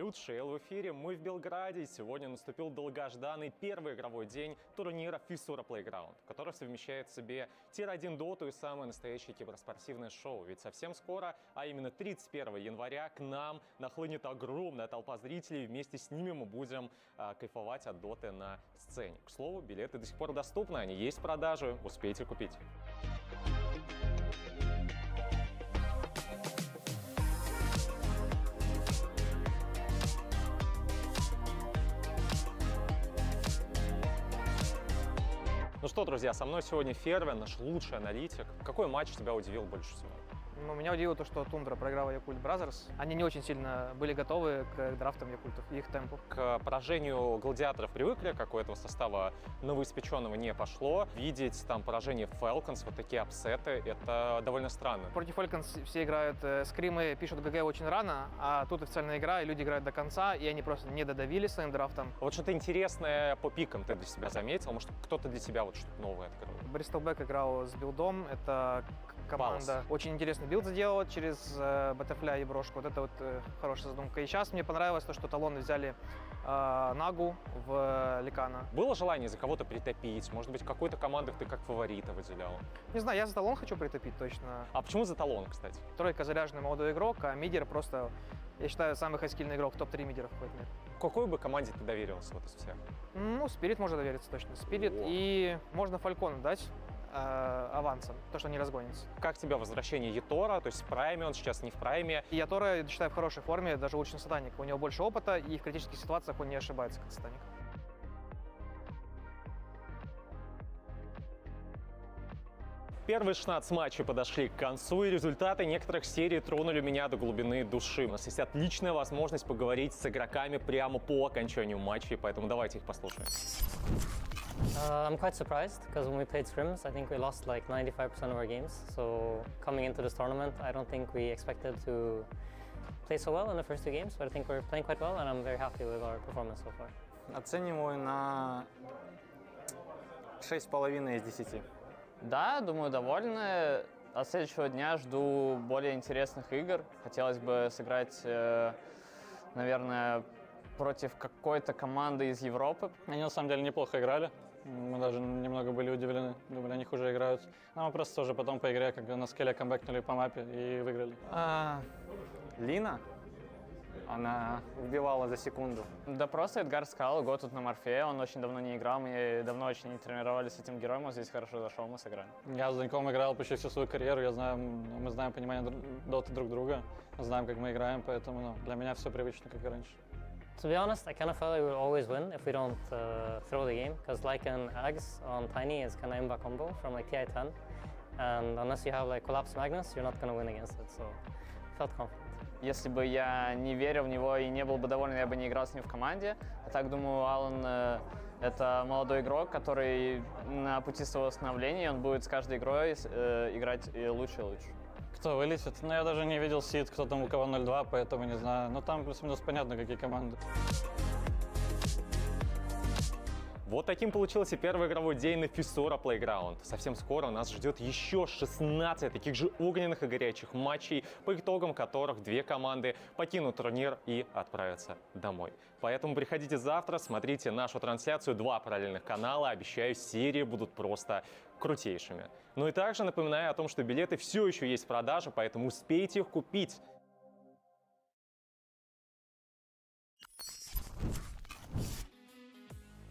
Салют, Шейл в эфире, мы в Белграде, и сегодня наступил долгожданный первый игровой день турнира FISSURE Playground, который совмещает в себе Тир-1 Доту и самое настоящее киберспортивное шоу. Ведь совсем скоро, а именно 31 января, к нам нахлынет огромная толпа зрителей, и вместе с ними мы будем кайфовать от Доты на сцене. К слову, билеты до сих пор доступны, они есть в продаже, успейте купить. Ну что, друзья, со мной сегодня Фервин, наш лучший аналитик. Какой матч тебя удивил больше всего? Ну, меня удивило то, что Тундра проиграла Yakult Brothers. Они не очень сильно были готовы к драфтам Якультов и их темпу. К поражению гладиаторов привыкли, как у этого состава новоиспеченного не пошло. Видеть там поражение Falcons, вот такие апсеты, это довольно странно. Против Falcons все играют скримы, пишут ГГ очень рано, а тут официальная игра, и люди играют до конца, и они просто не додавили своим драфтом. Вот что-то интересное по пикам ты для себя заметил? Может, кто-то для тебя вот что-то новое открыл? Бристолбек играл с билдом, это команда очень интересный билд сделала через Butterfly и брошку. Вот это вот хорошая задумка. И сейчас мне понравилось то, что талоны взяли Нагу в Ликана. Было желание за кого-то притопить? Может быть, какой-то командах ты как фаворита выделял? Не знаю, я за талон хочу притопить точно. А почему за талон, кстати? Тройка заряженный молодой игрок, а мидер просто, я считаю, самый хайскильный игрок, топ-3 мидеров в какой-то мир. Какой бы команде ты доверился вот из всех? Ну, Спирит можно довериться точно. Спирит и можно Фалькону дать авансом, то, что не разгонится. Как тебе возвращение Ятора? То есть в прайме, он сейчас не в прайме. И Ятора, я считаю, в хорошей форме, даже лучше Сатаника. У него больше опыта, и в критических ситуациях он не ошибается, как Сатаник. Первые 16 матчей подошли к концу, и результаты некоторых серий тронули меня до глубины души. У нас есть отличная возможность поговорить с игроками прямо по окончанию матчей, поэтому давайте их послушаем. I'm quite surprised because when we played scrims, I think we lost like 95% of our games. So coming into this tournament, I don't think we expected to play so well in the first two games, but I think we're playing quite well, and I'm very happy with our performance so far. Оцениваю на 6,5 из 10. Да, думаю, довольны. От следующего дня жду более интересных игр. Хотелось бы сыграть, наверное, против какой-то команды из Европы. Они на самом деле неплохо играли. Мы даже немного были удивлены. Думали, они хуже играют. Но мы просто тоже потом по игре как на скеле камбэкнули по мапе и выиграли. Лина? Она вбивала за секунду. Да просто Эдгар сказал, год тут на Морфе, он очень давно не играл, мы давно очень не тренировались с этим героем, он здесь хорошо зашел, мы сыграли. Я с Даньком играл почти всю свою карьеру, мы знаем понимание доты друг друга, знаем, как мы играем, поэтому для меня все привычно, как и раньше. To be honest, I kind of felt like we would always win if we don't throw the game, because like an Ags on Tiny is kind of imba combo from like TI-10, and unless you have like Collapse Magnus, you're not going to win against it, so felt confident. Если бы я не верил в него и не был бы доволен, я бы не играл с ним в команде. А так, думаю, Алан это молодой игрок, который на пути своего становления, он будет с каждой игрой играть лучше и лучше. Кто вылетит? Ну, я даже не видел сид, кто там у кого 0-2, поэтому не знаю. Но там плюс-минус понятно, какие команды. Вот таким получился первый игровой день на FISSURE Playground. Совсем скоро нас ждет еще 16 таких же огненных и горячих матчей, по итогам которых две команды покинут турнир и отправятся домой. Поэтому приходите завтра, смотрите нашу трансляцию, 2 параллельных канала. Обещаю, серии будут просто крутейшими. Ну и также напоминаю о том, что билеты все еще есть в продаже, поэтому успейте их купить.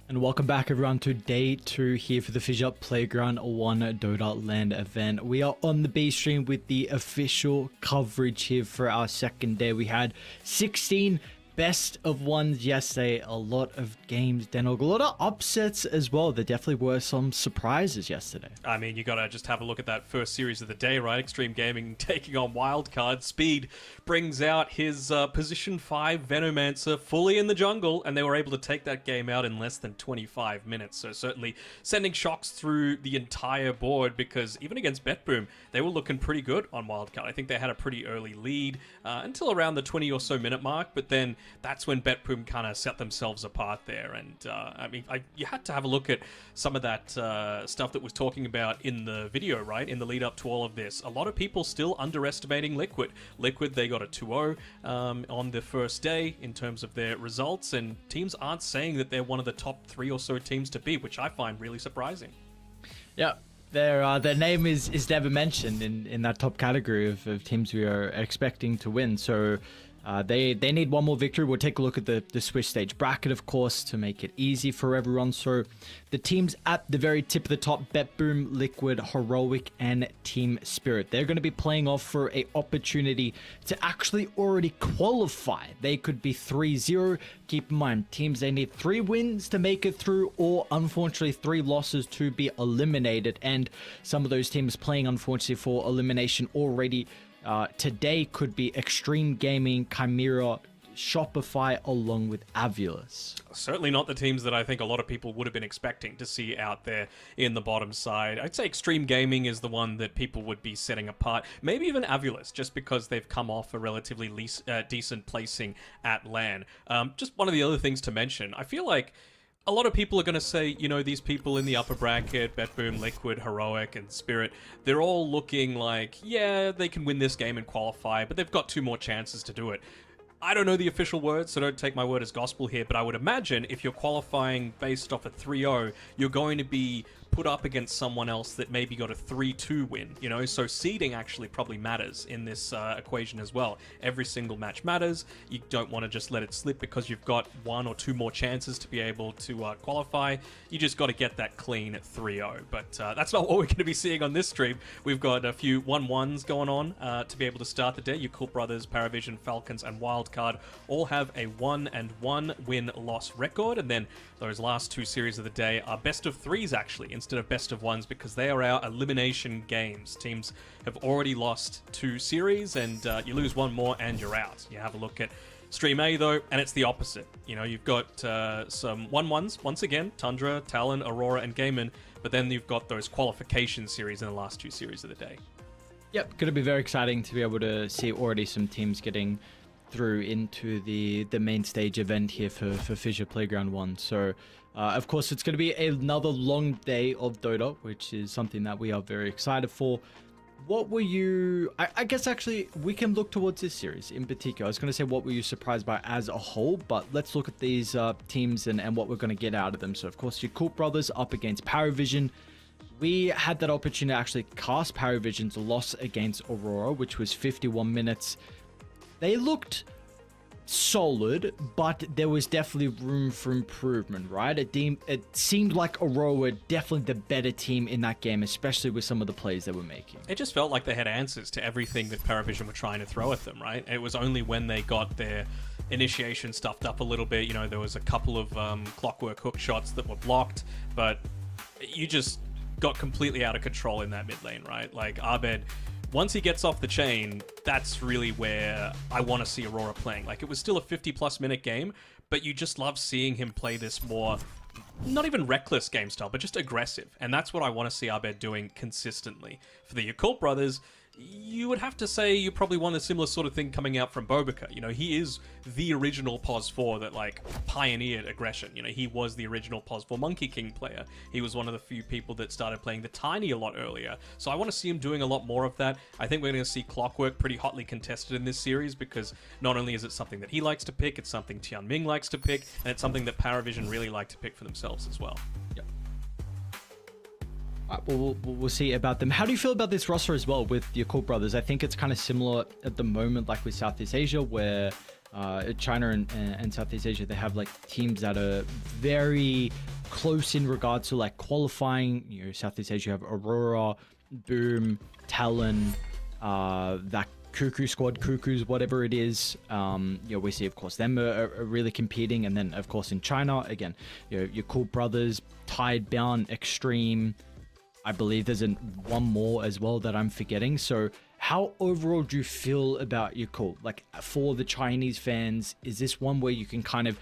And welcome back everyone to day 2 here for the FISSURE Playground 1 Dota LAN event. We are on the B stream with the official coverage here for our second day. We had 16 best of ones yesterday, a lot of games, Denog, a lot of upsets as well. There definitely were some surprises yesterday. I mean, you gotta just have a look at that first series of the day, right? Xtreme Gaming taking on Wildcard. Speed brings out his position 5 Venomancer fully in the jungle, and they were able to take that game out in less than 25 minutes. So certainly sending shocks through the entire board, because even against BetBoom, they were looking pretty good on Wildcard. I think they had a pretty early lead until around the 20 or so minute mark, but then that's when BetBoom kind of set themselves apart there. And I mean, you had to have a look at some of that stuff that was talking about in the video, right? In the lead up to all of this, a lot of people still underestimating Liquid. Liquid, they got a 2-0 on the first day in terms of their results, and teams aren't saying that they're one of the top 3 or so teams to beat, which I find really surprising. Yeah. Their name is never mentioned in that top category of teams we are expecting to win. So they need one more victory. We'll take a look at the Swiss stage bracket, of course, to make it easy for everyone. So the teams at the very tip of the top: BetBoom, Liquid, Heroic, and Team Spirit. They're going to be playing off for a opportunity to actually already qualify. They could be 3-0. Keep in mind, teams, they need 3 wins to make it through, or unfortunately 3 losses to be eliminated. And some of those teams playing, unfortunately, for elimination already today could be Xtreme Gaming, Chimera, Shopify, along with Avulus. Certainly not the teams that I think a lot of people would have been expecting to see out there in the bottom side. I'd say Xtreme Gaming is the one that people would be setting apart. Maybe even Avulus, just because they've come off a relatively decent placing at LAN. Just one of the other things to mention, I feel like a lot of people are going to say, you know, these people in the upper bracket, BetBoom, Liquid, Heroic, and Spirit, they're all looking like, yeah, they can win this game and qualify, but they've got 2 more chances to do it. I don't know the official words, so don't take my word as gospel here, but I would imagine if you're qualifying based off a 3-0, you're going to be put up against someone else that maybe got a 3-2 win, you know? So seeding actually probably matters in this equation as well. Every single match matters. You don't want to just let it slip because you've got 1 or 2 more chances to be able to qualify. You just got to get that clean 3-0. But that's not what we're going to be seeing on this stream. We've got a few 1-1s going on to be able to start the day. Your Cool Brothers, Paravision, Falcons, and Wildcard all have a 1-1 win-loss record. And then those last 2 series of the day are best of 3s, actually, instead of best of 1s, because they are our elimination games. Teams have already lost 2 series, and you lose 1 more and you're out. You have a look at Stream A, though, and it's the opposite. You know, you've got some 1-1s, once again, Tundra, Talon, Aurora, and Gaiman, but then you've got those qualification series in the last 2 series of the day. Yep, going to be very exciting to be able to see already some teams getting through into the main stage event here for FISSURE Playground 1. So of course it's going to be another long day of Dota, which is something that we are very excited for. What were you, I guess actually we can look towards this series in particular. I was going to say what were you surprised by as a whole, but let's look at these teams and what we're going to get out of them. So of course your Cool Brothers up against Paravision. We had that opportunity to actually cast Paravision's loss against Aurora, which was 51 minutes. They looked solid, but there was definitely room for improvement, right? It seemed like Aurora were definitely the better team in that game, especially with some of the plays they were making. It just felt like they had answers to everything that Paravision were trying to throw at them, right? It was only when they got their initiation stuffed up a little bit, you know, there was a couple of clockwork hook shots that were blocked, but you just got completely out of control in that mid lane, right? Like Abed, once he gets off the chain, that's really where I want to see Aurora playing. Like, it was still a 50-plus minute game, but you just love seeing him play this more, not even reckless game style, but just aggressive. And that's what I want to see Abed doing consistently. For the Yakult brothers, you would have to say you probably want a similar sort of thing coming out from Bobica. You know, he is the original POS 4 that, like, pioneered aggression. You know, he was the original POS 4 Monkey King player. He was one of the few people that started playing the Tiny a lot earlier. So I want to see him doing a lot more of that. I think we're going to see Clockwork pretty hotly contested in this series, because not only is it something that he likes to pick, it's something Tianming likes to pick, and it's something that Paravision really like to pick for themselves as well. Yep. We'll see about them. How do you feel about this roster as well with your Cool Brothers? I think it's kind of similar at the moment, like with Southeast Asia, where China and Southeast Asia, they have like teams that are very close in regards to like qualifying. You know, Southeast Asia, you have Aurora, Boom, Talon, that Cuckoo squad, Cuckoos, whatever it is. You know, we see, of course, them are really competing. And then, of course, in China, again, you know, your Cool Brothers, Tidebound, Xtreme. I believe there's one more as well that I'm forgetting. So how overall do you feel about your Cool? Like, for the Chinese fans, is this one where you can kind of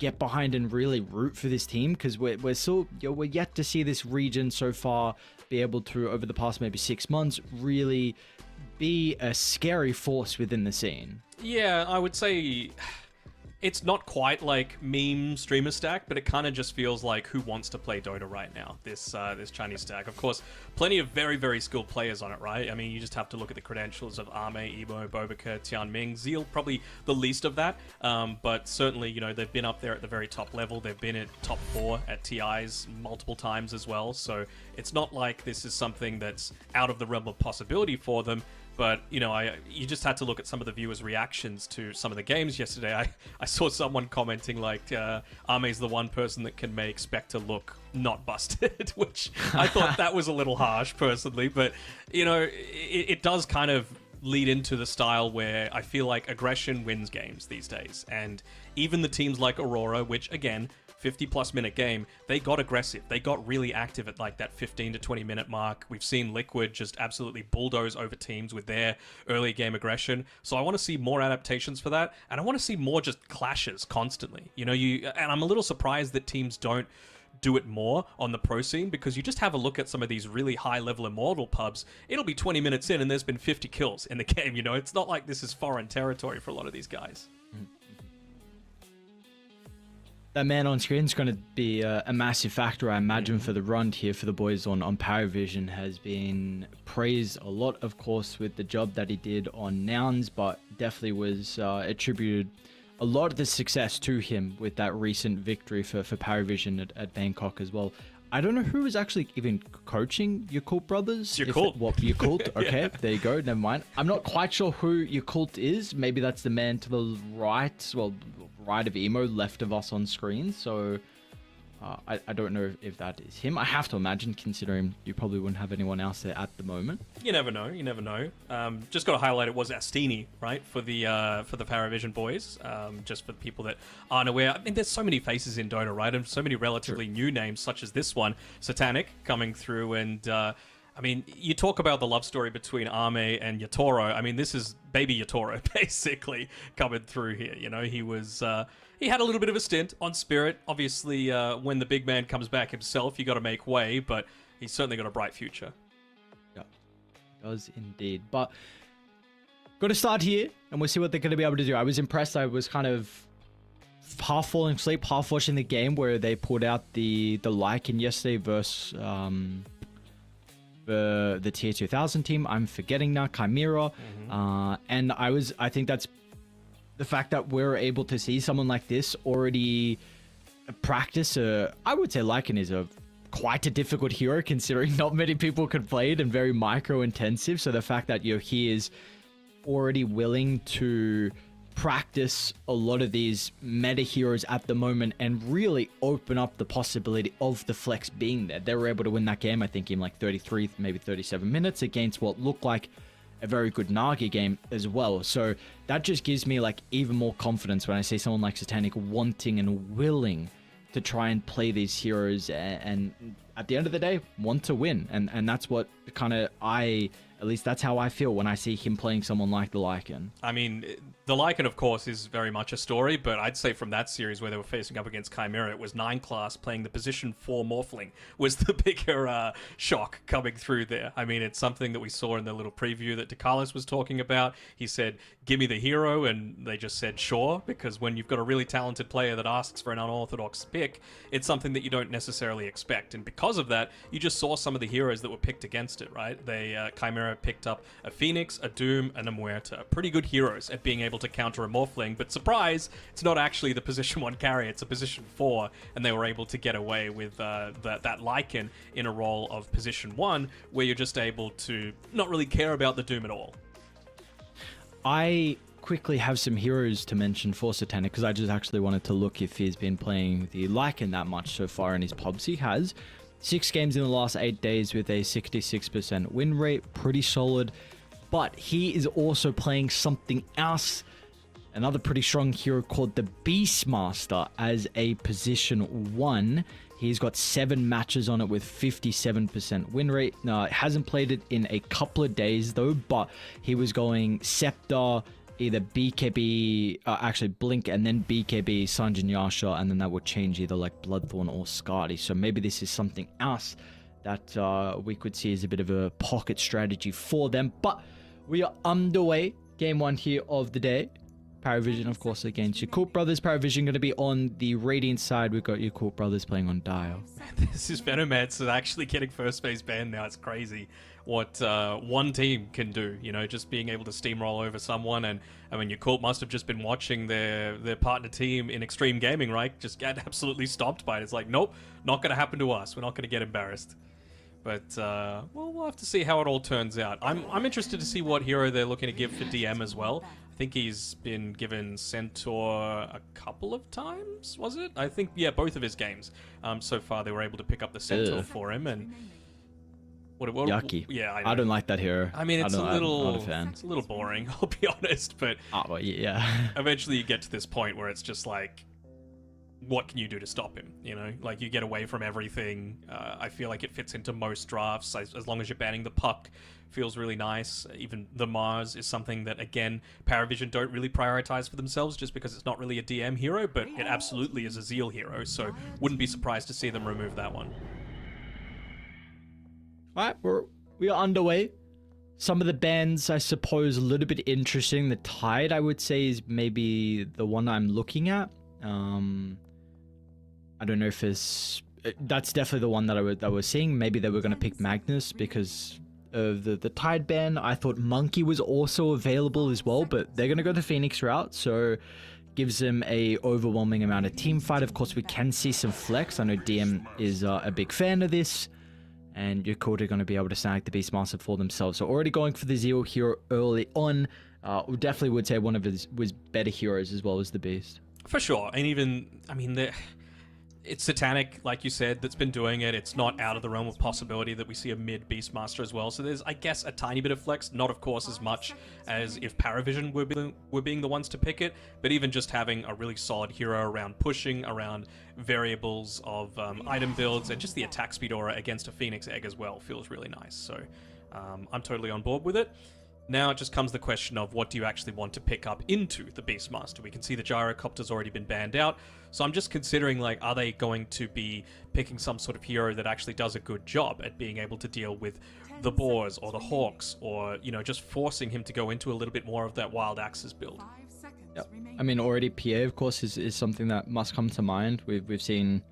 get behind and really root for this team? Because we're still, you know, we're yet to see this region so far be able to, over the past maybe 6 months, really be a scary force within the scene. Yeah, I would say it's not quite like meme streamer stack, but it kind of just feels like who wants to play Dota right now, this Chinese stack. Of course, plenty of very, very skilled players on it, right? I mean, you just have to look at the credentials of Arme, Emo, Bobika, Tianming, Zeal, probably the least of that, but certainly, you know, they've been up there at the very top level. They've been at top 4 at TIs multiple times as well, so it's not like this is something that's out of the realm of possibility for them. But, you know, you just had to look at some of the viewers' reactions to some of the games yesterday. I saw someone commenting like, Arme's the one person that can make Spectre look not busted, which I thought that was a little harsh, personally. But, you know, it does kind of lead into the style where I feel like aggression wins games these days. And even the teams like Aurora, which, again, 50-plus minute game, they got aggressive. They got really active at like that 15 to 20 minute mark. We've seen Liquid just absolutely bulldoze over teams with their early game aggression. So I want to see more adaptations for that, and I want to see more just clashes constantly. You know, and I'm a little surprised that teams don't do it more on the pro scene, because you just have a look at some of these really high-level Immortal pubs. It'll be 20 minutes in and there's been 50 kills in the game, you know? It's not like this is foreign territory for a lot of these guys. That man on screen is going to be a massive factor, I imagine, for the run here for the boys on Paravision. Has been praised a lot, of course, with the job that he did on Nouns, but definitely was attributed a lot of the success to him with that recent victory for Paravision at Bangkok as well. I don't know who was actually even coaching Yakult brothers. Yakult. Yakult. Okay, Yeah. There you go. Never mind. I'm not quite sure who Yakult is. Maybe that's the man to the right. Well, right of Emo, left of us on screen. So I don't know if that is him. I have to imagine, considering you probably wouldn't have anyone else there at the moment. You never know. You never know. Just got to highlight it was Astini, right, for the Paravision boys. Just for the people that aren't aware. I mean, there's so many faces in Dota, right, and so many relatively new names, such as this one, Satanic, coming through. And I mean, you talk about the love story between Arme and Yatoro. I mean, this is baby Yatoro basically coming through here. You know, he was. He had a little bit of a stint on Spirit. Obviously, when the big man comes back himself, you got to make way, but he's certainly got a bright future. Yeah, he does indeed. But got to start here, and we'll see what they're going to be able to do. I was impressed. I was kind of half falling asleep, half watching the game where they pulled out the Lycan yesterday versus the Tier 2000 team. I'm forgetting now, Chimera. And I think that's the fact that we're able to see someone like this already practice. I would say Lycan is quite a difficult hero, considering not many people can play it and very micro intensive. So the fact that he is already willing to practice a lot of these meta heroes at the moment and really open up the possibility of the flex being there. They were able to win that game, I think, in like 33, maybe 37 minutes against what looked like a very good Nagi game as well. So that just gives me like even more confidence when I see someone like Satanic wanting and willing to try and play these heroes and at the end of the day want to win. And that's what kind of at least that's how I feel when I see him playing someone like the Lycan. I mean, the Lycan, of course, is very much a story, but I'd say from that series where they were facing up against Chimera, it was 9 class playing the position 4 Morphling was the bigger shock coming through there. I mean, it's something that we saw in the little preview that DeCarlos was talking about. He said, give me the hero, and they just said, sure, because when you've got a really talented player that asks for an unorthodox pick, it's something that you don't necessarily expect. And because of that, you just saw some of the heroes that were picked against it, right? Chimera picked up a Phoenix, a Doom, and a Muerta. Pretty good heroes at being able to counter a Morphling, but surprise, it's not actually the position 1 carry, it's a position 4, and they were able to get away with that Lycan in a role of position 1, where you're just able to not really care about the Doom at all. I quickly have some heroes to mention for Satanic, because I just actually wanted to look if he's been playing the Lycan that much so far in his pubs. He has 6 games in the last 8 days with a 66% win rate, pretty solid. But he is also playing something else, another pretty strong hero called the Beastmaster as a position 1. He's got 7 matches on it with 57% win rate. Now, hasn't played it in a couple of days though, but he was going Scepter, either BKB, actually Blink, and then BKB, Sanjin Yasha, and then that would change either like Bloodthorn or Skadi. So maybe this is something else that we could see as a bit of a pocket strategy for them. But we are underway. Game 1 here of the day. Paravision, of course, against your Cool Brothers. Paravision going to be on the Radiant side. We've got your Cool Brothers playing on Dire. This is Venomancer actually getting first phase banned now. It's crazy what one team can do, you know, just being able to steamroll over someone. And I mean, your Colt must have just been watching their partner team in Xtreme Gaming, right? Just get absolutely stomped by it. It's like, nope, not going to happen to us. We're not going to get embarrassed. But well, we'll have to see how it all turns out. I'm interested to see what hero they're looking to give for DM as well. I think he's been given Centaur a couple of times, was it? I think, yeah, both of his games. So far, they were able to pick up the Centaur for him, and what yucky. Yeah, I don't like that hero. I mean, it's a little, I'm not a fan. It's a little boring, I'll be honest. But well, yeah. eventually, you get to this point where it's just like, what can you do to stop him? You know, like you get away from everything. I feel like it fits into most drafts as long as you're banning the puck. Feels really nice. Even the Mars is something that, again, Paravision don't really prioritize for themselves just because it's not really a DM hero, but it absolutely is a Zeal hero, so wouldn't be surprised to see them remove that one. Alright, we are underway. Some of the bans, I suppose, a little bit interesting. The Tide, I would say, is maybe the one I'm looking at. I don't know if it's... That's definitely the one that I was seeing. Maybe they were going to pick Magnus because of the Tide ban. I thought Monkey was also available as well, but they're going to go the Phoenix route, so gives them a overwhelming amount of team fight. Of course, we can see some flex. I know DM is a big fan of this, and Yakota are going to be able to snag the Beastmaster for themselves. So already going for the Zero hero early on. We definitely would say one of his was better heroes as well as the Beast. For sure, and even, I mean, it's Satanic, like you said, that's been doing it. It's not out of the realm of possibility that we see a mid Beastmaster as well. So there's, I guess, a tiny bit of flex. Not, of course, as much as if Paravision were being the ones to pick it. But even just having a really solid hero around pushing, around variables of item builds, and just the attack speed aura against a Phoenix Egg as well feels really nice. So I'm totally on board with it. Now it just comes the question of what do you actually want to pick up into the Beastmaster? We can see the Gyrocopter's already been banned out, so I'm just considering, like, are they going to be picking some sort of hero that actually does a good job at being able to deal with the Boars or the Hawks, or, you know, just forcing him to go into a little bit more of that Wild Axes build? Yep. I mean, already PA, of course, is something that must come to mind. We've seen...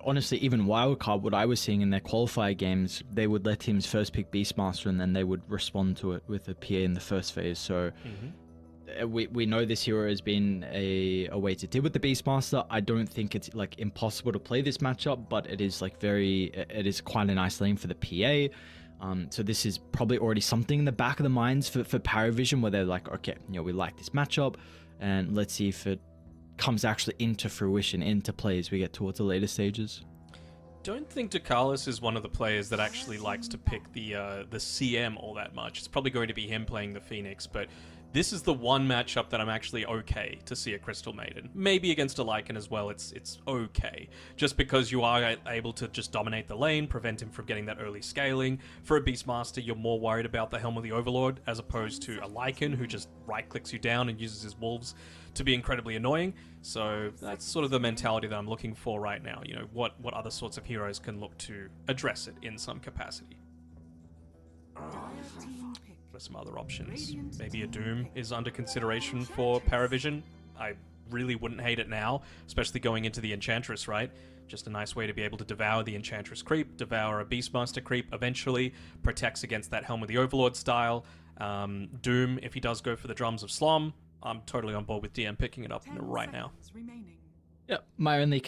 honestly, even Wildcard, what I was seeing in their qualifier games, they would let teams first pick Beastmaster and then they would respond to it with a PA in the first phase. So we know this hero has been a way to deal with the Beastmaster. I don't think it's like impossible to play this matchup, but it is like it is quite a nice lane for the PA. So this is probably already something in the back of the minds for Paravision, where they're like, okay, you know, we like this matchup and let's see if it comes actually into fruition, into play as we get towards the later stages. Don't think Ducalis is one of the players that actually likes to pick the CM all that much. It's probably going to be him playing the Phoenix, but this is the one matchup that I'm actually okay to see a Crystal Maiden. Maybe against a Lycan as well, it's okay. Just because you are able to just dominate the lane, prevent him from getting that early scaling. For a Beastmaster, you're more worried about the Helm of the Overlord, as opposed to a Lycan who just right-clicks you down and uses his wolves to be incredibly annoying. So that's sort of the mentality that I'm looking for right now. You know, what other sorts of heroes can look to address it in some capacity. Some other options. Maybe a Doom is under consideration for Paravision. I really wouldn't hate it now, especially going into the Enchantress, right? Just a nice way to be able to devour the Enchantress creep, devour a Beastmaster creep eventually, protects against that Helm of the Overlord style. Doom, if he does go for the Drums of Slom, I'm totally on board with DM picking it up right now. Yeah, my only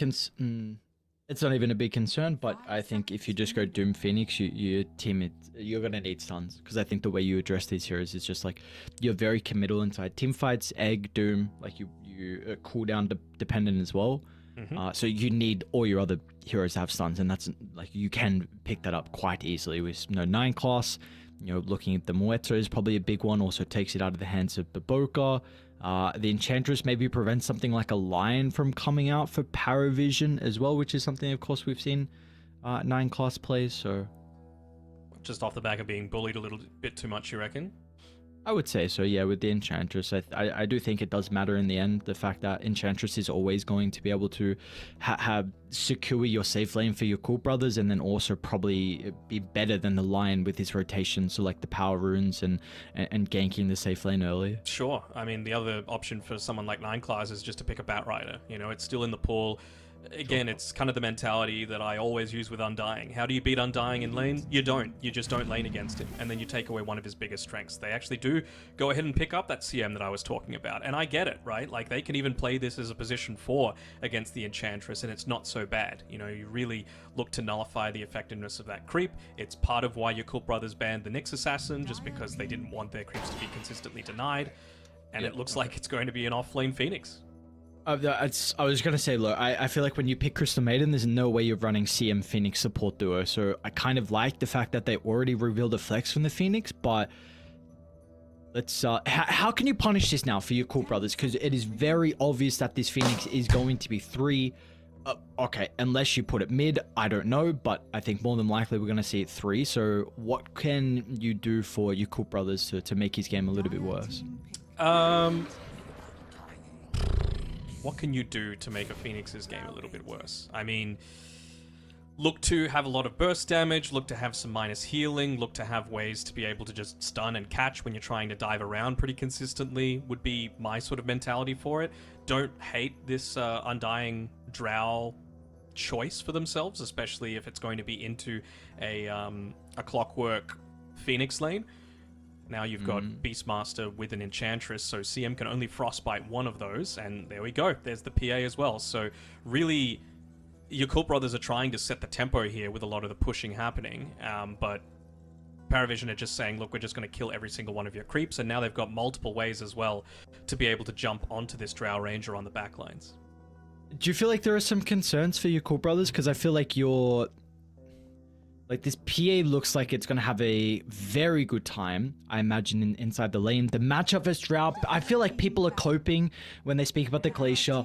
it's not even a big concern, but I think if you just go Doom Phoenix, you're going to need stuns. Because I think the way you address these heroes is just like, you're very committal inside team fights, Egg, Doom, like you cooldown dependent as well. So you need all your other heroes to have stuns, and that's like, you can pick that up quite easily with 9 class. You know, looking at the Muerto is probably a big one, also takes it out of the hands of Baboka. The Enchantress maybe prevents something like a Lion from coming out for Paravision as well, which is something, of course, we've seen 9 class plays, so... Just off the back of being bullied a little bit too much, you reckon? I would say so, yeah, with the Enchantress. I do think it does matter in the end, the fact that Enchantress is always going to be able to secure your safe lane for your Cool Brothers, and then also probably be better than the Lion with his rotation, so like the power runes and ganking the safe lane early. Sure. I mean, the other option for someone like Nineclaws is just to pick a Batrider. You know, it's still in the pool. Again, it's kind of the mentality that I always use with Undying. How do you beat Undying in lane? You don't. You just don't lane against him, and then you take away one of his biggest strengths. They actually do go ahead and pick up that CM that I was talking about, and I get it, right? Like, they can even play this as a position 4 against the Enchantress, and it's not so bad. You know, you really look to nullify the effectiveness of that creep. It's part of why your Cool Brothers banned the Nyx Assassin, just because they didn't want their creeps to be consistently denied, and it looks like it's going to be an off-lane Phoenix. I was going to say, look, I feel like when you pick Crystal Maiden, there's no way you're running CM Phoenix support duo, so I kind of like the fact that they already revealed a flex from the Phoenix, but let's, how can you punish this now for your Cool Brothers? Because it is very obvious that this Phoenix is going to be 3. Okay, unless you put it mid, I don't know, but I think more than likely we're going to see it 3, so what can you do for your Cool Brothers to make his game a little bit worse? What can you do to make a Phoenix's game a little bit worse? I mean, look to have a lot of burst damage, look to have some minus healing, look to have ways to be able to just stun and catch when you're trying to dive around pretty consistently would be my sort of mentality for it. Don't hate this Undying Drow choice for themselves, especially if it's going to be into a Clockwork Phoenix lane. Now you've got Beastmaster with an Enchantress, so CM can only frostbite one of those, and there we go. There's the PA as well. So really, your Cool Brothers are trying to set the tempo here with a lot of the pushing happening, but Paravision are just saying, look, we're just going to kill every single one of your creeps, and now they've got multiple ways as well to be able to jump onto this Drow Ranger on the backlines. Do you feel like there are some concerns for your Cool Brothers? Because I feel like this PA looks like it's going to have a very good time, I imagine, inside the lane. The matchup versus Drow, I feel like people are coping when they speak about the Glacier.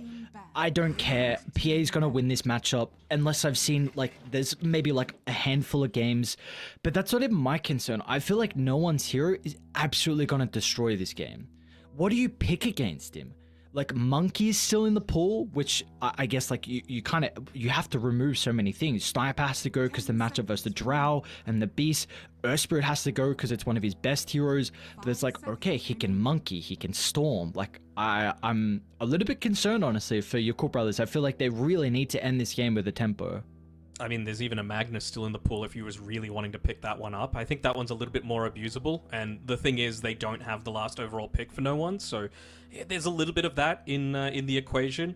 I don't care. PA is going to win this matchup, unless I've seen, like, there's maybe, like, a handful of games. But that's not even my concern. I feel like no one's hero is absolutely going to destroy this game. What do you pick against him? Like, Monkey is still in the pool, which I guess, like, you have to remove so many things. Sniper has to go because the matchup versus the Drow and the Beast. Spirit has to go because it's one of his best heroes. But it's like, okay, he can Monkey, he can Storm. Like, I'm a little bit concerned, honestly, for your Cool Brothers. I feel like they really need to end this game with a tempo. I mean, there's even a Magnus still in the pool if you was really wanting to pick that one up. I think that one's a little bit more abusable, and the thing is, they don't have the last overall pick for no one, so yeah, there's a little bit of that in the equation.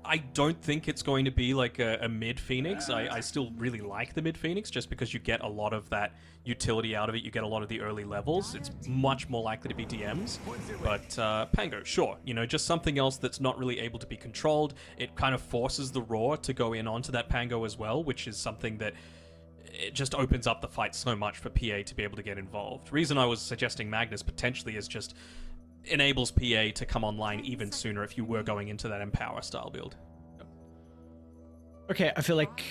I don't think it's going to be like a mid-Phoenix. I still really like the mid-Phoenix, just because you get a lot of that utility out of it. You get a lot of the early levels. It's much more likely to be DMs. But Pango, sure. You know, just something else that's not really able to be controlled. It kind of forces the Raw to go in onto that Pango as well, which is something that it just opens up the fight so much for PA to be able to get involved. Reason I was suggesting Magnus potentially is just enables PA to come online even sooner if you were going into that Empower style build. Okay, I feel like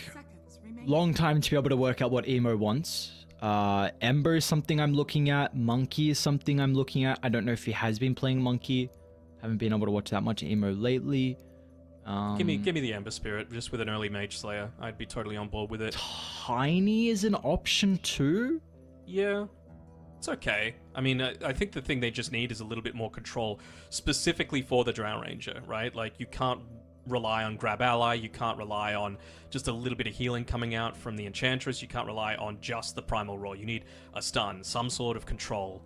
long time to be able to work out what Emo wants. Ember is something I'm looking at. Monkey is something I'm looking at. I don't know if he has been playing Monkey. Haven't been able to watch that much Emo lately. Give me the Ember Spirit, just with an early Mage Slayer. I'd be totally on board with it. Tiny is an option too? Yeah. It's okay. I mean, I think the thing they just need is a little bit more control, specifically for the Drow Ranger, right? Like, you can't rely on Grab Ally, you can't rely on just a little bit of healing coming out from the Enchantress, you can't rely on just the Primal Roar. You need a stun, some sort of control,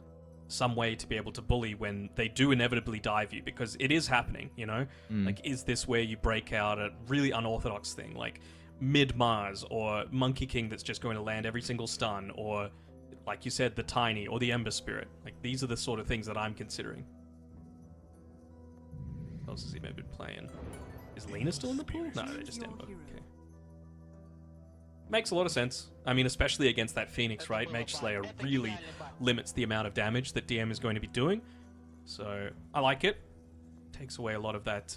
some way to be able to bully when they do inevitably dive you, because it is happening, you know? Like, is this where you break out a really unorthodox thing, like Mid-Mars, or Monkey King that's just going to land every single stun, or like you said, the Tiny or the Ember Spirit. Like, these are the sort of things that I'm considering. What else has he maybe been playing? Is Lena still in the pool? No, they're just Ember. Okay. Makes a lot of sense. I mean, especially against that Phoenix, right? Mage Slayer really limits the amount of damage that DM is going to be doing. So, I like it. Takes away a lot of that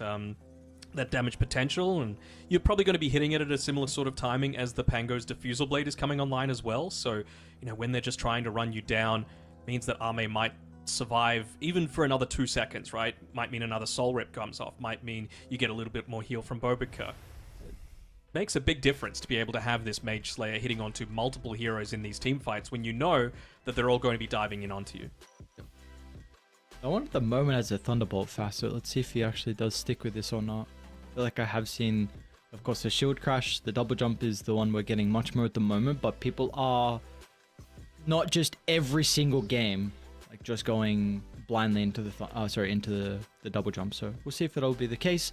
that damage potential, and you're probably going to be hitting it at a similar sort of timing as the Pango's Diffusal Blade is coming online as well. So, you know, when they're just trying to run you down, means that Ame might survive even for another 2 seconds, right? Might mean another soul rip comes off, might mean you get a little bit more heal from Bo3. Makes a big difference to be able to have this Mage Slayer hitting onto multiple heroes in these team fights when you know that they're all going to be diving in onto you. No one at the moment has a Thunderbolt faster. Let's see if he actually does stick with this or not. I feel like I have seen, of course, the shield crash. The double jump is the one we're getting much more at the moment, but people are not just every single game like just going blindly into the the double jump. So we'll see if that'll be the case.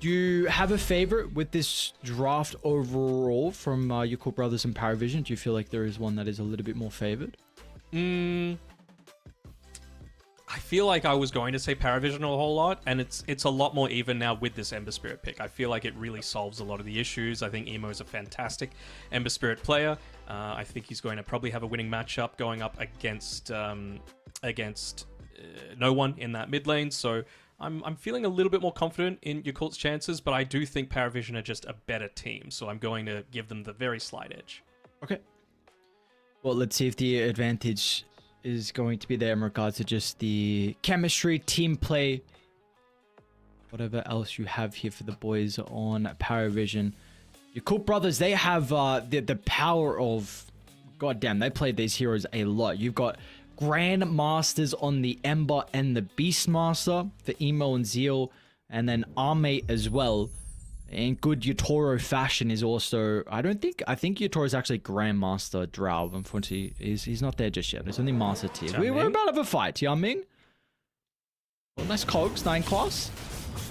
Do you have a favorite with this draft overall from your cool brothers and Paravision? Do you feel like there is one that is a little bit more favored? I feel like I was going to say Paravision a whole lot, and it's a lot more even now with this Ember Spirit pick. I feel like it really solves a lot of the issues. I think Emo is a fantastic Ember Spirit player. I think he's going to probably have a winning matchup going up against no one in that mid lane. So I'm feeling a little bit more confident in Yakult's chances, but I do think Paravision are just a better team. So I'm going to give them the very slight edge. Okay. Well, let's see if the advantage is going to be there in regards to just the chemistry, team play, whatever else you have here for the boys on Paravision. Your cool brothers, they have the power of, goddamn, they played these heroes a lot. You've got Grandmasters on the Ember and the Beastmaster for Emo and Zeal, and then Armate as well. In good Yotoro fashion is also, I think Yotoro is actually Grandmaster Drow. Unfortunately, he's not there just yet. It's only Master tier. We're about to have a fight, Tianming. Well, nice cogs, 9 class.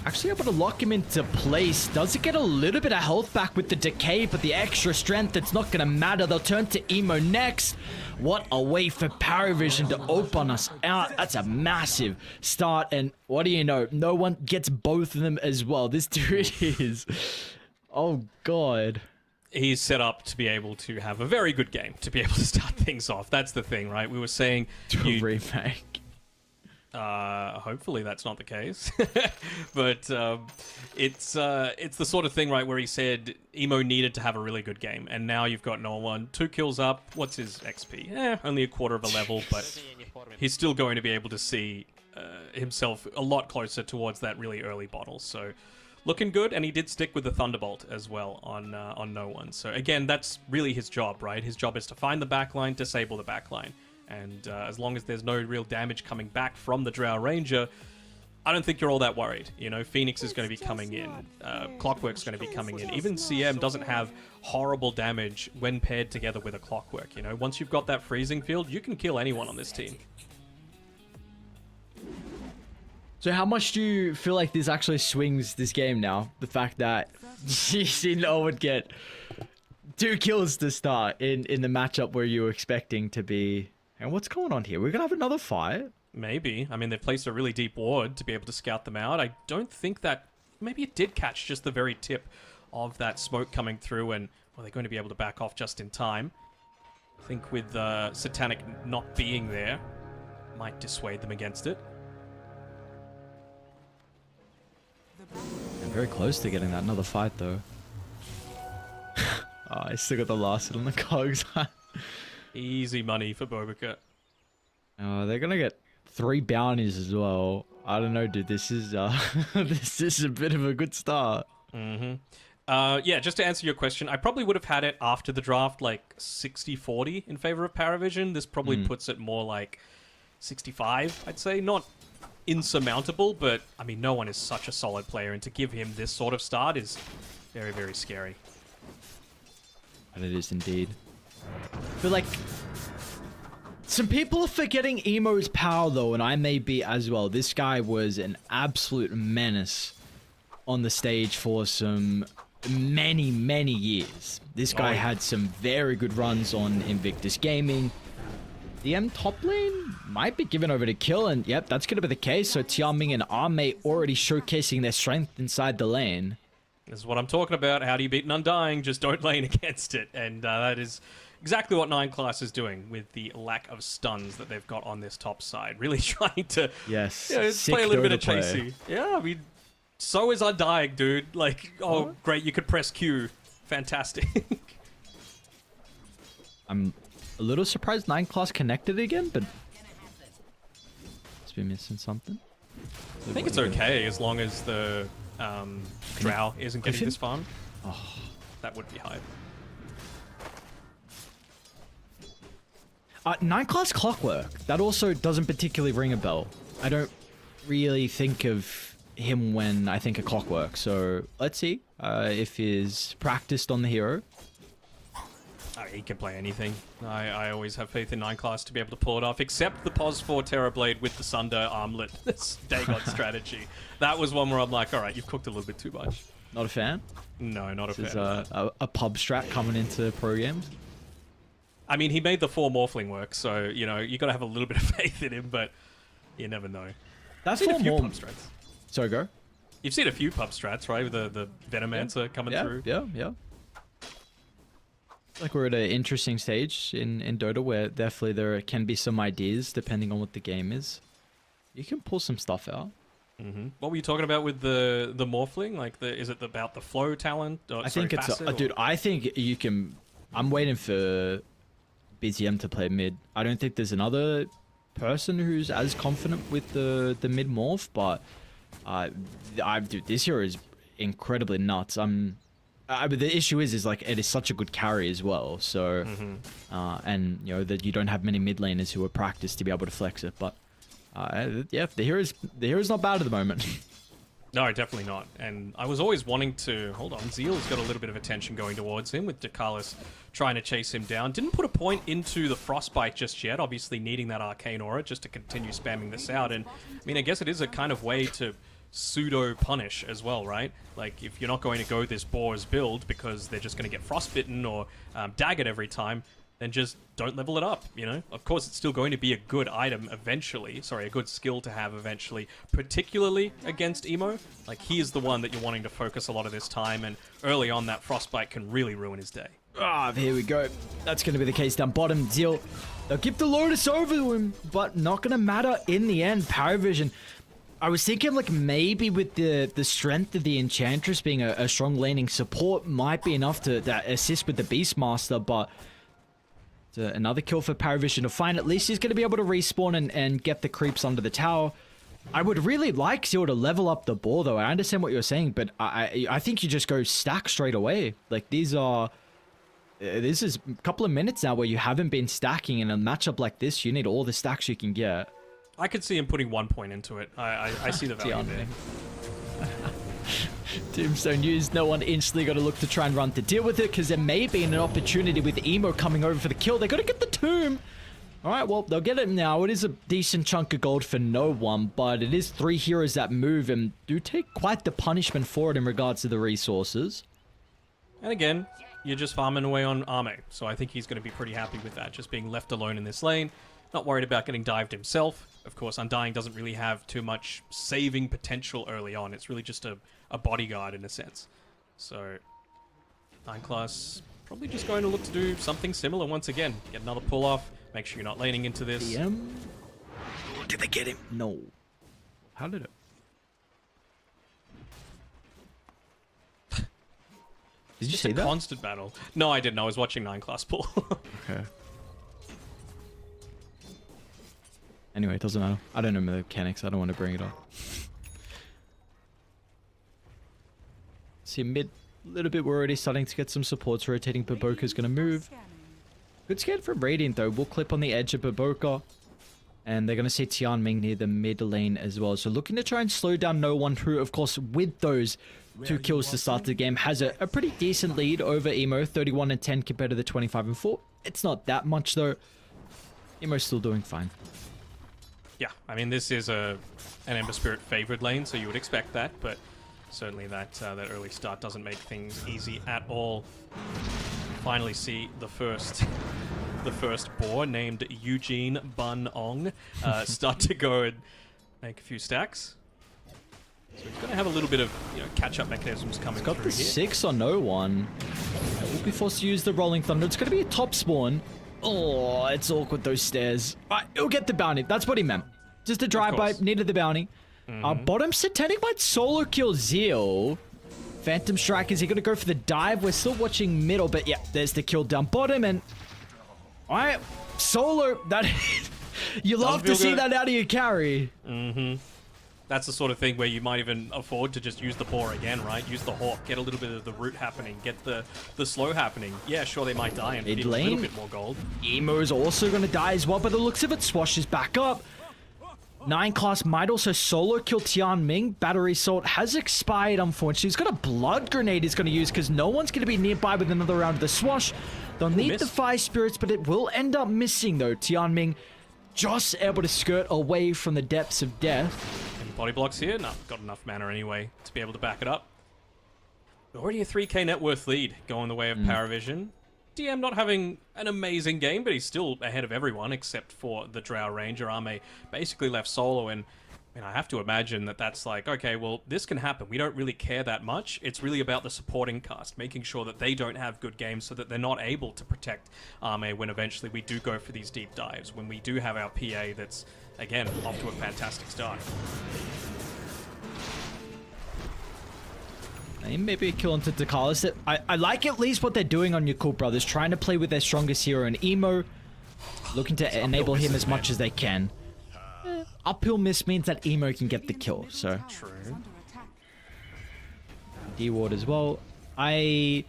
Actually able to lock him into place. Does it get a little bit of health back with the decay, but the extra strength, it's not going to matter. They'll turn to Emo next. What a way for Paravision to open us out. That's a massive start. And what do you know? No one gets both of them as well. This dude is... Oh, God. He's set up to be able to have a very good game, to be able to start things off. That's the thing, right? We were saying... remake. Hopefully that's not the case. But it's the sort of thing, right, where he said Emo needed to have a really good game, and now you've got no one. 2 kills up. What's his XP? Only a quarter of a level, but he's still going to be able to see himself a lot closer towards that really early bottle. So looking good, and he did stick with the Thunderbolt as well on no one. So again, that's really his job, right? His job is to find the backline, disable the backline. And as long as there's no real damage coming back from the Drow Ranger, I don't think you're all that worried. You know, Phoenix is going to be coming in. Clockwork's going to be coming in. Even CM doesn't have horrible damage when paired together with a Clockwork. You know, once you've got that freezing field, you can kill anyone on this team. So how much do you feel like this actually swings this game now? The fact that you see no one get 2 kills to start in the matchup where you were expecting to be... And what's going on here? We're going to have another fight? Maybe. I mean, they've placed a really deep ward to be able to scout them out. I don't think that... Maybe it did catch just the very tip of that smoke coming through, and well, they're going to be able to back off just in time. I think with Satanic not being there, might dissuade them against it. I'm very close to getting that another fight, though. Oh, I still got the last hit on the cogs. Easy money for Bo3. Oh, they're gonna get 3 bounties as well. I don't know, dude. This is this is a bit of a good start. Yeah, just to answer your question, I probably would have had it after the draft, like 60-40 in favor of Paravision. This probably puts it more like 65, I'd say. Not insurmountable, but I mean, no one is such a solid player, and to give him this sort of start is very, very scary. And it is indeed. I feel like some people are forgetting Emo's power, though, and I may be as well. This guy was an absolute menace on the stage for some many, many years. This guy had some very good runs on Invictus Gaming. The M top lane might be given over to kill, and yep, that's going to be the case. So Tianming and Armate already showcasing their strength inside the lane. This is what I'm talking about. How do you beat an Undying? Just don't lane against it. And that is exactly what 9 class is doing with the lack of stuns that they've got on this top side. Really trying to play a little bit of chasey. Yeah, I mean, so is Undying, dude. Like, oh, great, you could press Q. Fantastic. I'm a little surprised 9 class connected again, but Must be missing something. I think it's okay as long as the Drow isn't getting Griffin? this farm. Oh. That would be hype. 9 class Clockwork. That also doesn't particularly ring a bell. I don't really think of him when I think of Clockwork. So let's see if he's practiced on the hero. He can play anything. I always have faith in 9 class to be able to pull it off, except the Pos 4 Terrorblade with the Sunder Armlet. This Dagon strategy. That was one where I'm like, alright, you've cooked a little bit too much. Not a fan? No, not a This fan. is a pub strat coming into pro games. I mean, he made the 4 Morphling work, so, you know, you got to have a little bit of faith in him, but you never know. That's You've seen what a few more... pub strats. So go. You've seen a few pub strats, right? With the Venomancer coming through. Yeah. Like we're at an interesting stage in Dota where definitely there can be some ideas depending on what the game is. You can pull some stuff out. What were you talking about with the Morphling? Like, is it about the flow talent? I think it's dude. I think you can. I'm waiting for BTM to play mid. I don't think there's another person who's as confident with the mid morph, but dude, this hero is incredibly nuts. But the issue is like it is such a good carry as well. So, and you know that you don't have many mid laners who are practiced to be able to flex it. But yeah, the hero's not bad at the moment. No, definitely not. And I was always wanting to... Hold on, Zeal's got a little bit of attention going towards him with Dakalis trying to chase him down. Didn't put a point into the Frostbite just yet, obviously needing that Arcane Aura just to continue spamming this out. And, I mean, I guess it is a kind of way to pseudo-punish as well, right? Like, if you're not going to go this Boar's build because they're just going to get Frostbitten or daggered every time, then just don't level it up, you know? Of course, it's still going to be a good item eventually. Sorry, a good skill to have eventually, particularly against Emo. Like, he is the one that you're wanting to focus a lot of this time, and early on, that Frostbite can really ruin his day. Here we go. That's going to be the case down bottom. Zeal, they'll give the Lotus over to him, but not going to matter in the end. Paravision. I was thinking, like, maybe with the strength of the Enchantress being a strong laning support might be enough to assist with the Beastmaster, but... another kill for Paravision to find. At least he's going to be able to respawn and get the creeps under the tower. I would really like Zeal to level up the ball, though. I understand what you're saying, but I think you just go stack straight away. Like, this is a couple of minutes now where you haven't been stacking. In a matchup like this, you need all the stacks you can get. I could see him putting 1 point into it. I see the value there. Tombstone used, no one instantly got to look to try and run to deal with it because there may be an opportunity with Emo coming over for the kill. They got to get the tomb. All right, well, they'll get it now. It is a decent chunk of gold for no one, but it is 3 heroes that move and do take quite the punishment for it in regards to the resources. And again, you're just farming away on Arme, so I think he's going to be pretty happy with that, just being left alone in this lane. Not worried about getting dived himself. Of course, Undying doesn't really have too much saving potential early on. It's really just a bodyguard in a sense. So, 9 class probably just going to look to do something similar once again. Get another pull off. Make sure you're not laning into this. Did they get him? No. How did it? Did you see that? Constant battle. No, I didn't. I was watching 9 class pull. Okay. Anyway, it doesn't matter. I don't know the mechanics. I don't want to bring it up. See, mid, a little bit, we're already starting to get some supports rotating. Baboka's going to move. Good scan from Radiant, though. We'll clip on the edge of Baboka. And they're going to see Tian Ming near the mid lane as well. So looking to try and slow down No One, who, of course, with those 2 kills to start the game, has a pretty decent lead over Emo. 31 and 10 compared to the 25 and 4. It's not that much, though. Emo's still doing fine. Yeah, I mean, this is an Ember Spirit favored lane, so you would expect that, but certainly that early start doesn't make things easy at all. Finally see the first boar named Eugene Bun Ong start to go and make a few stacks. So he's going to have a little bit of catch-up mechanisms coming through here. Got the 6 on No One. We'll be forced to use the Rolling Thunder. It's going to be a top spawn. Oh, it's awkward, those stairs. Right, he'll get the bounty. That's what he meant. Just a drive-by, needed the bounty. Bottom Satanic might solo kill Zeal. Phantom Strike, is he going to go for the dive? We're still watching middle, but yeah, there's the kill down bottom. And, all right, solo, You love to feel see good. that out of your carry. That's the sort of thing where you might even afford to just use the paw again, right? Use the hawk, get a little bit of the root happening, get the slow happening. Yeah, sure, they might die and Mid feel a little lane. bit more gold. Emo's also going to die as well, but the looks of it, Swash is back up. 9 class might also solo kill Tian Ming. Battery Salt has expired, unfortunately. He's got a blood grenade he's going to use because no one's going to be nearby with another round of the Swash. They'll need miss. the Fire Spirits, but it will end up missing though. Tian Ming just able to skirt away from the depths of death. Any body blocks here? No, got enough mana anyway to be able to back it up. Already a 3k net worth lead going the way of Paravision. DM not having an amazing game, but he's still ahead of everyone except for the Drow Ranger. Ame basically left solo, and I have to imagine that that's like, okay, well, this can happen. We don't really care that much. It's really about the supporting cast, making sure that they don't have good games so that they're not able to protect Ame when eventually we do go for these deep dives, when we do have our PA that's, again, off to a fantastic start. Maybe a kill into Dakalis. I like at least what they're doing on your cool brothers, trying to play with their strongest hero in Emo, looking to enable him as much as they can. Uphill miss means that Emo can get the kill, so. True. D-Ward as well. I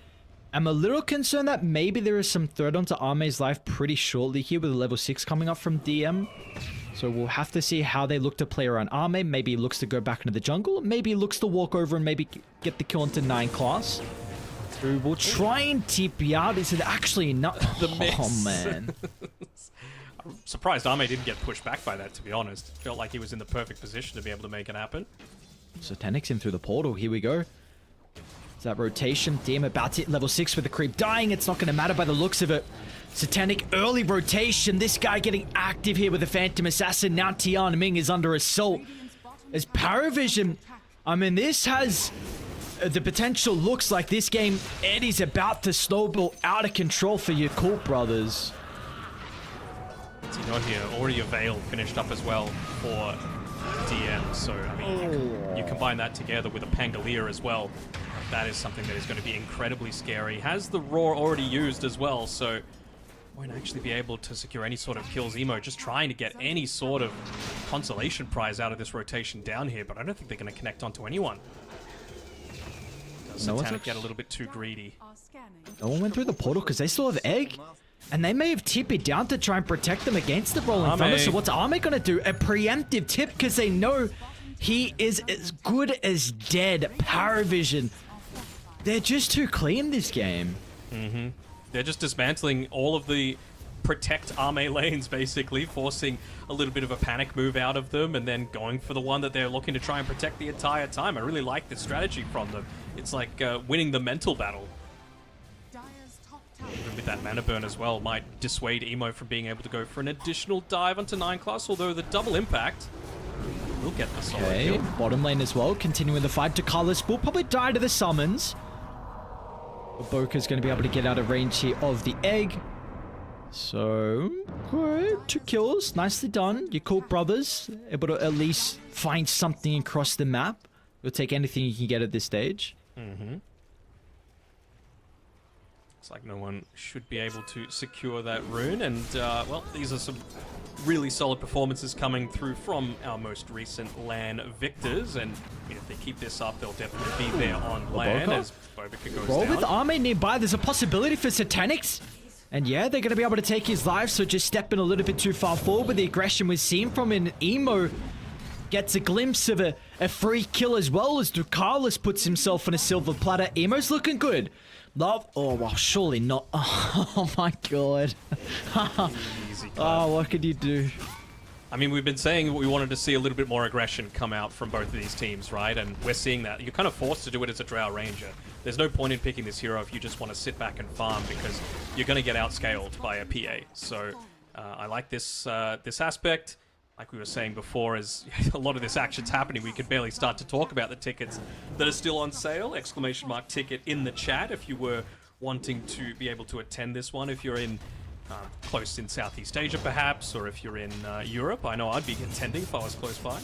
am a little concerned that maybe there is some threat onto Ame's life pretty shortly here with a level 6 coming up from DM. So we'll have to see how they look to play around Ame. Maybe he looks to go back into the jungle. Maybe he looks to walk over and maybe get the kill into 9 class. Who will try and TP out. Is it actually not? The miss. Oh, man. I'm surprised Ame didn't get pushed back by that, to be honest. Felt like he was in the perfect position to be able to make it happen. So Tenix in through the portal. Here we go. Is that rotation? DM about to hit level 6 with the creep dying. It's not going to matter by the looks of it. Satanic early rotation. This guy getting active here with the Phantom Assassin. Now Tian Ming is under assault. As Paravision, I mean, this has the potential. Looks like this game, Eddie's about to snowball out of control for your cool brothers. What's he got here? Already a Veil finished up as well for DM. So, I mean, you combine that together with a Pangolier as well. That is something that is going to be incredibly scary. Has the Roar already used as well, so won't actually be able to secure any sort of kills. Emo just trying to get any sort of consolation prize out of this rotation down here, but I don't think they're going to connect onto anyone. Does Satanic get a little bit too greedy? No one went through the portal because they still have Egg. And they may have TP'd down to try and protect them against the Rolling Thunder. So what's Ame going to do? A preemptive tip because they know he is as good as dead. Paravision. They're just too clean this game. They're just dismantling all of the protect Ame lanes, basically, forcing a little bit of a panic move out of them and then going for the one that they're looking to try and protect the entire time. I really like this strategy from them. It's like winning the mental battle. Even with that mana burn as well, might dissuade Emo from being able to go for an additional dive onto 9 class, although the double impact will get the solo kill. Bottom lane as well, continuing the fight. Dakalis will probably die to the summons. Boka's going to be able to get out of range here of the egg. So, okay, 2 kills. Nicely done. Your cool brothers able to at least find something across the map. You'll take anything you can get at this stage. Looks like no one should be able to secure that rune. And, well, these are some really solid performances coming through from our most recent LAN victors. And if they keep this up, they'll definitely be there on LAN as Bobica goes Roll down. with Ame nearby. There's a possibility for Satanics. And yeah, they're going to be able to take his life. So just stepping a little bit too far forward with the aggression we've seen from an Emo. Gets a glimpse of a free kill as well as Dukalis puts himself on a silver platter. Emo's looking good. Love. Oh, well, surely not. Oh, my God. Easy cut. Oh, what could you do? I mean, we've been saying we wanted to see a little bit more aggression come out from both of these teams, right? And we're seeing that. You're kind of forced to do it as a Drow Ranger. There's no point in picking this hero if you just want to sit back and farm because you're going to get outscaled by a PA. So I like this this aspect. Like we were saying before, as a lot of this action's happening, we could barely start to talk about the tickets that are still on sale. !ticket in the chat if you were wanting to be able to attend this one. If you're in close in Southeast Asia, perhaps, or if you're in Europe. I know I'd be attending if I was close by.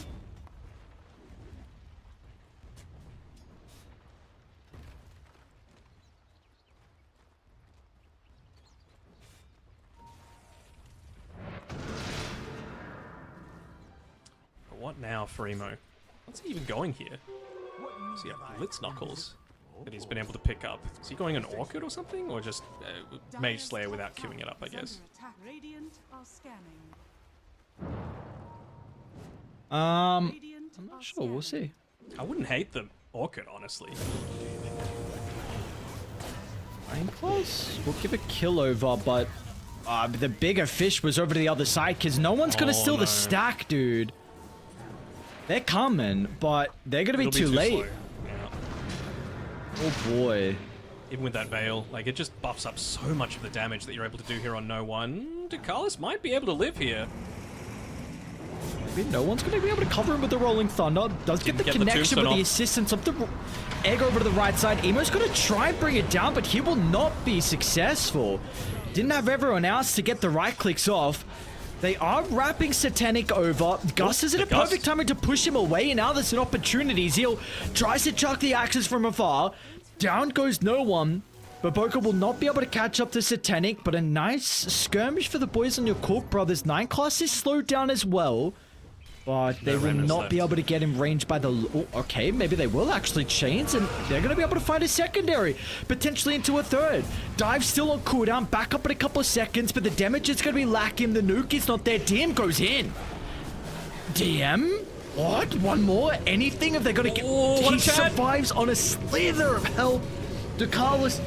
What now for Emo? What's he even going here? Does he have Blitz Knuckles that he's been able to pick up? Is he going an Orchid or something? Or just Mage Slayer without queuing it up, I guess? I'm not sure. We'll see. I wouldn't hate the Orchid, honestly. Rain Claws will give a kill over, but the bigger fish was over to the other side because no one's going to steal the stack, dude. They're coming, but they're going to be too late. Slow. Yeah. Oh, boy. Even with that Veil, like, it just buffs up so much of the damage that you're able to do here on no one. Ducalis might be able to live here. Maybe no one's going to be able to cover him with the Rolling Thunder. Does get the connection with the assistance of the egg over to the right side. Emo's going to try and bring it down, but he will not be successful. Didn't have everyone else to get the right clicks off. They are wrapping Satanic over. Gus is in a perfect timing to push him away, and now there's an opportunity. Zeal tries to chuck the axes from afar. Down goes no one, but Boca will not be able to catch up to Satanic, but a nice skirmish for the boys on your Cork Brothers. 9 class is slowed down as well, but they will not be able to get in range by the... Oh, okay, maybe they will actually chains, and they're going to be able to find a secondary, potentially into a third. Dive still on cooldown, back up in a couple of seconds, but the damage is going to be lacking. The nuke is not there. DM goes in. DM? What? One more? Anything if they're going to get... he survives on a slither of health. Ducalis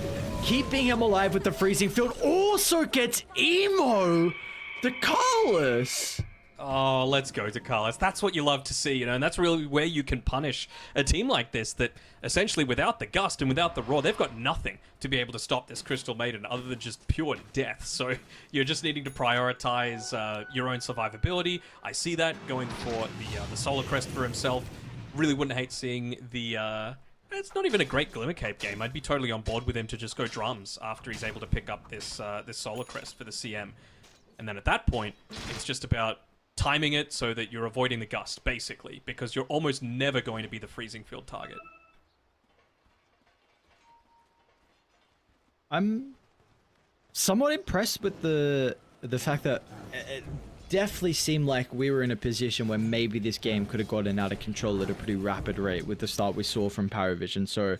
keeping him alive with the freezing field. Also gets Emo. Ducalis. Oh, let's go to Carlos. That's what you love to see, you know, and that's really where you can punish a team like this that essentially without the Gust and without the Roar, they've got nothing to be able to stop this Crystal Maiden other than just pure death. So you're just needing to prioritize your own survivability. I see that going for the Solar Crest for himself. Really wouldn't hate seeing the... it's not even a great Glimmercape game. I'd be totally on board with him to just go drums after he's able to pick up this Solar Crest for the CM. And then at that point, it's just about timing it so that you're avoiding the Gust, basically, because you're almost never going to be the freezing field target. I'm somewhat impressed with the fact that it definitely seemed like we were in a position where maybe this game could have gotten out of control at a pretty rapid rate with the start we saw from Paravision. So, you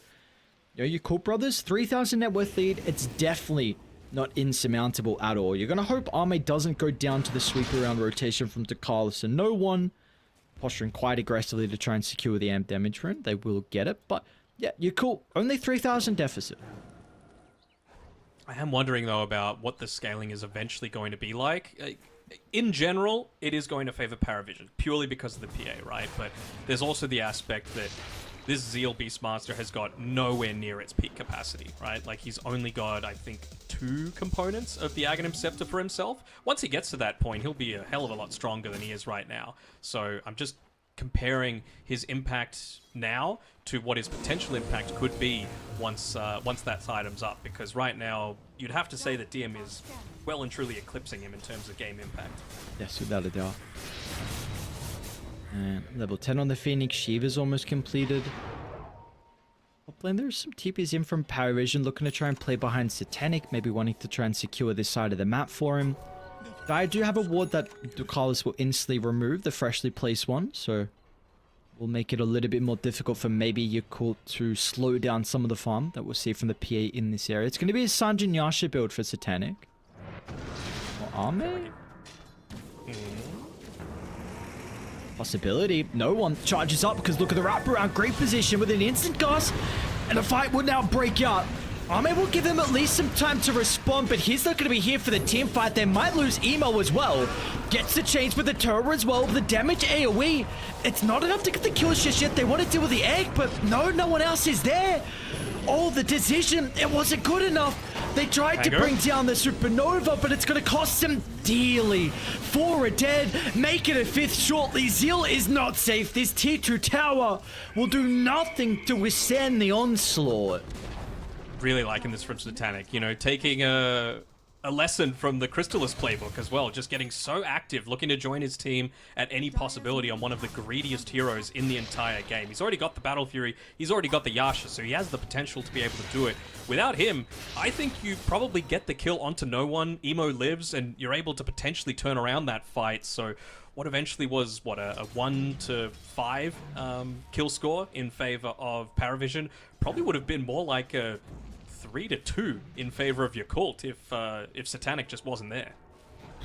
know, your Cool Brothers, 3,000 net worth lead, it's definitely not insurmountable at all. You're going to hope Arme doesn't go down to the sweep around rotation from Ducalis and no one. Posturing quite aggressively to try and secure the amp damage rune. They will get it, but yeah, you're cool. Only 3,000 deficit. I am wondering, though, about what the scaling is eventually going to be like. In general, it is going to favor Paravision, purely because of the PA, right? But there's also the aspect that this Zeal Beastmaster has got nowhere near its peak capacity, right? Like, he's only got, I think, 2 components of the Aghanim Scepter for himself. Once he gets to that point, he'll be a hell of a lot stronger than he is right now. So I'm just comparing his impact now to what his potential impact could be once that item's up. Because right now, you'd have to say that DM is well and truly eclipsing him in terms of game impact. Yes, without a doubt. And level 10 on the Phoenix. Shiva's almost completed. Top lane, there's some TPs in from Paravision looking to try and play behind Satanic, maybe wanting to try and secure this side of the map for him. But I do have a ward that Ducalis will instantly remove, the freshly placed one, so will make it a little bit more difficult for maybe Yakult to slow down some of the farm that we'll see from the PA in this area. It's going to be a Sanjin Yasha build for Satanic. Or Arme? Possibility. No one charges up because look at the wraparound. Great position with an instant Gus. And the fight will now break out. Arme will give him at least some time to respond, but he's not going to be here for the team fight. They might lose Emo as well. Gets the chains with the turret as well. The damage AoE. It's not enough to get the kills just yet. They want to deal with the egg, but no one else is there. Oh, the decision. It wasn't good enough. They tried to bring down the Supernova, but it's going to cost them dearly. 4 are dead. Make it a 5th shortly. Zeal is not safe. This tier 2 tower will do nothing to withstand the onslaught. Really liking this from Satanic, you know, taking a lesson from the Crystallis playbook as well, just getting so active, looking to join his team at any possibility on one of the greediest heroes in the entire game. He's already got the Battle Fury, he's already got the Yasha, so he has the potential to be able to do it. Without him, I think you probably get the kill onto no one, Emo lives, and you're able to potentially turn around that fight, so what eventually was, what, a 1-5 kill score in favor of Paravision probably would have been more like a 3-2 in favor of Yakult if Satanic just wasn't there.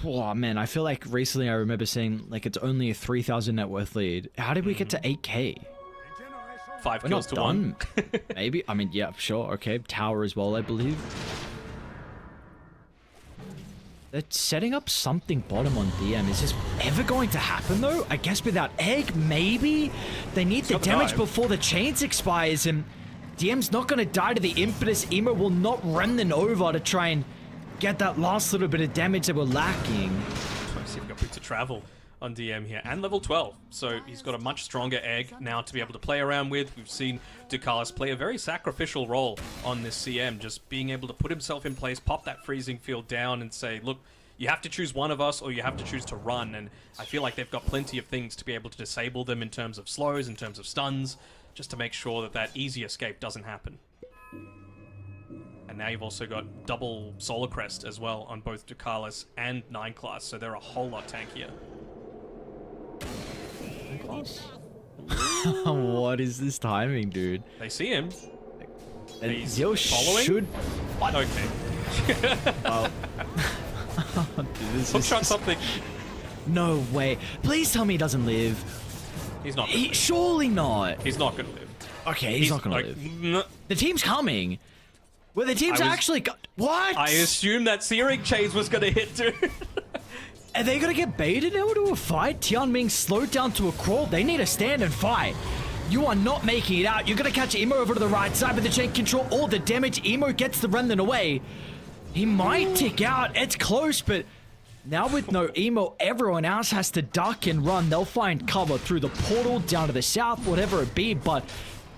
Oh man, I feel like recently I remember saying like it's only a 3,000 net worth lead. How did we get to 8k? 5 We're kills not to done. 1. Maybe. I mean, yeah, sure. Okay, tower as well, I believe. They're setting up something bottom on DM. Is this ever going to happen though? I guess without egg, maybe? They need the damage before the chains expires, and DM's not going to die to the impetus. Emo will not run them over to try and get that last little bit of damage that we're lacking. Let's see if we've got Boots of Travel on DM here, and level 12. So he's got a much stronger egg now to be able to play around with. We've seen Ducalis play a very sacrificial role on this CM, just being able to put himself in place, pop that freezing field down and say, look, you have to choose one of us or you have to choose to run. And I feel like they've got plenty of things to be able to disable them in terms of slows, in terms of stuns, just to make sure that that easy escape doesn't happen. And now you've also got double Solar Crest as well on both Ducalis and 9 class, so they're a whole lot tankier. What is this timing, dude? They see him. He's Zil following? should... What? Okay. Well... Dude, this Hook is shot just- something. No way. Please tell me he doesn't live. He's not gonna live. Surely not. He's not gonna live. Okay, he's not gonna like, live. The team's coming. Well, the team's actually... What? I assumed that Searing Chains was gonna hit, dude. Are they gonna get baited now to a fight? Tianming slowed down to a crawl. They need to stand and fight. You are not making it out. You're gonna catch Emo over to the right side, but the chain control all the damage. Emo gets the remnant away. He might tick out. It's close, but now with no Emo, everyone else has to duck and run. They'll find cover through the portal down to the south, whatever it be, but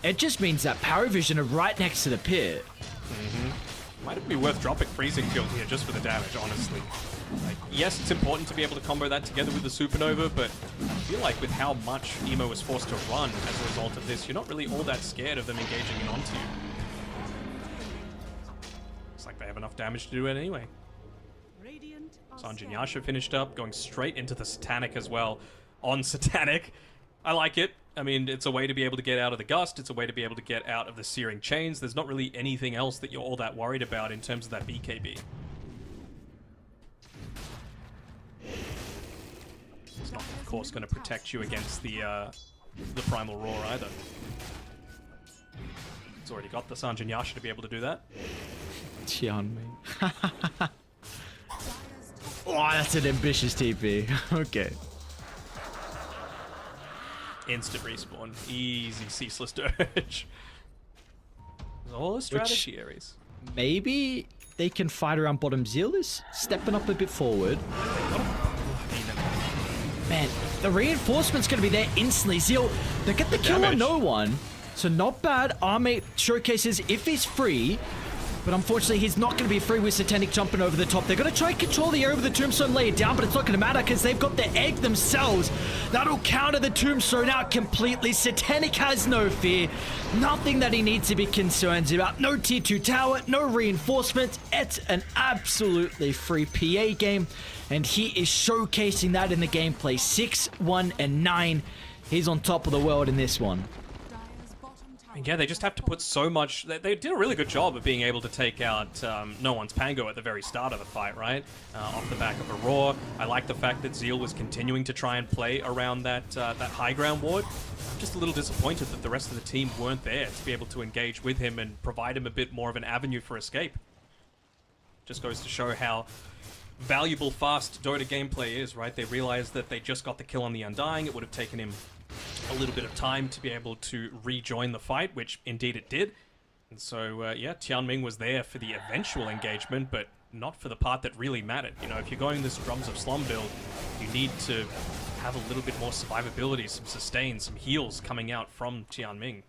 it just means that Paravision are right next to the pit. Might be worth dropping Freezing Field here just for the damage, honestly. Like, yes, it's important to be able to combo that together with the Supernova, but I feel like with how much Emo was forced to run as a result of this, you're not really all that scared of them engaging in onto you. Looks like they have enough damage to do it anyway. Sanjin Yasha finished up, going straight into the Satanic as well on Satanic. I like it. I mean, it's a way to be able to get out of the Gust. It's a way to be able to get out of the Searing Chains. There's not really anything else that you're all that worried about in terms of that BKB. It's not, of course, going to protect you against the Primal Roar either. It's already got the Sanjin Yasha to be able to do that. Tianming. Oh, that's an ambitious TP. Okay. Instant respawn. Easy ceaseless dirge. It's all a strategy, Ares. Maybe they can fight around bottom. Zeal is stepping up a bit forward. Man, the reinforcement's going to be there instantly. Zeal, they get the kill on no one. So not bad. Armate showcases if he's free. But unfortunately, he's not going to be free with Satanic jumping over the top. They're going to try and control the area with the Tombstone, lay it down, but it's not going to matter because they've got the egg themselves. That'll counter the Tombstone out completely. Satanic has no fear. Nothing that he needs to be concerned about. No tier 2 tower, no reinforcements. It's an absolutely free PA game, and he is showcasing that in the gameplay. 6, 1, and 9. He's on top of the world in this one. And yeah, they just have to put so much... They did a really good job of being able to take out No One's Pango at the very start of the fight, right? Off the back of a Roar. I like the fact that Zeal was continuing to try and play around that high ground ward. I'm just a little disappointed that the rest of the team weren't there to be able to engage with him and provide him a bit more of an avenue for escape. Just goes to show how valuable fast Dota gameplay is, right? They realized that they just got the kill on the Undying. It would have taken him a little bit of time to be able to rejoin the fight, which indeed it did. And so, yeah, Tianming was there for the eventual engagement, but not for the part that really mattered. You know, if you're going this Drums of Slum build, you need to have a little bit more survivability, some sustain, some heals coming out from Tianming.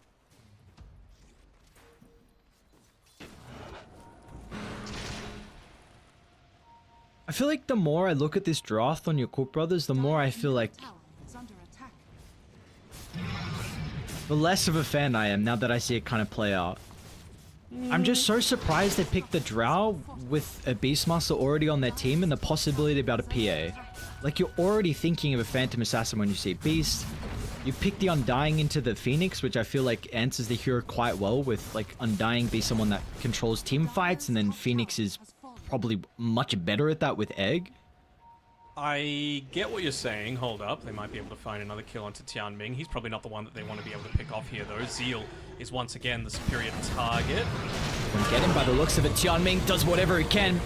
I feel like the more I look at this draft on your Cook Brothers, the more I feel like the less of a fan I am now that I see it kind of play out. I'm just so surprised they picked the Drow with a Beastmaster already on their team and the possibility about a PA. Like, you're already thinking of a Phantom Assassin when you see Beast. You pick the Undying into the Phoenix, which I feel like answers the hero quite well, with like Undying be someone that controls team fights, and then Phoenix is probably much better at that with Egg. I get what you're saying. Hold up. They might be able to find another kill onto Tianming. He's probably not the one that they want to be able to pick off here, though. Zeal is once again the superior target. Gonna get him by the looks of it. Tianming does whatever he can.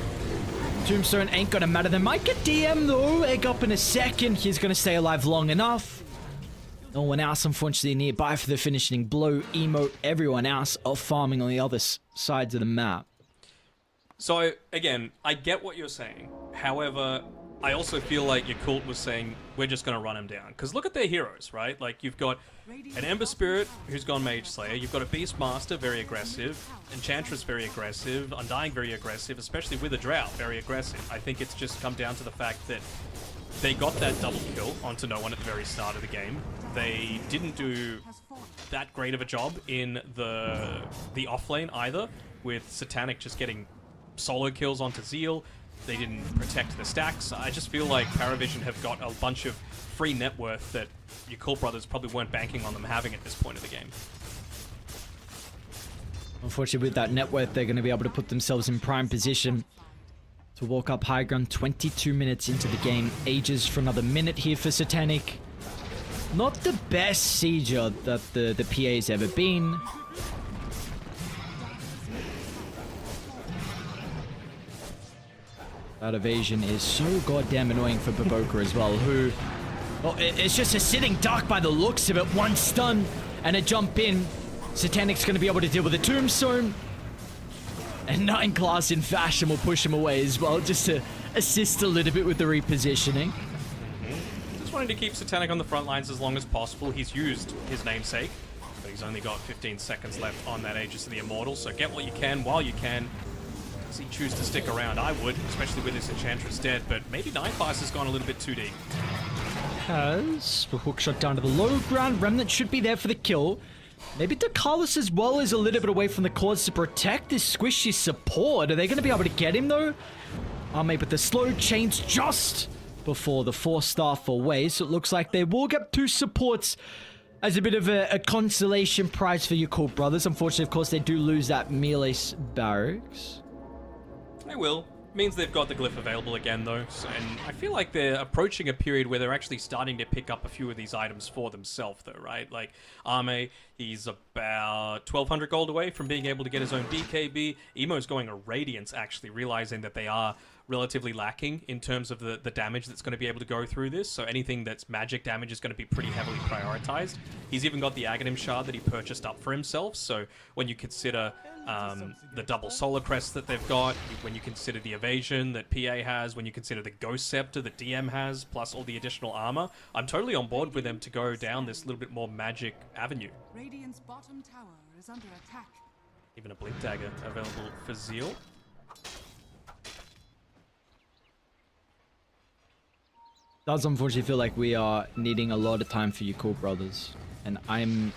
Tombstone ain't gonna matter. They might get DM, though. Egg up in a second. He's gonna stay alive long enough. No one else, unfortunately, nearby for the finishing blow. Emo, everyone else are farming on the other sides of the map. So, again, I get what you're saying. However, I also feel like Yakult was saying, we're just going to run him down. Because look at their heroes, right? Like, you've got an Ember Spirit who's gone Mage Slayer. You've got a Beastmaster, very aggressive. Enchantress, very aggressive. Undying, very aggressive. Especially with a Drow, very aggressive. I think it's just come down to the fact that they got that double kill onto no one at the very start of the game. They didn't do that great of a job in the offlane either, with Satanic just getting solo kills onto Zeal. They didn't protect the stacks. I just feel like Paravision have got a bunch of free net worth that your Cool Brothers probably weren't banking on them having at this point of the game. Unfortunately, with that net worth, they're going to be able to put themselves in prime position to walk up high ground. 22 minutes into the game. Ages for another minute here for Satanic. Not the best sieger that the PA's ever been. That evasion is so goddamn annoying for Baboka as well, who... Oh, it's just a sitting duck by the looks of it. One stun and a jump in. Satanic's going to be able to deal with a tombstone. And 9 class in fashion will push him away as well, just to assist a little bit with the repositioning. Just wanting to keep Satanic on the front lines as long as possible. He's used his namesake, but he's only got 15 seconds left on that Aegis of the Immortal, so get what you can while you can. Does he choose to stick around? I would, especially with this Enchantress dead, but maybe 9 class has gone a little bit too deep. Has the hook shot down to the low ground. Remnant should be there for the kill. Maybe Dakalis as well is a little bit away from the cords to protect this squishy support. Are they going to be able to get him though? Maybe the slow chains just before the 4-star away, so it looks like they will get 2 supports as a bit of a consolation prize for your Cool Brothers. Unfortunately, of course, they do lose that melee barracks. They will. Means they've got the glyph available again, though, and I feel like they're approaching a period where they're actually starting to pick up a few of these items for themselves, though, right? Like, Arme, he's about 1,200 gold away from being able to get his own BKB. Emo's going a Radiance, actually, realizing that they are relatively lacking in terms of the damage that's going to be able to go through this, so anything that's magic damage is going to be pretty heavily prioritized. He's even got the Aghanim Shard that he purchased up for himself, so when you consider the double Solar Crest that they've got, when you consider the evasion that PA has, when you consider the Ghost Scepter that DM has, plus all the additional armor, I'm totally on board with them to go down this little bit more magic avenue. Radiant's bottom tower is under attack. Even a Blink Dagger available for Zeal. Does unfortunately feel like we are needing a lot of time for you Cool Brothers. And I'm...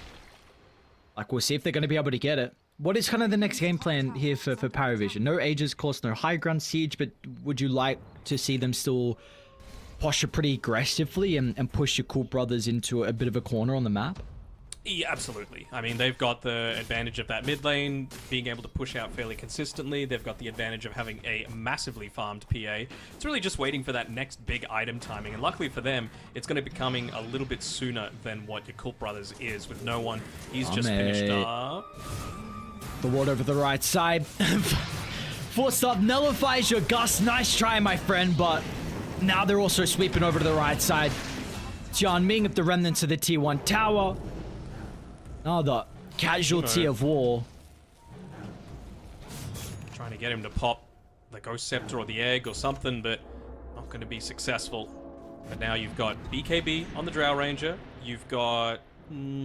like, we'll see if they're going to be able to get it. What is kind of the next game plan here for Paravision? No Aegis, of course, no high ground siege, but would you like to see them still posture pretty aggressively and push your Cool Brothers into a bit of a corner on the map? Yeah, absolutely. I mean, they've got the advantage of that mid lane, being able to push out fairly consistently. They've got the advantage of having a massively farmed PA. It's really just waiting for that next big item timing, and luckily for them, it's going to be coming a little bit sooner than what your Cult Brothers is, with no one. He's just finished up. The ward over the right side. 4-star nullifies your Gus. Nice try, my friend, but now they're also sweeping over to the right side. Tianming of the remnants of the T1 tower. Another casualty of war. Trying to get him to pop the Ghost Scepter or the Egg or something, but not going to be successful. But now you've got BKB on the Drow Ranger. You've got,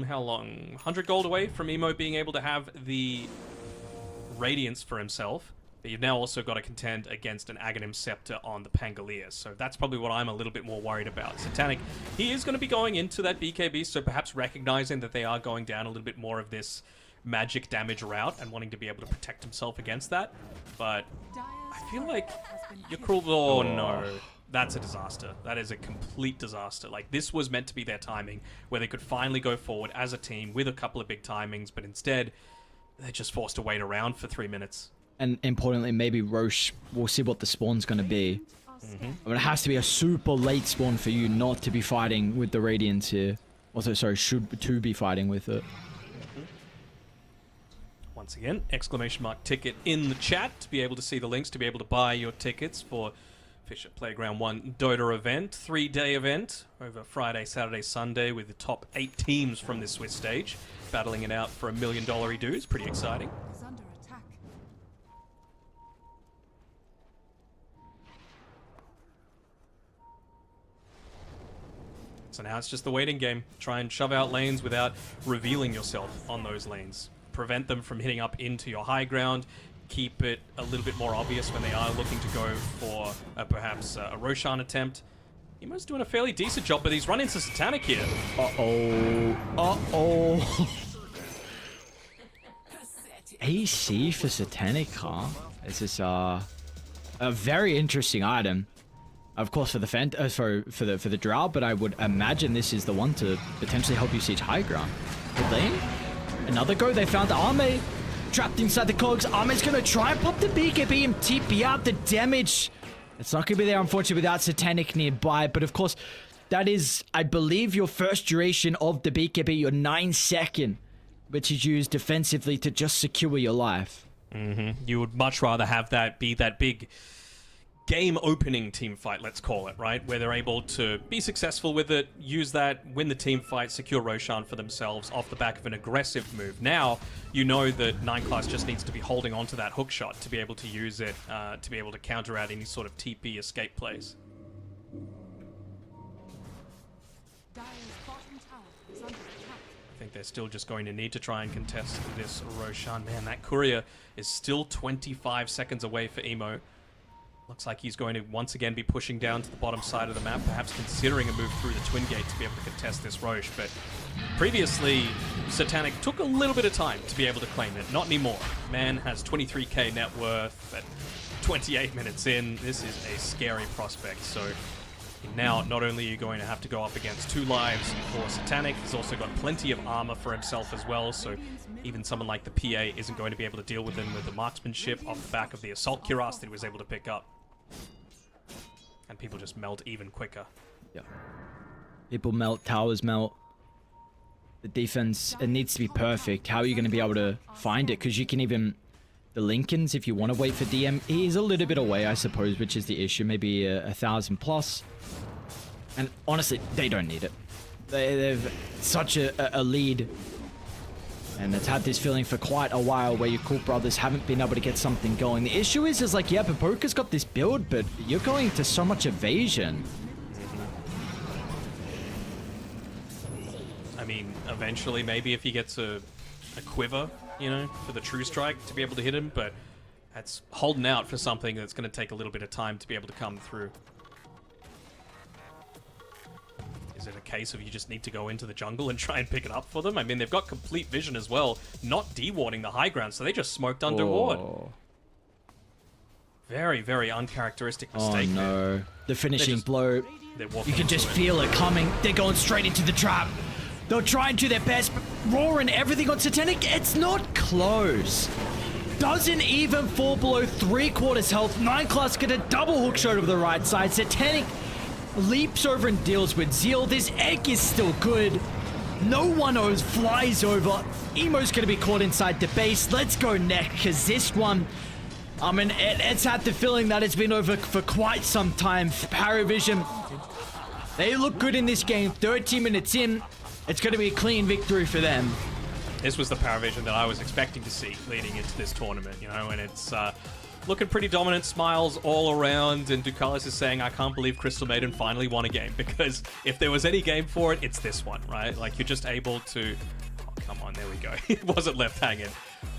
how long? 100 gold away from Emo being able to have the Radiance for himself. But you've now also got to contend against an Aghanim Scepter on the Pangolier. So that's probably what I'm a little bit more worried about. Satanic, he is going to be going into that BKB, so perhaps recognizing that they are going down a little bit more of this magic damage route and wanting to be able to protect himself against that. But I feel like you're cruel. Oh no. That's a disaster. That is a complete disaster. Like, this was meant to be their timing where they could finally go forward as a team with a couple of big timings, but instead they're just forced to wait around for 3 minutes. And importantly, maybe Roche, we'll see what the spawn's going to be. I mean, it has to be a super late spawn for you not to be fighting with the Radiants here. Also, sorry, to be fighting with it. Once again, exclamation mark ticket in the chat to be able to see the links, to be able to buy your tickets for FISSURE Playground 1 Dota event, 3-day event over Friday, Saturday, Sunday with the top 8 teams from this Swiss stage battling it out for $1 million dues. Pretty exciting. Is under attack. So now it's just the waiting game. Try and shove out lanes without revealing yourself on those lanes. Prevent them from hitting up into your high ground. Keep it a little bit more obvious when they are looking to go for perhaps a Roshan attempt. Emo's doing a fairly decent job, but he's run into Satanic here. AC for Satanic, huh? This is a very interesting item. Of course, for the for the Drow, but I would imagine this is the one to potentially help you siege high ground. Good lane. Another go. They found Arme trapped inside the cogs. Arme's gonna try and pop the BKB and TP out the damage. It's not gonna be there, unfortunately, without Satanic nearby. But of course, that is, I believe, your first duration of the BKB, your 9-second, which is used defensively to just secure your life. You would much rather have that be that big game-opening team fight, let's call it, right? Where they're able to be successful with it, use that, win the team fight, secure Roshan for themselves off the back of an aggressive move. Now, you know that 9 class just needs to be holding on to that hook shot to be able to use it, to be able to counter out any sort of TP escape plays. Dire's bottom tower is under attack. I think they're still just going to need to try and contest this Roshan. Man, that courier is still 25 seconds away for Emo. Looks like he's going to once again be pushing down to the bottom side of the map, perhaps considering a move through the Twin Gate to be able to contest this Roche. But previously, Satanic took a little bit of time to be able to claim it. Not anymore. Man has 23k net worth at 28 minutes in. This is a scary prospect. So now, not only are you going to have to go up against 2 lives for Satanic, he's also got plenty of armor for himself as well. So even someone like the PA isn't going to be able to deal with him with the marksmanship off the back of the Assault Cuirass that he was able to pick up. And people just melt even quicker. Yeah. People melt, towers melt. The defense, it needs to be perfect. How are you going to be able to find it? Because you can even... The Lincolns, if you want to wait for DM, he is a little bit away, I suppose, which is the issue. Maybe 1,000 plus. And honestly, they don't need it. They've such a lead. And it's had this feeling for quite a while where your Cool Brothers haven't been able to get something going. The issue is like, yeah, Papoka's got this build, but you're going to so much evasion. I mean, eventually, maybe if he gets a quiver, you know, for the True Strike to be able to hit him, but that's holding out for something that's going to take a little bit of time to be able to come through. Is it a case of you just need to go into the jungle and try and pick it up for them? I mean, they've got complete vision as well, not dewarding the high ground, so they just smoked under ward. Very, very uncharacteristic mistake. Oh no. The finishing blow. You can just feel it coming. They're going straight into the trap. They'll try and do their best, but Raw and everything on Satanic, it's not close. Doesn't even fall below 3/4 health. 9 class get a double hook shot over the right side. Satanic leaps over and deals with Zeal. This egg is still good. No 1-0s flies over. Emo's gonna be caught inside the base. Let's go neck, because this one, I mean, it's had the feeling that it's been over for quite some time. Paravision, they look good in this game. 13 minutes in, it's gonna be a clean victory for them. This was the Paravision that I was expecting to see leading into this tournament, you know, and it's looking pretty dominant, smiles all around, and Ducalis is saying, I can't believe Crystal Maiden finally won a game, because if there was any game for it, it's this one, right? Like, you're just able to... come on, there we go. It wasn't left hanging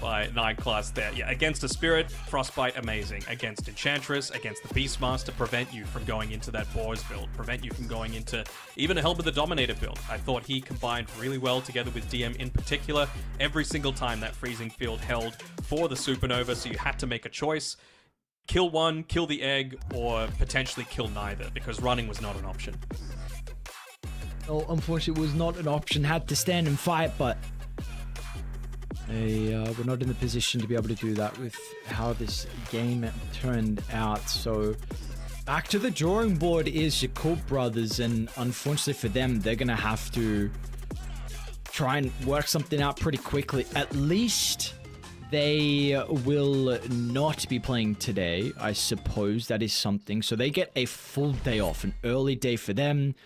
by 9 class there. Yeah, against a Spirit, Frostbite, amazing. Against Enchantress, against the Beastmaster, prevent you from going into that Boars build, prevent you from going into even a Helm of the Dominator build. I thought he combined really well together with DM in particular. Every single time that freezing field held for the Supernova, so you had to make a choice. Kill one, kill the egg, or potentially kill neither, because running was not an option. Well, unfortunately, it was not an option. Had to stand and fight, but we're not in the position to be able to do that with how this game turned out. So back to the drawing board is your Cool Brothers, and unfortunately for them, they're going to have to try and work something out pretty quickly. At least they will not be playing today, I suppose. That is something. So they get a full day off, an early day for them.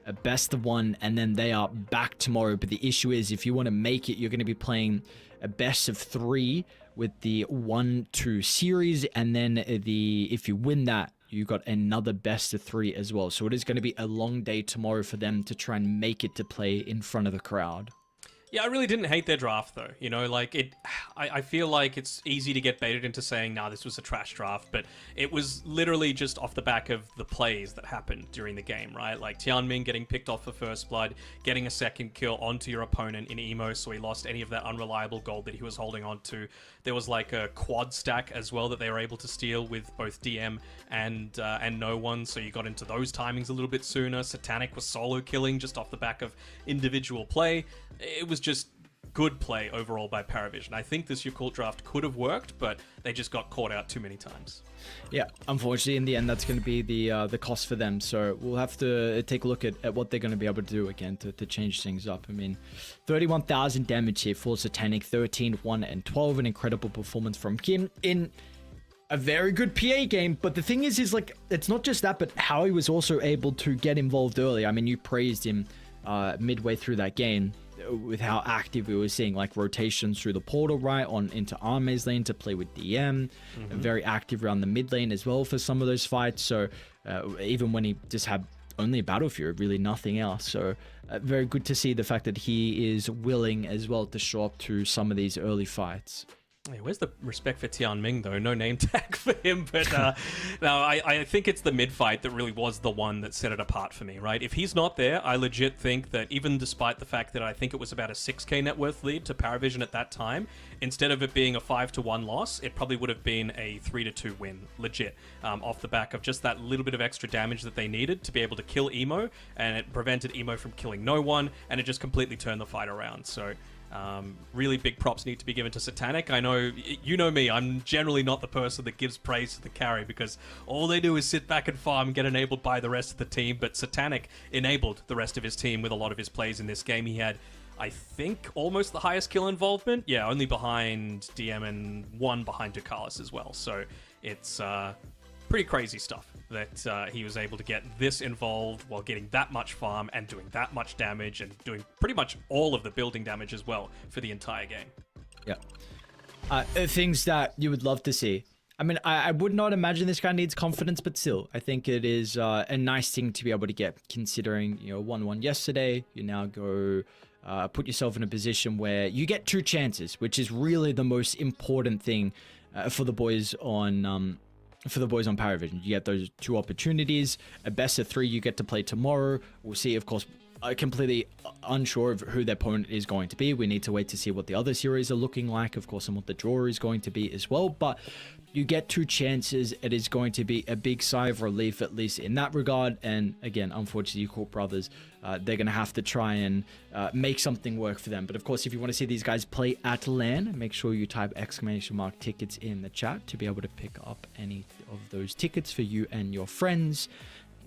A best of one, and then they are back tomorrow. But the issue is, if you want to make it, you're going to be playing a best of 3 with the 1-2 series, and then if you win that, you got another best of 3 as well. So it is going to be a long day tomorrow for them to try and make it to play in front of the crowd. Yeah, I really didn't hate their draft, though. You know, like, I feel like it's easy to get baited into saying, nah, this was a trash draft, but it was literally just off the back of the plays that happened during the game, right? Like, Tianming getting picked off for First Blood, getting a second kill onto your opponent in Emo, so he lost any of that unreliable gold that he was holding on to. There was, like, a quad stack as well that they were able to steal with both DM and No One, so you got into those timings a little bit sooner. Satanic was solo killing just off the back of individual play. It was just good play overall by Paravision. I think this Yakult draft could have worked, but they just got caught out too many times. Yeah, unfortunately, in the end, that's going to be the cost for them. So we'll have to take a look at what they're going to be able to do again to change things up. I mean, 31,000 damage here for Satanic, 13, 1, and 12. An incredible performance from Kim in a very good PA game. But the thing is like, it's not just that, but how he was also able to get involved early. I mean, you praised him midway through that game with how active we were seeing, like rotations through the portal right on into Arme's lane to play with DM, very active around the mid lane as well for some of those fights. So even when he just had only Battle Fury, really nothing else. So very good to see the fact that he is willing as well to show up to some of these early fights. Hey, where's the respect for Tianming, though? No name tag for him, but no, I think it's the mid-fight that really was the one that set it apart for me, right? If he's not there, I legit think that even despite the fact that I think it was about a 6k net worth lead to Paravision at that time, instead of it being a 5-1 loss, it probably would have been a 3-2 win, legit, off the back of just that little bit of extra damage that they needed to be able to kill Emo, and it prevented Emo from killing No One, and it just completely turned the fight around. So really big props need to be given to Satanic. I know, you know me, I'm generally not the person that gives praise to the carry because all they do is sit back and farm and get enabled by the rest of the team, but Satanic enabled the rest of his team with a lot of his plays in this game. He had, I think, almost the highest kill involvement. Yeah, only behind DM and 1 behind Ducalis as well. So it's pretty crazy stuff that he was able to get this involved while getting that much farm and doing that much damage and doing pretty much all of the building damage as well for the entire game. Yeah. Things that you would love to see. I mean, I would not imagine this guy needs confidence, but still, I think it is a nice thing to be able to get, considering, 1-1 yesterday. You now go put yourself in a position where you get 2 chances, which is really the most important thing for the boys on Paravision. You get those 2 opportunities. A best of 3 you get to play tomorrow. We'll see, of course, completely unsure of who their opponent is going to be. We need to wait to see what the other series are looking like, of course, and what the draw is going to be as well. But you get 2 chances. It is going to be a big sigh of relief, at least in that regard. And again, unfortunately, you Court Brothers, they're going to have to try and make something work for them. But of course, if you want to see these guys play at LAN, make sure you type !tickets in the chat to be able to pick up any of those tickets for you and your friends.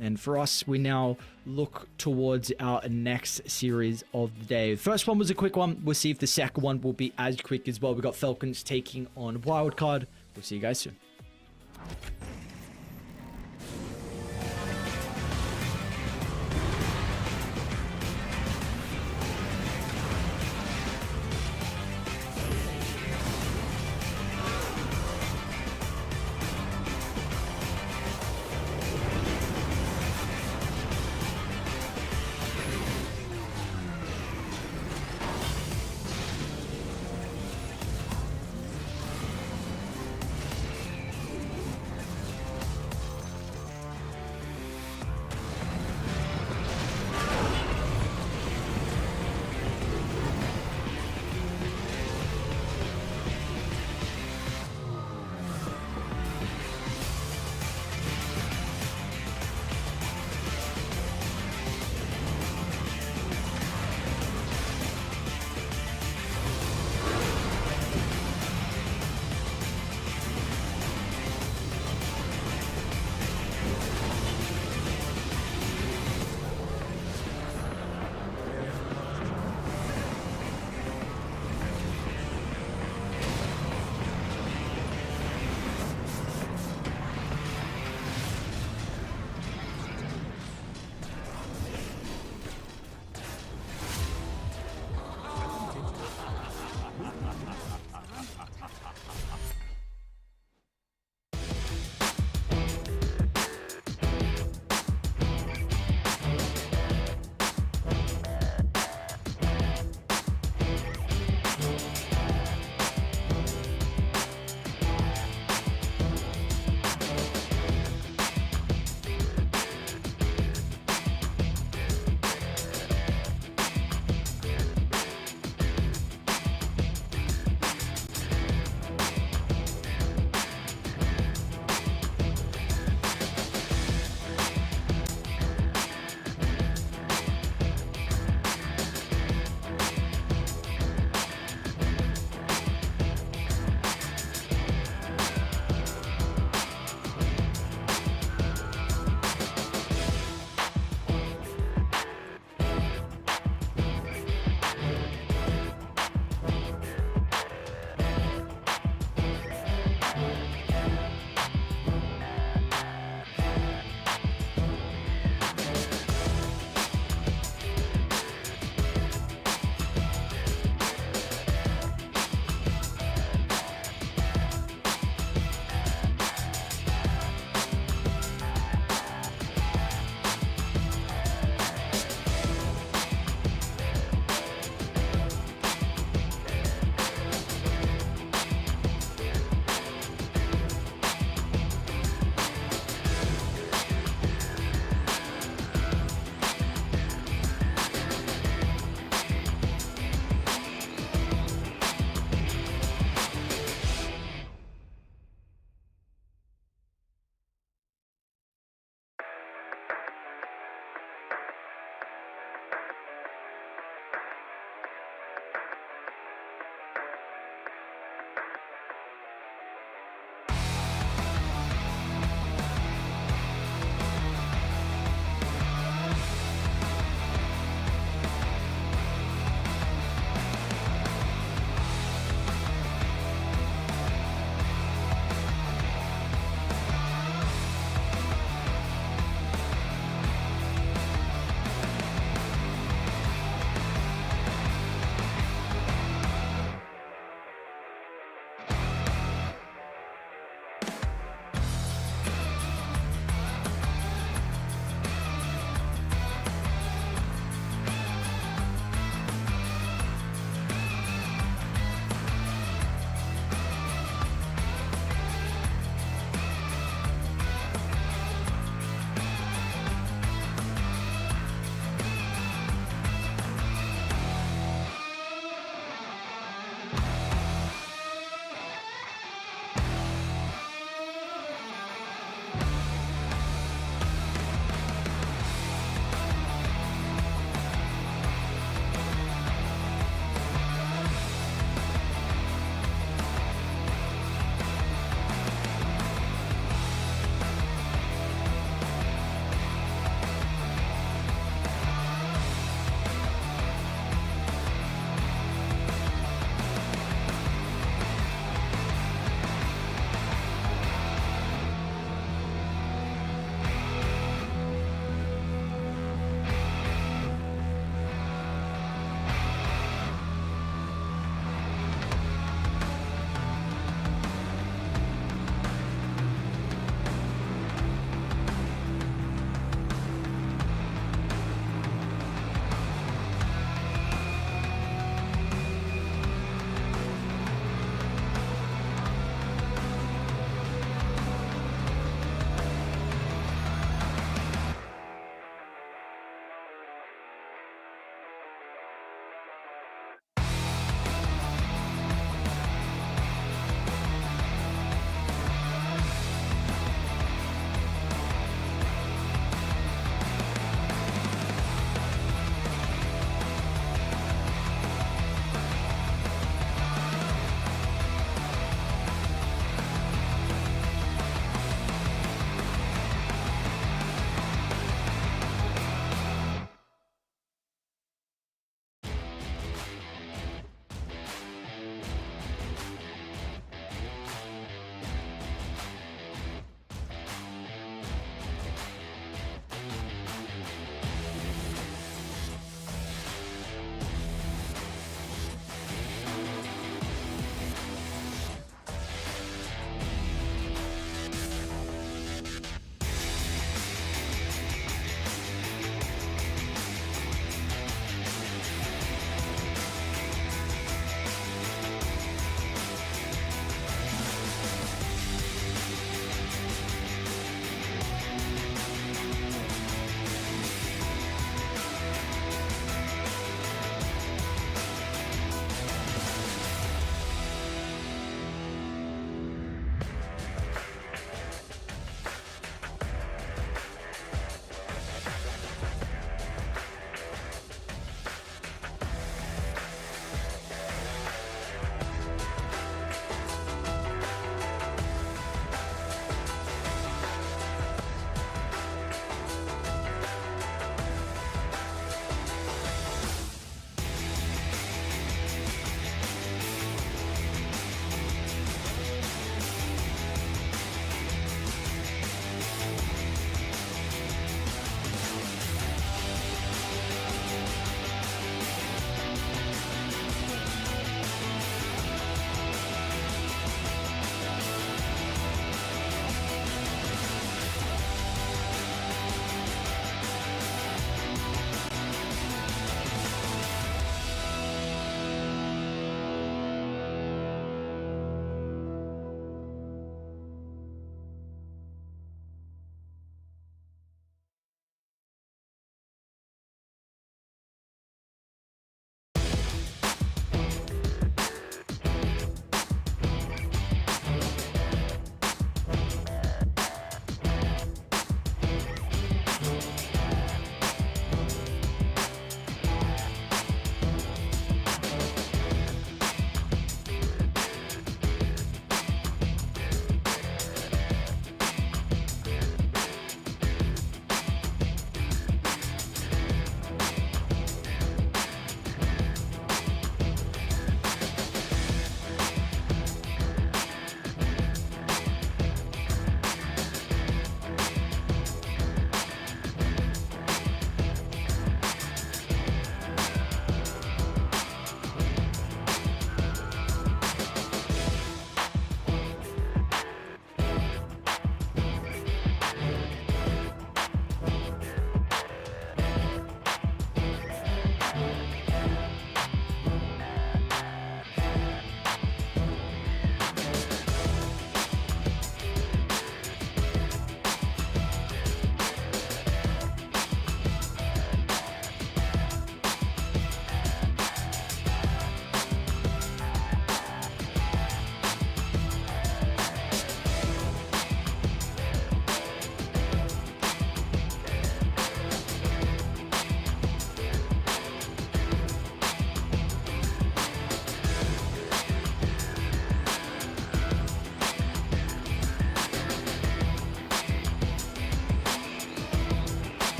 And for us, we now look towards our next series of the day. The first one was a quick one. We'll see if the second one will be as quick as well. We got Falcons taking on Wildcard. We'll see you guys soon.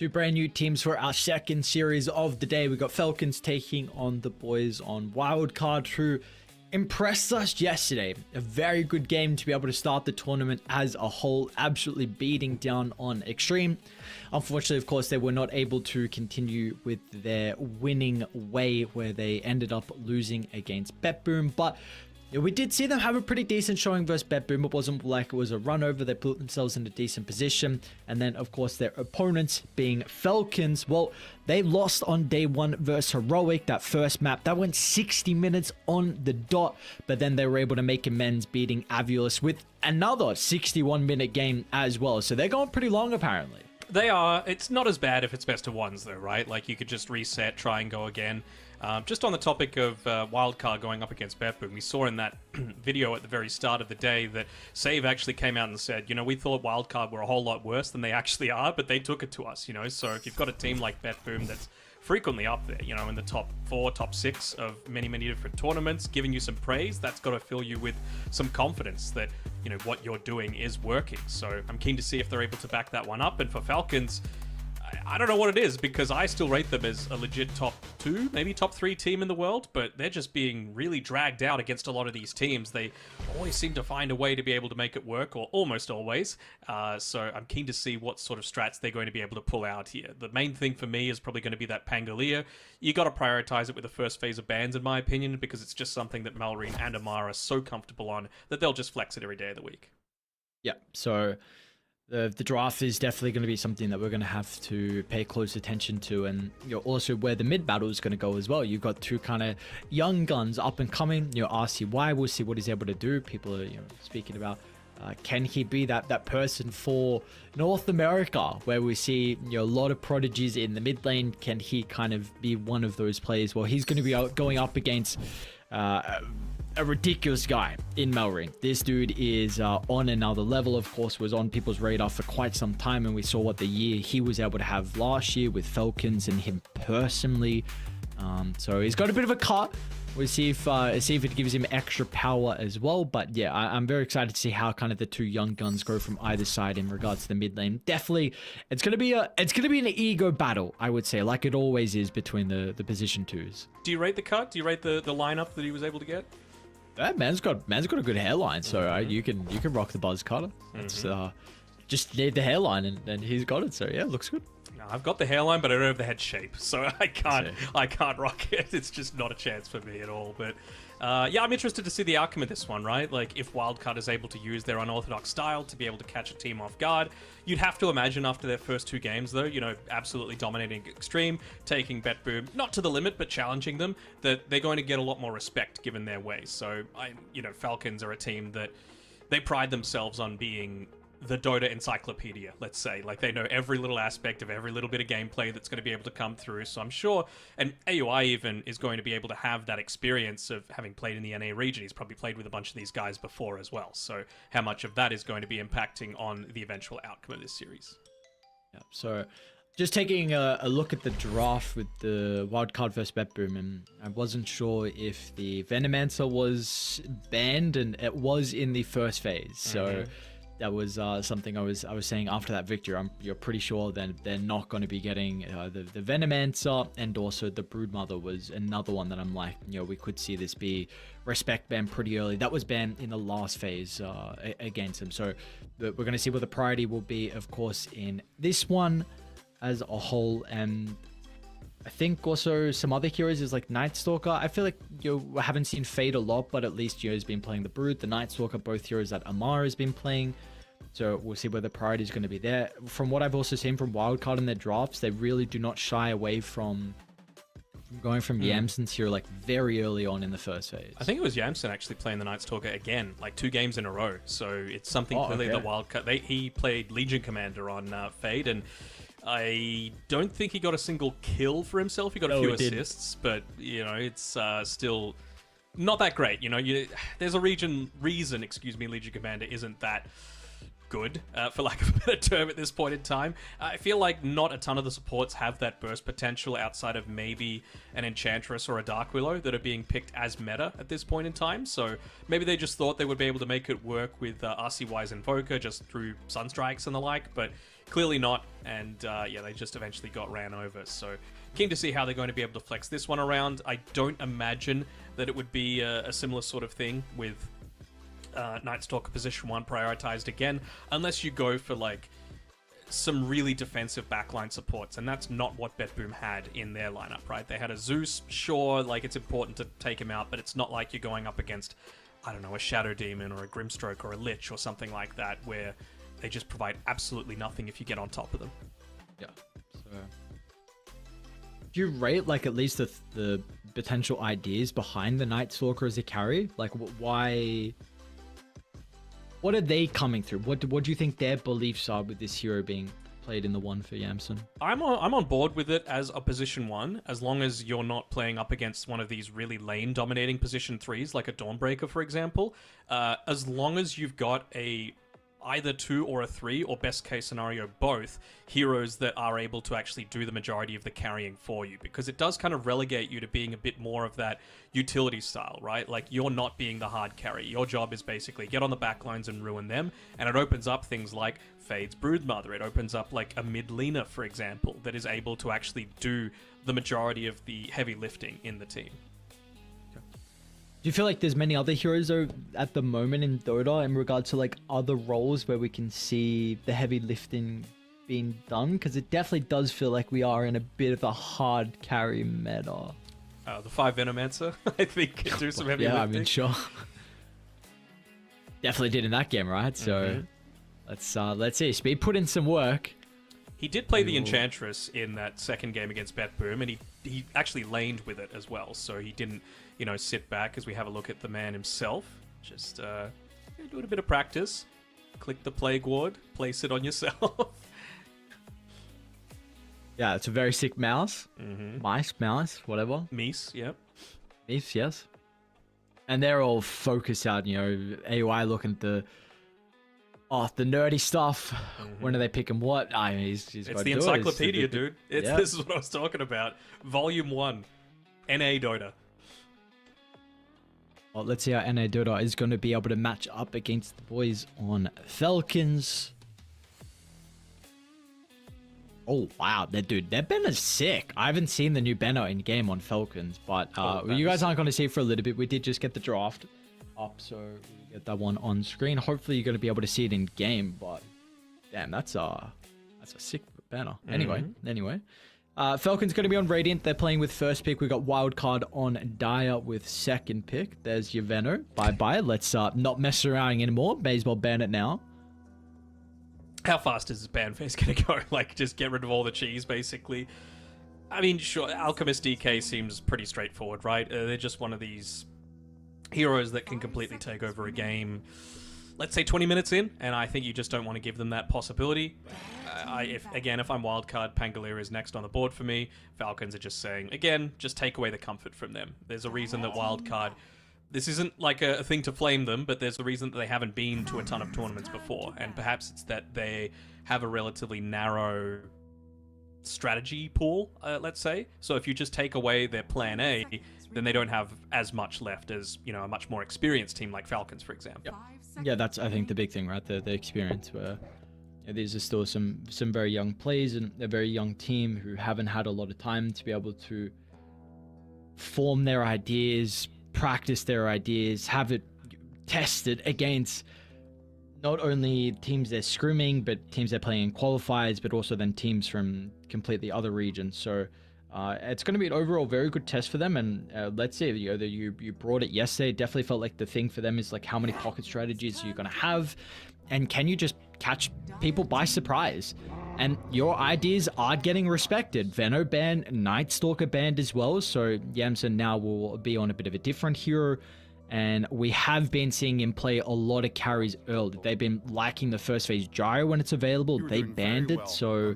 Two brand new teams for our second series of the day. We got Falcons taking on the boys on Wildcard, who impressed us yesterday. A very good game to be able to start the tournament as a whole, absolutely beating down on Xtreme. Unfortunately, of course, they were not able to continue with their winning way, where they ended up losing against BetBoom, but we did see them have a pretty decent showing versus BetBoom. It wasn't like it was a run over. They put themselves in a decent position. And then, of course, their opponents being Falcons, well, they lost on day one versus Heroic, that first map. That went 60 minutes on the dot. But then they were able to make amends, beating Avulus with another 61-minute game as well. So they're going pretty long, apparently. They are. It's not as bad if it's best of ones, though, right? Like, you could just reset, try and go again. Just on the topic of Wildcard going up against BetBoom, we saw in that video at the very start of the day that Save actually came out and said, you know, we thought Wildcard were a whole lot worse than they actually are, but they took it to us, you know? So if you've got a team like BetBoom that's frequently up there, you know, in the top 4, top 6 of many, many different tournaments, giving you some praise, that's got to fill you with some confidence that, you know, what you're doing is working. So I'm keen to see if they're able to back that one up. And for Falcons, I don't know what it is, because I still rate them as a legit top 2, maybe top 3 team in the world, but they're just being really dragged out against a lot of these teams. They always seem to find a way to be able to make it work, or almost always. So I'm keen to see what sort of strats they're going to be able to pull out here. The main thing for me is probably going to be that Pangolier. You got to prioritize it with the first phase of bans, in my opinion, because it's just something that Malrine and Amar are so comfortable on that they'll just flex it every day of the week. Yeah, so the draft is definitely going to be something that we're going to have to pay close attention to, and also where the mid battle is going to go as well. You've got two kind of young guns up and coming. RCY, we'll see what he's able to do. People are speaking about can he be that person for North America, where we see a lot of prodigies in the mid lane. Can he kind of be one of those players? Well, he's going to be going up against a ridiculous guy in Malrine. This dude is on another level. Of course, was on people's radar for quite some time, and we saw what the year he was able to have last year with Falcons and him personally. So he's got a bit of a cut. We'll see if it gives him extra power as well. But yeah, I'm very excited to see how kind of the two young guns go from either side in regards to the mid lane. Definitely, it's gonna be an ego battle, I would say, like it always is between the position twos. Do you rate the cut? Do you rate the lineup that he was able to get? That man's got a good hairline, so you can rock the buzz cutter. It's just need the hairline and he's got it. So yeah, looks good. No, I've got the hairline, but I don't have the head shape, so I can't rock it. It's just not a chance for me at all. But yeah, I'm interested to see the outcome of this one, right? Like, if Wildcard is able to use their unorthodox style to be able to catch a team off guard, you'd have to imagine after their first 2 games, though, absolutely dominating Xtreme, taking BetBoom, not to the limit, but challenging them, that they're going to get a lot more respect given their ways. So, Falcons are a team that they pride themselves on being the Dota encyclopedia, let's say. Like, they know every little aspect of every little bit of gameplay that's going to be able to come through. So I'm sure, and AUI even is going to be able to have that experience of having played in the NA region. He's probably played with a bunch of these guys before as well. So how much of that is going to be impacting on the eventual outcome of this series? Yeah, so just taking a look at the draft with the wildcard versus BetBoom, and I wasn't sure if the Venomancer was banned, and it was in the first phase. So that was something I was saying after that victory. You're pretty sure that they're not going to be getting the Venomancer, and also the Broodmother was another one that I'm like, we could see this be respect banned pretty early. That was banned in the last phase against them. So we're going to see what the priority will be, of course, in this one as a whole. And I think also some other heroes is like Nightstalker. I feel like we haven't seen Fade a lot, but at least has been playing the Brood, the Nightstalker, both heroes that Amar has been playing. So we'll see where the priority is going to be there. From what I've also seen from Wildcard in their drafts, they really do not shy away from going from Yamsen's hero like very early on in the first phase. I think it was Yamsen actually playing the Nightstalker again, like 2 games in a row. So it's something clearly the Wildcard. He played Legion Commander on Fade, and I don't think he got a single kill for himself. He got a few assists, but it's still not that great. There's a reason Legion Commander isn't that good, for lack of a better term, at this point in time. I feel like not a ton of the supports have that burst potential outside of maybe an Enchantress or a Dark Willow that are being picked as meta at this point in time. So maybe they just thought they would be able to make it work with RCY's Invoker just through Sunstrikes and the like, but clearly not. And yeah, they just eventually got ran over. So keen to see how they're going to be able to flex this one around. I don't imagine that it would be a similar sort of thing with Night Stalker position 1 prioritized again, unless you go for like some really defensive backline supports, and that's not what BetBoom had in their lineup, right? They had a Zeus, sure, like it's important to take him out, but it's not like you're going up against, I don't know, a Shadow Demon or a Grimstroke or a Lich or something like that, where they just provide absolutely nothing if you get on top of them. Yeah. So, do you rate like at least the potential ideas behind the Night Stalker as a carry? Like, why? What are they coming through? What do you think their beliefs are with this hero being played in the 1 for Yamson? I'm on board with it as a position 1, as long as you're not playing up against one of these really lane dominating position 3s, like a Dawnbreaker, for example. As long as you've got either 2 or a 3, or best case scenario both, heroes that are able to actually do the majority of the carrying for you, because it does kind of relegate you to being a bit more of that utility style, right? Like, you're not being the hard carry. Your job is basically get on the backlines and ruin them, and it opens up things like Fade's Broodmother. It opens up like a mid laner, for example, that is able to actually do the majority of the heavy lifting in the team. Do you feel like there's many other heroes though at the moment in Dota in regards to like other roles where we can see the heavy lifting being done? Because it definitely does feel like we are in a bit of a hard carry meta. The 5 Venomancer, I think, can do some heavy lifting. Yeah, I mean, sure. Definitely did in that game, right? So let's see. Speed put in some work. He did play the Enchantress in that second game against BetBoom, and he actually laned with it as well. So he didn't, sit back as we have a look at the man himself. Just do a bit of practice. Click the Plague Ward, place it on yourself. Yeah, it's a very sick mouse. Mouse, whatever. Meese, yep. Meese, yes. And they're all focused out, AUI looking at the nerdy stuff. When do they pick him what? I mean, he's it's the encyclopedia, dude. This is what I was talking about. Volume 1. NA Dota. Well, let's see how NA Dota is going to be able to match up against the boys on Falcons. Oh, wow. Their banner's sick. I haven't seen the new banner in game on Falcons, but you guys aren't going to see it for a little bit. We did just get the draft up, so we get that one on screen. Hopefully, you're going to be able to see it in game, but damn, that's a sick banner. Anyway. Falcons going to be on Radiant. They're playing with first pick. We got Wildcard on Dire with second pick. There's your Veno. Bye-bye. Let's not mess around anymore. Baseball ban it now. How fast is this ban phase going to go? Like, just get rid of all the cheese, basically. I mean, sure, Alchemist DK seems pretty straightforward, right? They're just one of these heroes that can completely take over a game, let's say 20 minutes in, and I think you just don't want to give them that possibility. If I'm Wildcard, Pangolier is next on the board for me. Falcons are just saying, again, just take away the comfort from them. There's a reason that Wildcard... This isn't like a thing to flame them, but there's a reason that they haven't been to a ton of tournaments before, and perhaps it's that they have a relatively narrow strategy pool, let's say. So if you just take away their plan A, then they don't have as much left as, a much more experienced team like Falcons, for example. Yeah, that's, I think, the big thing, right? The experience, where these are still some very young players and a very young team who haven't had a lot of time to be able to form their ideas, practice their ideas, have it tested against not only teams they're scrimming, but teams they're playing in qualifiers, but also then teams from completely other regions. So it's going to be an overall very good test for them. And let's say you brought it yesterday. It definitely felt like the thing for them is like how many pocket strategies you're going to have, and can you just catch people by surprise? And your ideas are getting respected. Veno banned, Night Stalker banned as well. So Yamson now will be on a bit of a different hero. And we have been seeing him play a lot of carries early. They've been liking the first phase gyro when it's available. They banned it, so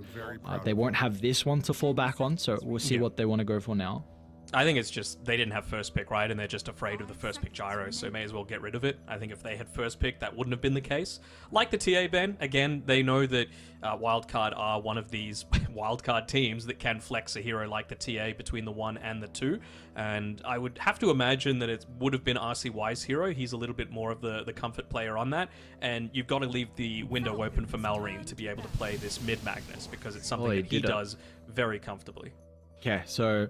they won't have this one to fall back on. So we'll see what they want to go for now. I think it's just they didn't have first pick, right? And they're just afraid of the first pick gyro, so may as well get rid of it. I think if they had first pick, that wouldn't have been the case. Like the TA ban, again, they know that Wildcard are one of these wildcard teams that can flex a hero like the TA between the 1 and the 2. And I would have to imagine that it would have been RCY's hero. He's a little bit more of the comfort player on that. And you've got to leave the window open for Malrine to be able to play this mid Magnus, because it's something that he does very comfortably. Okay, so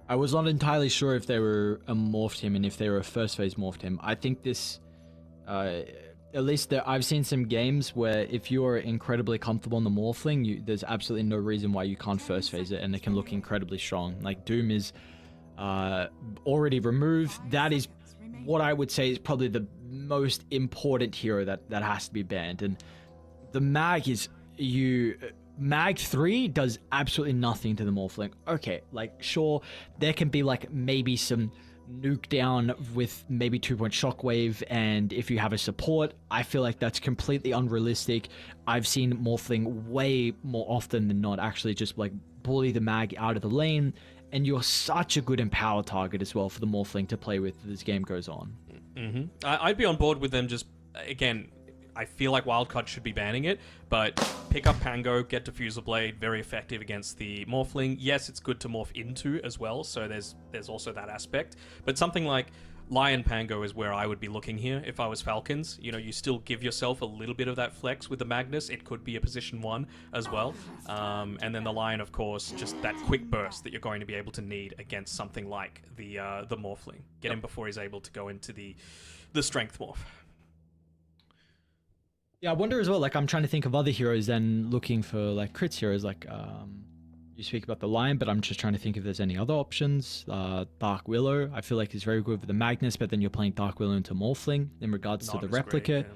I was not entirely sure if they were a morphed him and if they were a first phase morphed him. I think this, at least I've seen some games where if you are incredibly comfortable on the morphling, there's absolutely no reason why you can't first phase it, and it can look incredibly strong. Like Doom is already removed. That is what I would say is probably the most important hero that has to be banned. And the mag is Mag 3 does absolutely nothing to the morphling. Okay, like sure, there can be like maybe some nuke down with maybe 2-point shockwave, and if you have a support, I feel like that's completely unrealistic. I've seen morphling way more often than not actually just like bully the mag out of the lane, and you're such a good empower target as well for the morphling to play with as this game goes on. I'd be on board with them. Just again, I feel like Wildcard should be banning it, but pick up Pango, get Diffusal Blade, very effective against the Morphling. Yes, it's good to morph into as well, so there's also that aspect. But something like Lion Pango is where I would be looking here if I was Falcons. You know, you still give yourself a little bit of that flex with the Magnus. It could be a position 1 as well. And then the Lion, of course, just that quick burst that you're going to be able to need against something like the Morphling. Get him before he's able to go into the Strength Morph. Yeah, I wonder as well, like I'm trying to think of other heroes and looking for like crits heroes, like you speak about the Lion, but I'm just trying to think if there's any other options. Dark Willow, I feel like is very good with the Magnus, but then you're playing Dark Willow into Morphling in regards to the replicate.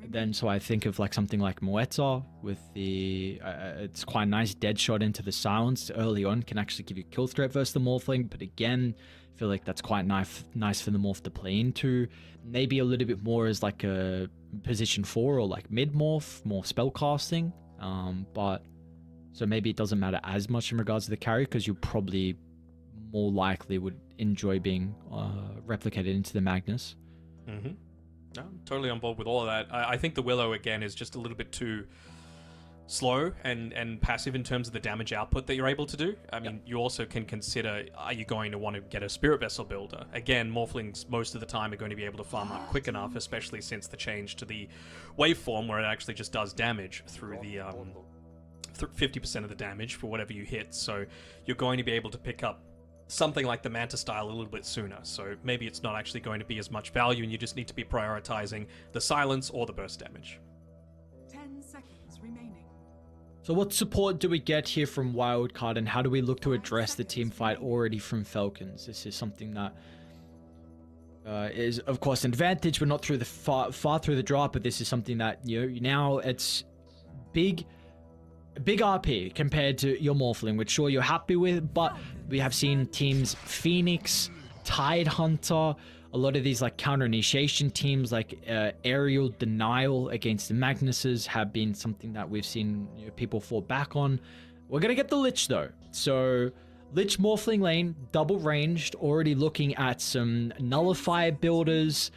Then so I think of like something like Moeta with the, it's quite nice dead shot into the silence early on, can actually give you kill threat versus the Morphling, but again, I feel like that's quite nice for the Morph to play into. Maybe a little bit more as like a position 4 or like mid morph, more spell casting, but so maybe it doesn't matter as much in regards to the carry, because you probably more likely would enjoy being replicated into the Magnus. No, I'm totally on board with all of that. I think the Willow again is just a little bit too slow and passive in terms of the damage output that you're able to do. I mean, you also can consider, are you going to want to get a Spirit Vessel builder? Again, Morphlings most of the time are going to be able to farm up quick enough, especially since the change to the waveform where it actually just does damage through the 50% of the damage for whatever you hit. So you're going to be able to pick up something like the Manta style a little bit sooner. So maybe it's not actually going to be as much value, and you just need to be prioritizing the silence or the burst damage. 10 seconds remaining. So what support do we get here from Wildcard, and how do we look to address the team fight already from Falcons? This is something that is of course an advantage, but not through the far through the draft, but this is something that, you know, now it's big RP compared to your Morphling, which sure you're happy with, but we have seen teams Phoenix, Tidehunter, a lot of these like counter initiation teams like Aerial Denial against the Magnuses have been something that we've seen, you know, people fall back on. We're gonna get the Lich though, so Lich Morphling lane, double ranged, already looking at some Nullifier builders,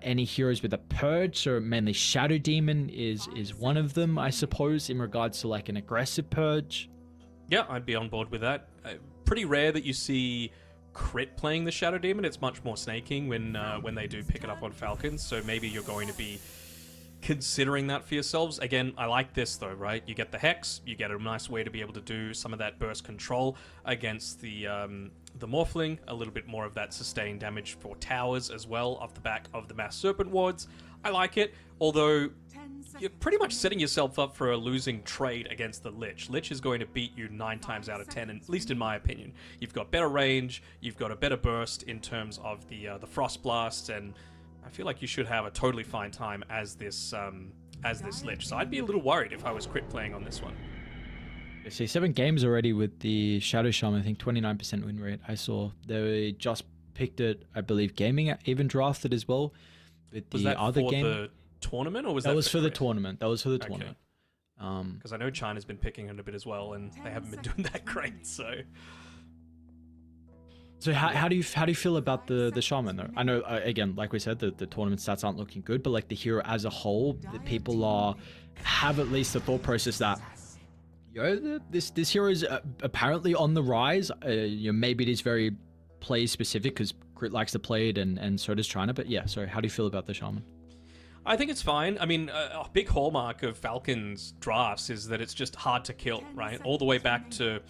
any heroes with a purge, so mainly Shadow Demon is one of them, I suppose, in regards to like an aggressive purge. Yeah, I'd be on board with that. Pretty rare that you see crit playing the Shadow Demon. It's much more snaking when they do pick it up on Falcons, so maybe you're going to be considering that for yourselves. Again, I like this though, right? You get the Hex, you get a nice way to be able to do some of that burst control against the Morphling, a little bit more of that sustained damage for towers as well off the back of the Mass Serpent wards. I like it, although you're pretty much setting yourself up for a losing trade against the Lich. Lich is going to beat you 9 times out of 10, at least in my opinion. You've got better range, you've got a better burst in terms of the Frost Blasts, and I feel like you should have a totally fine time as this Lich. So I'd be a little worried if I was crit playing on this one. I see 7 games already with the Shadow Shaman, I think 29% win rate. I saw they just picked it, I believe Gaming even drafted as well with the other game. Was that for the tournament, or was that that was for the tournament? That was for the tournament. Because I know China's been picking it a bit as well, and they haven't been doing that great. So how do you feel about the Shaman though? I know again, like we said, the tournament stats aren't looking good, but like the hero as a whole, the people have at least the thought process that This hero is apparently on the rise. Maybe it is very play specific because Crit likes to play it and so does China. But yeah, so how do you feel about the Shaman? I think it's fine. I mean, a big hallmark of Falcon's drafts is that it's just hard to kill, right? All the way back to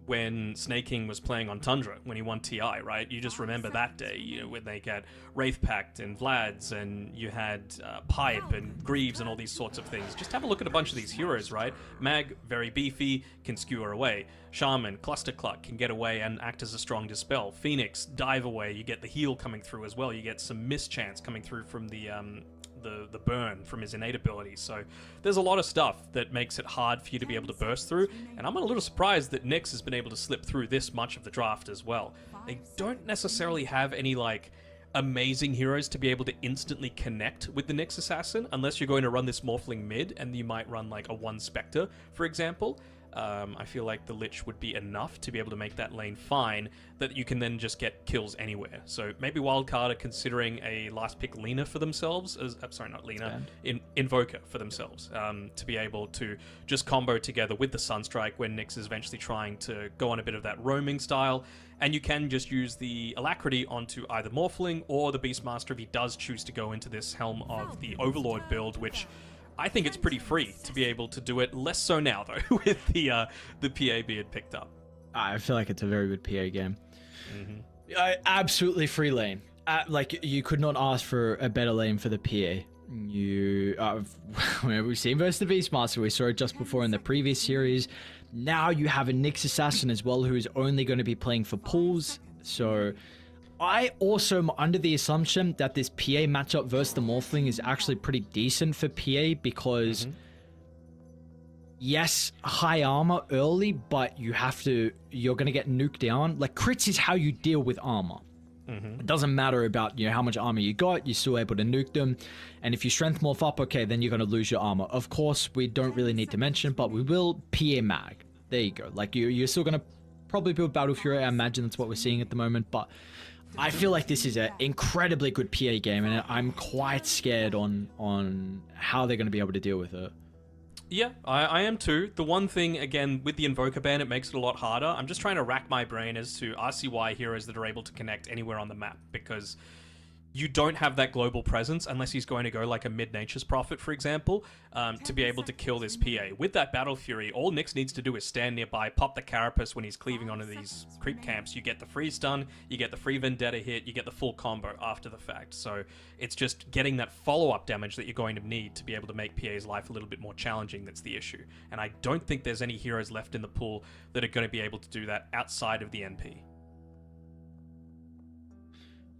when Snake King was playing on Tundra, when he won TI, right? You just remember that day, when they got Wraith Pact and Vlad's, and you had Pipe and Greaves and all these sorts of things. Just have a look at a bunch of these heroes, right? Mag, very beefy, can skewer away. Shaman, Cluster Cluck, can get away and act as a strong dispel. Phoenix, dive away, you get the heal coming through as well. You get some mischance coming through from the burn from his innate ability. So there's a lot of stuff that makes it hard for you to be able to burst through, and I'm a little surprised that Nyx has been able to slip through this much of the draft as well. They don't necessarily have any amazing heroes to be able to instantly connect with the Nyx Assassin unless you're going to run this Morphling mid, and you might run a 1 Spectre, for example. I feel like the Lich would be enough to be able to make that lane fine, that you can then just get kills anywhere. So maybe Wildcard are considering a last pick Lina for themselves, not Lina, Invoker for themselves, to be able to just combo together with the Sunstrike when Nyx is eventually trying to go on a bit of that roaming style. And you can just use the Alacrity onto either Morphling or the Beastmaster if he does choose to go into this Helm of the Overlord build, which I think it's pretty free to be able to do it. Less so now, though, with the PA being picked up. I feel like it's a very good PA game. Absolutely free lane. You could not ask for a better lane for the PA. We've seen versus the Beastmaster. We saw it just before in the previous series. Now you have a Nyx Assassin as well, who is only going to be playing for pools. So I also am under the assumption that this PA matchup versus the Morphling is actually pretty decent for PA because, yes, high armor early, but you're going to get nuked down. Crits is how you deal with armor. It doesn't matter about how much armor you got, you're still able to nuke them. And if you strength morph up, okay, then you're going to lose your armor. Of course, we don't really need to mention, but we will PA mag. There you go. You're still going to probably build Battle Fury. I imagine that's what we're seeing at the moment, but I feel like this is an incredibly good PA game, and I'm quite scared on how they're going to be able to deal with it. Yeah, I am too. The one thing, again, with the Invoker ban, it makes it a lot harder. I'm just trying to rack my brain as to RCY heroes that are able to connect anywhere on the map, because you don't have that global presence unless he's going to go a Mid-Nature's Prophet, for example, to be able to kill this PA. With that Battle Fury, all Nyx needs to do is stand nearby, pop the Carapace when he's cleaving onto these creep camps. You get the free stun, you get the free Vendetta hit, you get the full combo after the fact. So it's just getting that follow-up damage that you're going to need to be able to make PA's life a little bit more challenging that's the issue. And I don't think there's any heroes left in the pool that are going to be able to do that outside of the NP.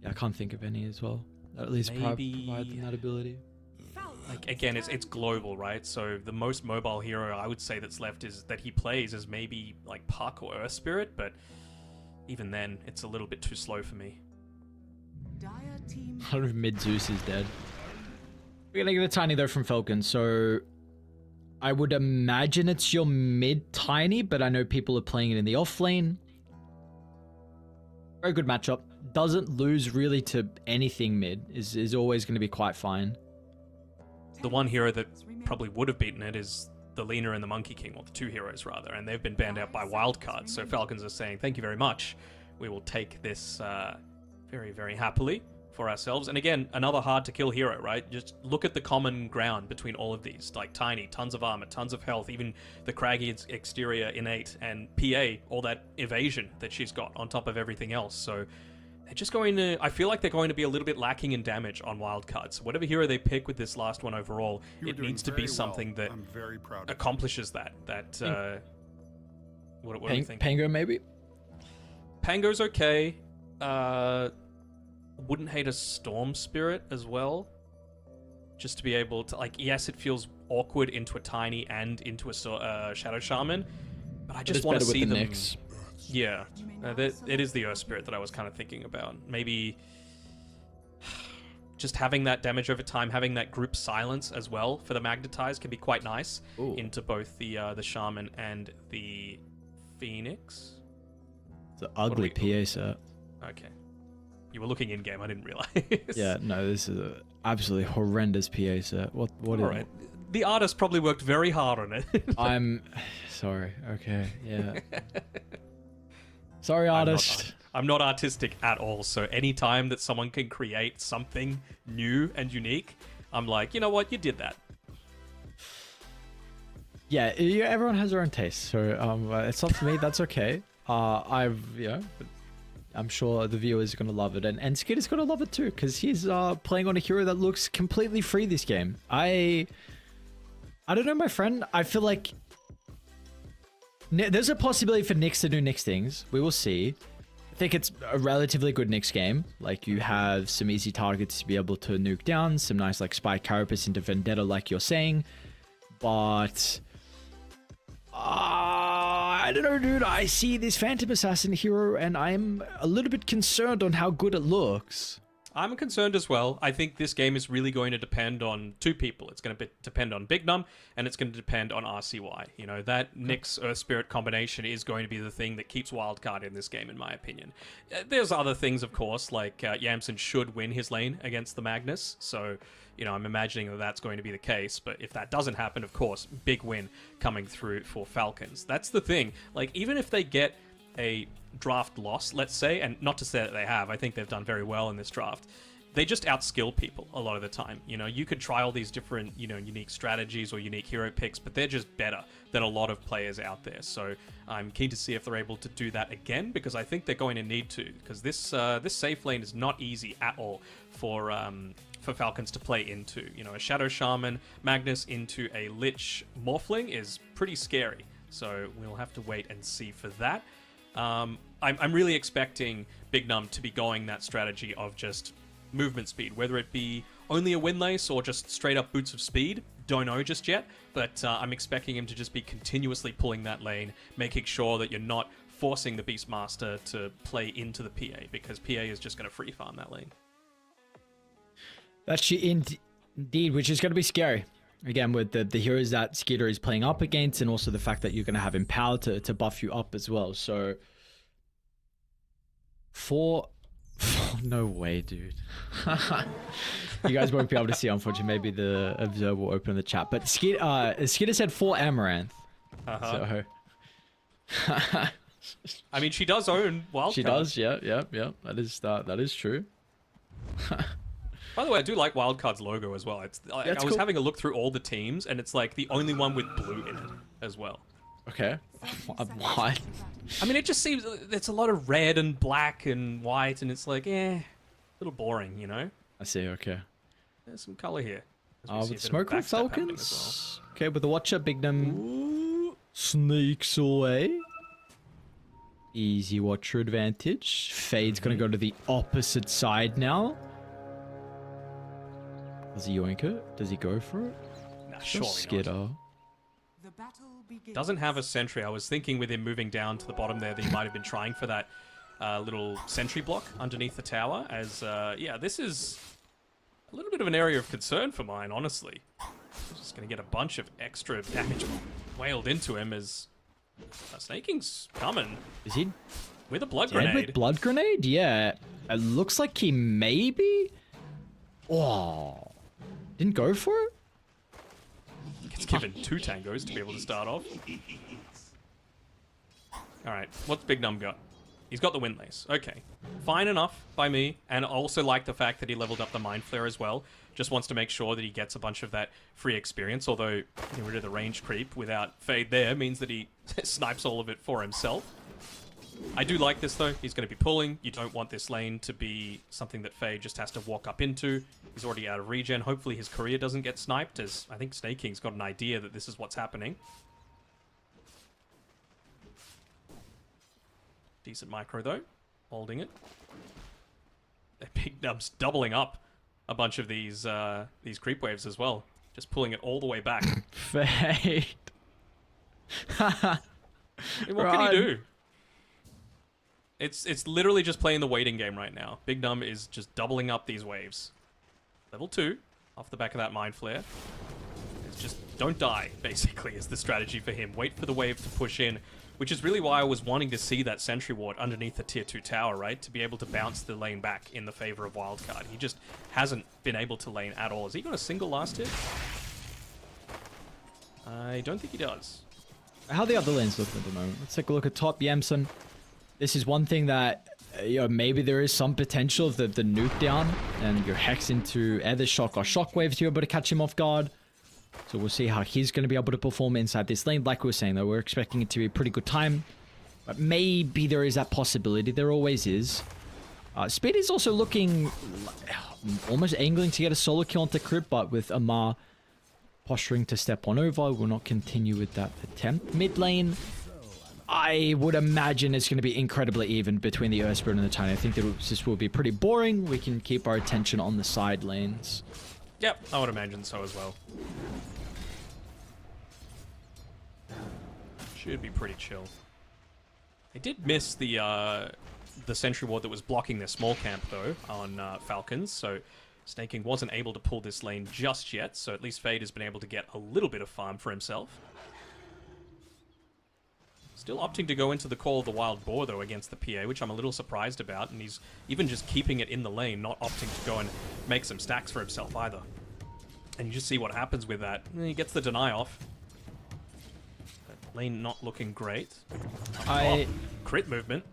Yeah, I can't think of any as well. At least provide them that ability. Again, it's global, right? So the most mobile hero I would say that's left is that he plays is maybe Puck or Earth Spirit, but even then, it's a little bit too slow for me. I don't know if Mid Zeus is dead. We're gonna get a tiny though from Falcon, so I would imagine it's your mid tiny, but I know people are playing it in the off lane. Very good matchup. Doesn't lose really to anything mid. Is always going to be quite fine. The one hero that probably would have beaten it is the Lina and the Monkey King, or the two heroes rather, and they've been banned out by wildcards. So Falcons are saying, thank you very much. We will take this very, very happily for ourselves. And again, another hard to kill hero, right? Just look at the common ground between all of these. Tiny, tons of armor, tons of health, even the craggy exterior innate, and PA, all that evasion that she's got on top of everything else. So they're just going to, I feel like they're going to be a little bit lacking in damage on wildcards. So whatever hero they pick with this last one overall, it needs to be something that accomplishes that. What do you think? Pango maybe? Pango's okay. Wouldn't hate a Storm Spirit as well. Just to be able to, yes, it feels awkward into a Tiny and into a Shadow Shaman, but I just want to see them. Nyx. Yeah, it is the Earth Spirit that I was kind of thinking about. Maybe just having that damage over time, having that group silence as well for the Magnetize can be quite nice. Ooh. Into both the Shaman and the Phoenix. It's an ugly PA set. Okay. You were looking in-game, I didn't realize. Yeah, no, this is an absolutely horrendous PA set. What is Alright. the artist probably worked very hard on it. I'm sorry. Okay, yeah. Sorry, artist. I'm not artistic at all, so anytime that someone can create something new and unique, I'm like, you know what, you did that. Yeah, everyone has their own taste, so it's not for me. That's okay. I'm sure the viewers are gonna love it, and Skid is gonna love it too, because he's playing on a hero that looks completely free this game. I don't know, my friend. I feel like there's a possibility for Nyx to do Nyx things. We will see. I think it's a relatively good Nyx game. Like, you have some easy targets to be able to nuke down, some nice like spy carapace into Vendetta, like you're saying, but. I don't know, dude. I see this Phantom Assassin hero, and I'm a little bit concerned on how good it looks. I'm concerned as well. I think this game is really going to depend on two people. It's going to depend on Big Num, and it's going to depend on RCY. You know, that Nyx Earth Spirit combination is going to be the thing that keeps Wildcard in this game, in my opinion. There's other things, of course, like Yamson should win his lane against the Magnus, so, you know, I'm imagining that that's going to be the case, but if that doesn't happen, of course, big win coming through for Falcons. That's the thing. Like, even if they get a draft loss, let's say, and not to say that they have, I think they've done very well in this draft, they just outskill people a lot of the time. You know, you could try all these different, you know, unique strategies or unique hero picks, but they're just better than a lot of players out there. So I'm keen to see if they're able to do that again, because I think they're going to need to, because this safe lane is not easy at all for Falcons to play into. You know, a Shadow Shaman Magnus into a Lich Morphling is pretty scary. So we'll have to wait and see for that. I'm really expecting Big Num to be going that strategy of just movement speed, whether it be only a Windlace or just straight up boots of speed. Don't know just yet, but I'm expecting him to just be continuously pulling that lane, making sure that you're not forcing the Beastmaster to play into the PA, because PA is just going to free farm that lane. That's indeed, which is going to be scary. Again, with the heroes that Skitter is playing up against, and also the fact that you're going to have Empower to buff you up as well. So, no way, dude. You guys won't be able to see, unfortunately. Maybe the observer will open the chat. But Skitter said 4 Amaranth. So. I mean, she does own Wildcard. She does, yeah. That is true. By the way, I do like Wildcard's logo as well. I was having a look through all the teams, and it's like the only one with blue in it as well. Okay. What? I mean, it just seems it's a lot of red and black and white, and it's like, a little boring, you know? I see, okay. There's some color here. With Smoke with Falcons. Okay, with the Watcher, Big Num sneaks away. Easy Watcher advantage. Fade's gonna go to the opposite side now. Does he yoink it? Does he go for it? Nah, surely Skitter. The battle begins. Doesn't have a sentry. I was thinking with him moving down to the bottom there that he might have been trying for that little sentry block underneath the tower. As, yeah, this is a little bit of an area of concern for mine, honestly. Just going to get a bunch of extra damage wailed into him as Snaking's coming. Is he? With a blood dead grenade. with blood grenade? Yeah. It looks like he maybe... Oh. Didn't go for it? Gets given 2 tangos to be able to start off. Alright, what's Big Num got? He's got the Windlace. Okay. Fine enough by me, and I also like the fact that he leveled up the Mind Flare as well. Just wants to make sure that he gets a bunch of that free experience, although getting rid of the range creep without Fade there means that he snipes all of it for himself. I do like this though. He's going to be pulling. You don't want this lane to be something that Fade just has to walk up into. He's already out of regen. Hopefully his career doesn't get sniped, as I think Snake King's got an idea that this is what's happening. Decent micro though. Holding it. Big Nub's doubling up a bunch of these creep waves as well. Just pulling it all the way back. Fade. I mean, what can he do? It's literally just playing the waiting game right now. Big Num is just doubling up these waves. Level 2, off the back of that Mind Flare. It's just don't die, basically, is the strategy for him. Wait for the wave to push in, which is really why I was wanting to see that Sentry Ward underneath the Tier 2 tower, right? To be able to bounce the lane back in the favor of Wildcard. He just hasn't been able to lane at all. Has he got a single last hit? I don't think he does. How the other lanes looking at the moment? Let's take a look at top. Yamson. This is one thing that, maybe there is some potential of the nuke down and your hex into either shock or shockwave to be able to catch him off guard. So we'll see how he's going to be able to perform inside this lane. Like we were saying, though, we're expecting it to be a pretty good time. But maybe there is that possibility. There always is. Speed is also looking almost angling to get a solo kill onto Crypt, but with Amar posturing to step on over, we'll not continue with that attempt. Mid lane, I would imagine it's going to be incredibly even between the Earth Spirit and the Tiny. I think that this will be pretty boring. We can keep our attention on the side lanes. Yep, I would imagine so as well. Should be pretty chill. They did miss the sentry ward that was blocking their small camp, though, on Falcons, so Snaking wasn't able to pull this lane just yet, so at least Fade has been able to get a little bit of farm for himself. Still opting to go into the Call of the Wild Boar, though, against the PA, which I'm a little surprised about, and he's even just keeping it in the lane, not opting to go and make some stacks for himself either. And you just see what happens with that. He gets the deny off. But lane not looking great. Crit movement.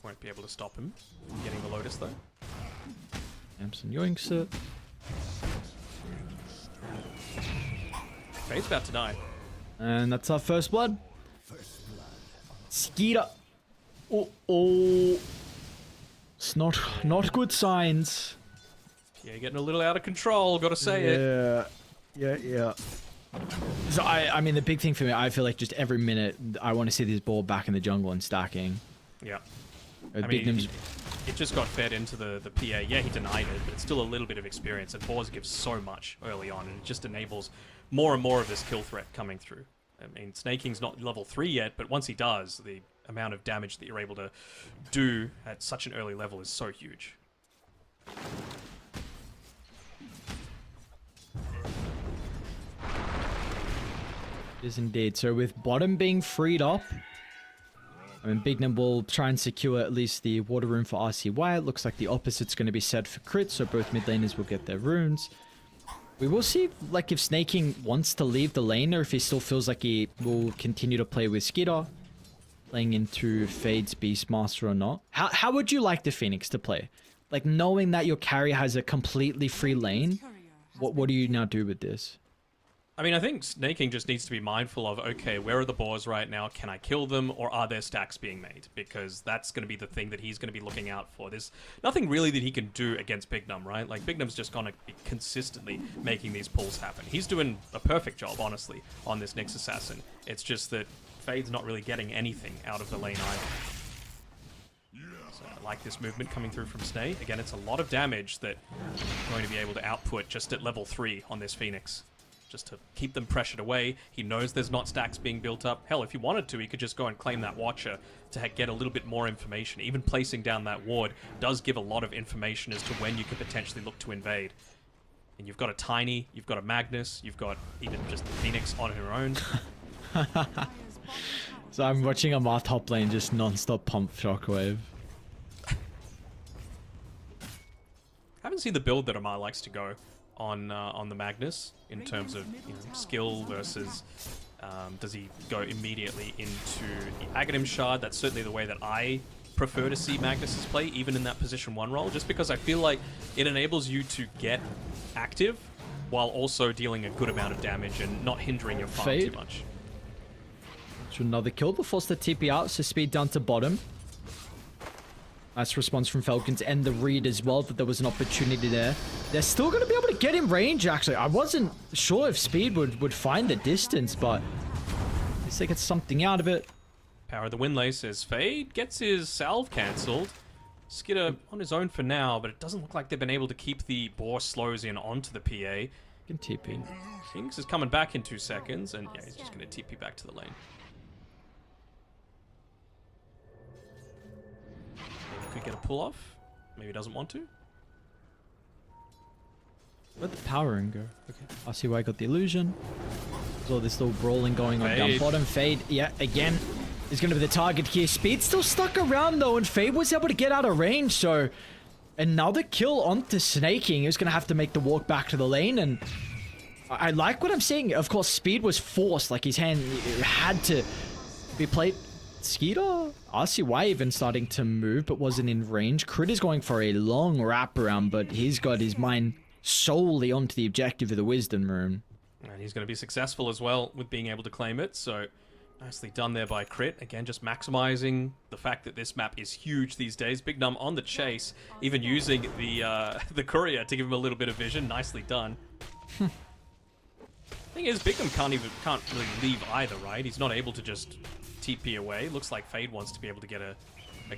Won't be able to stop him from getting the Lotus, though. Yamson yoinks it. Fade's about to die. And that's our first blood. Skeeter. Oh. It's not good signs. Yeah, getting a little out of control, gotta say it. Yeah. So I mean, the big thing for me, I feel like just every minute I want to see this ball back in the jungle and stacking. Yeah. I mean, it just got fed into the PA. Yeah, he denied it, but it's still a little bit of experience. And Boars gives so much early on, and it just enables more and more of this kill threat coming through. I mean, Snaking's not level 3 yet, but once he does, the amount of damage that you're able to do at such an early level is so huge. It is indeed. So with bottom being freed up, I mean, Bignum will try and secure at least the water rune for RCY. It looks like the opposite's going to be set for crit, so both mid laners will get their runes. We will see, like, if Snaking wants to leave the lane or if he still feels like he will continue to play with Skitter, playing into Fade's Beastmaster or not. How would you like the Phoenix to play? Like, knowing that your carry has a completely free lane, what do you now do with this? I mean, I think Snaking just needs to be mindful of, okay, where are the boars right now? Can I kill them, or are there stacks being made? Because that's going to be the thing that he's going to be looking out for. There's nothing really that he can do against Bignum, right? Like, Bignum's just going to be consistently making these pulls happen. He's doing a perfect job, honestly, on this Nyx Assassin. It's just that Fade's not really getting anything out of the lane either. So I like this movement coming through from Snake. Again, it's a lot of damage that I'm going to be able to output just at level 3 on this Phoenix. Just to keep them pressured away. He knows there's not stacks being built up. Hell, if he wanted to, he could just go and claim that Watcher to get a little bit more information. Even placing down that ward does give a lot of information as to when you could potentially look to invade. And you've got a Tiny, you've got a Magnus, you've got even just Phoenix on her own. So I'm watching Amar top lane just non-stop pump Shockwave. Haven't seen the build that Amar likes to go on the Magnus in terms of skill versus does he go immediately into the Aghanim Shard? That's certainly the way that I prefer to see Magnus's play, even in that position 1 role, just because I feel like it enables you to get active while also dealing a good amount of damage and not hindering your farm too much. So another kill, but force the TP out, so speed down to bottom. Nice response from Falcons and the read as well, that there was an opportunity there. They're still going to be able to get in range, actually. I wasn't sure if Speed would find the distance, but at least they get something out of it. Power of the Windlace as Fade gets his salve cancelled. Skitter on his own for now, but it doesn't look like they've been able to keep the Boar slows in onto the PA. Can TP. Phoenix is coming back in 2 seconds, and yeah, he's just going to TP back to the lane. Could get a pull off. Maybe doesn't want to. Where'd the power ring go? Okay. I see why I got the illusion. There's all this little brawling going on down bottom. Fade, yeah, again, is going to be the target here. Speed still stuck around though, and Fade was able to get out of range, so another kill onto Snaking. He was going to have to make the walk back to the lane, and I like what I'm seeing. Of course, speed was forced. Like his hand had to be played. Skeeter? RCY even starting to move, but wasn't in range. Crit is going for a long wraparound, but he's got his mind solely onto the objective of the Wisdom Rune. And he's going to be successful as well with being able to claim it, so nicely done there by Crit. Again, just maximizing the fact that this map is huge these days. Big Num on the chase, even using the courier to give him a little bit of vision. Nicely done. Thing is, Big Num can't really leave either, right? He's not able to just TP away. Looks like Fade wants to be able to get a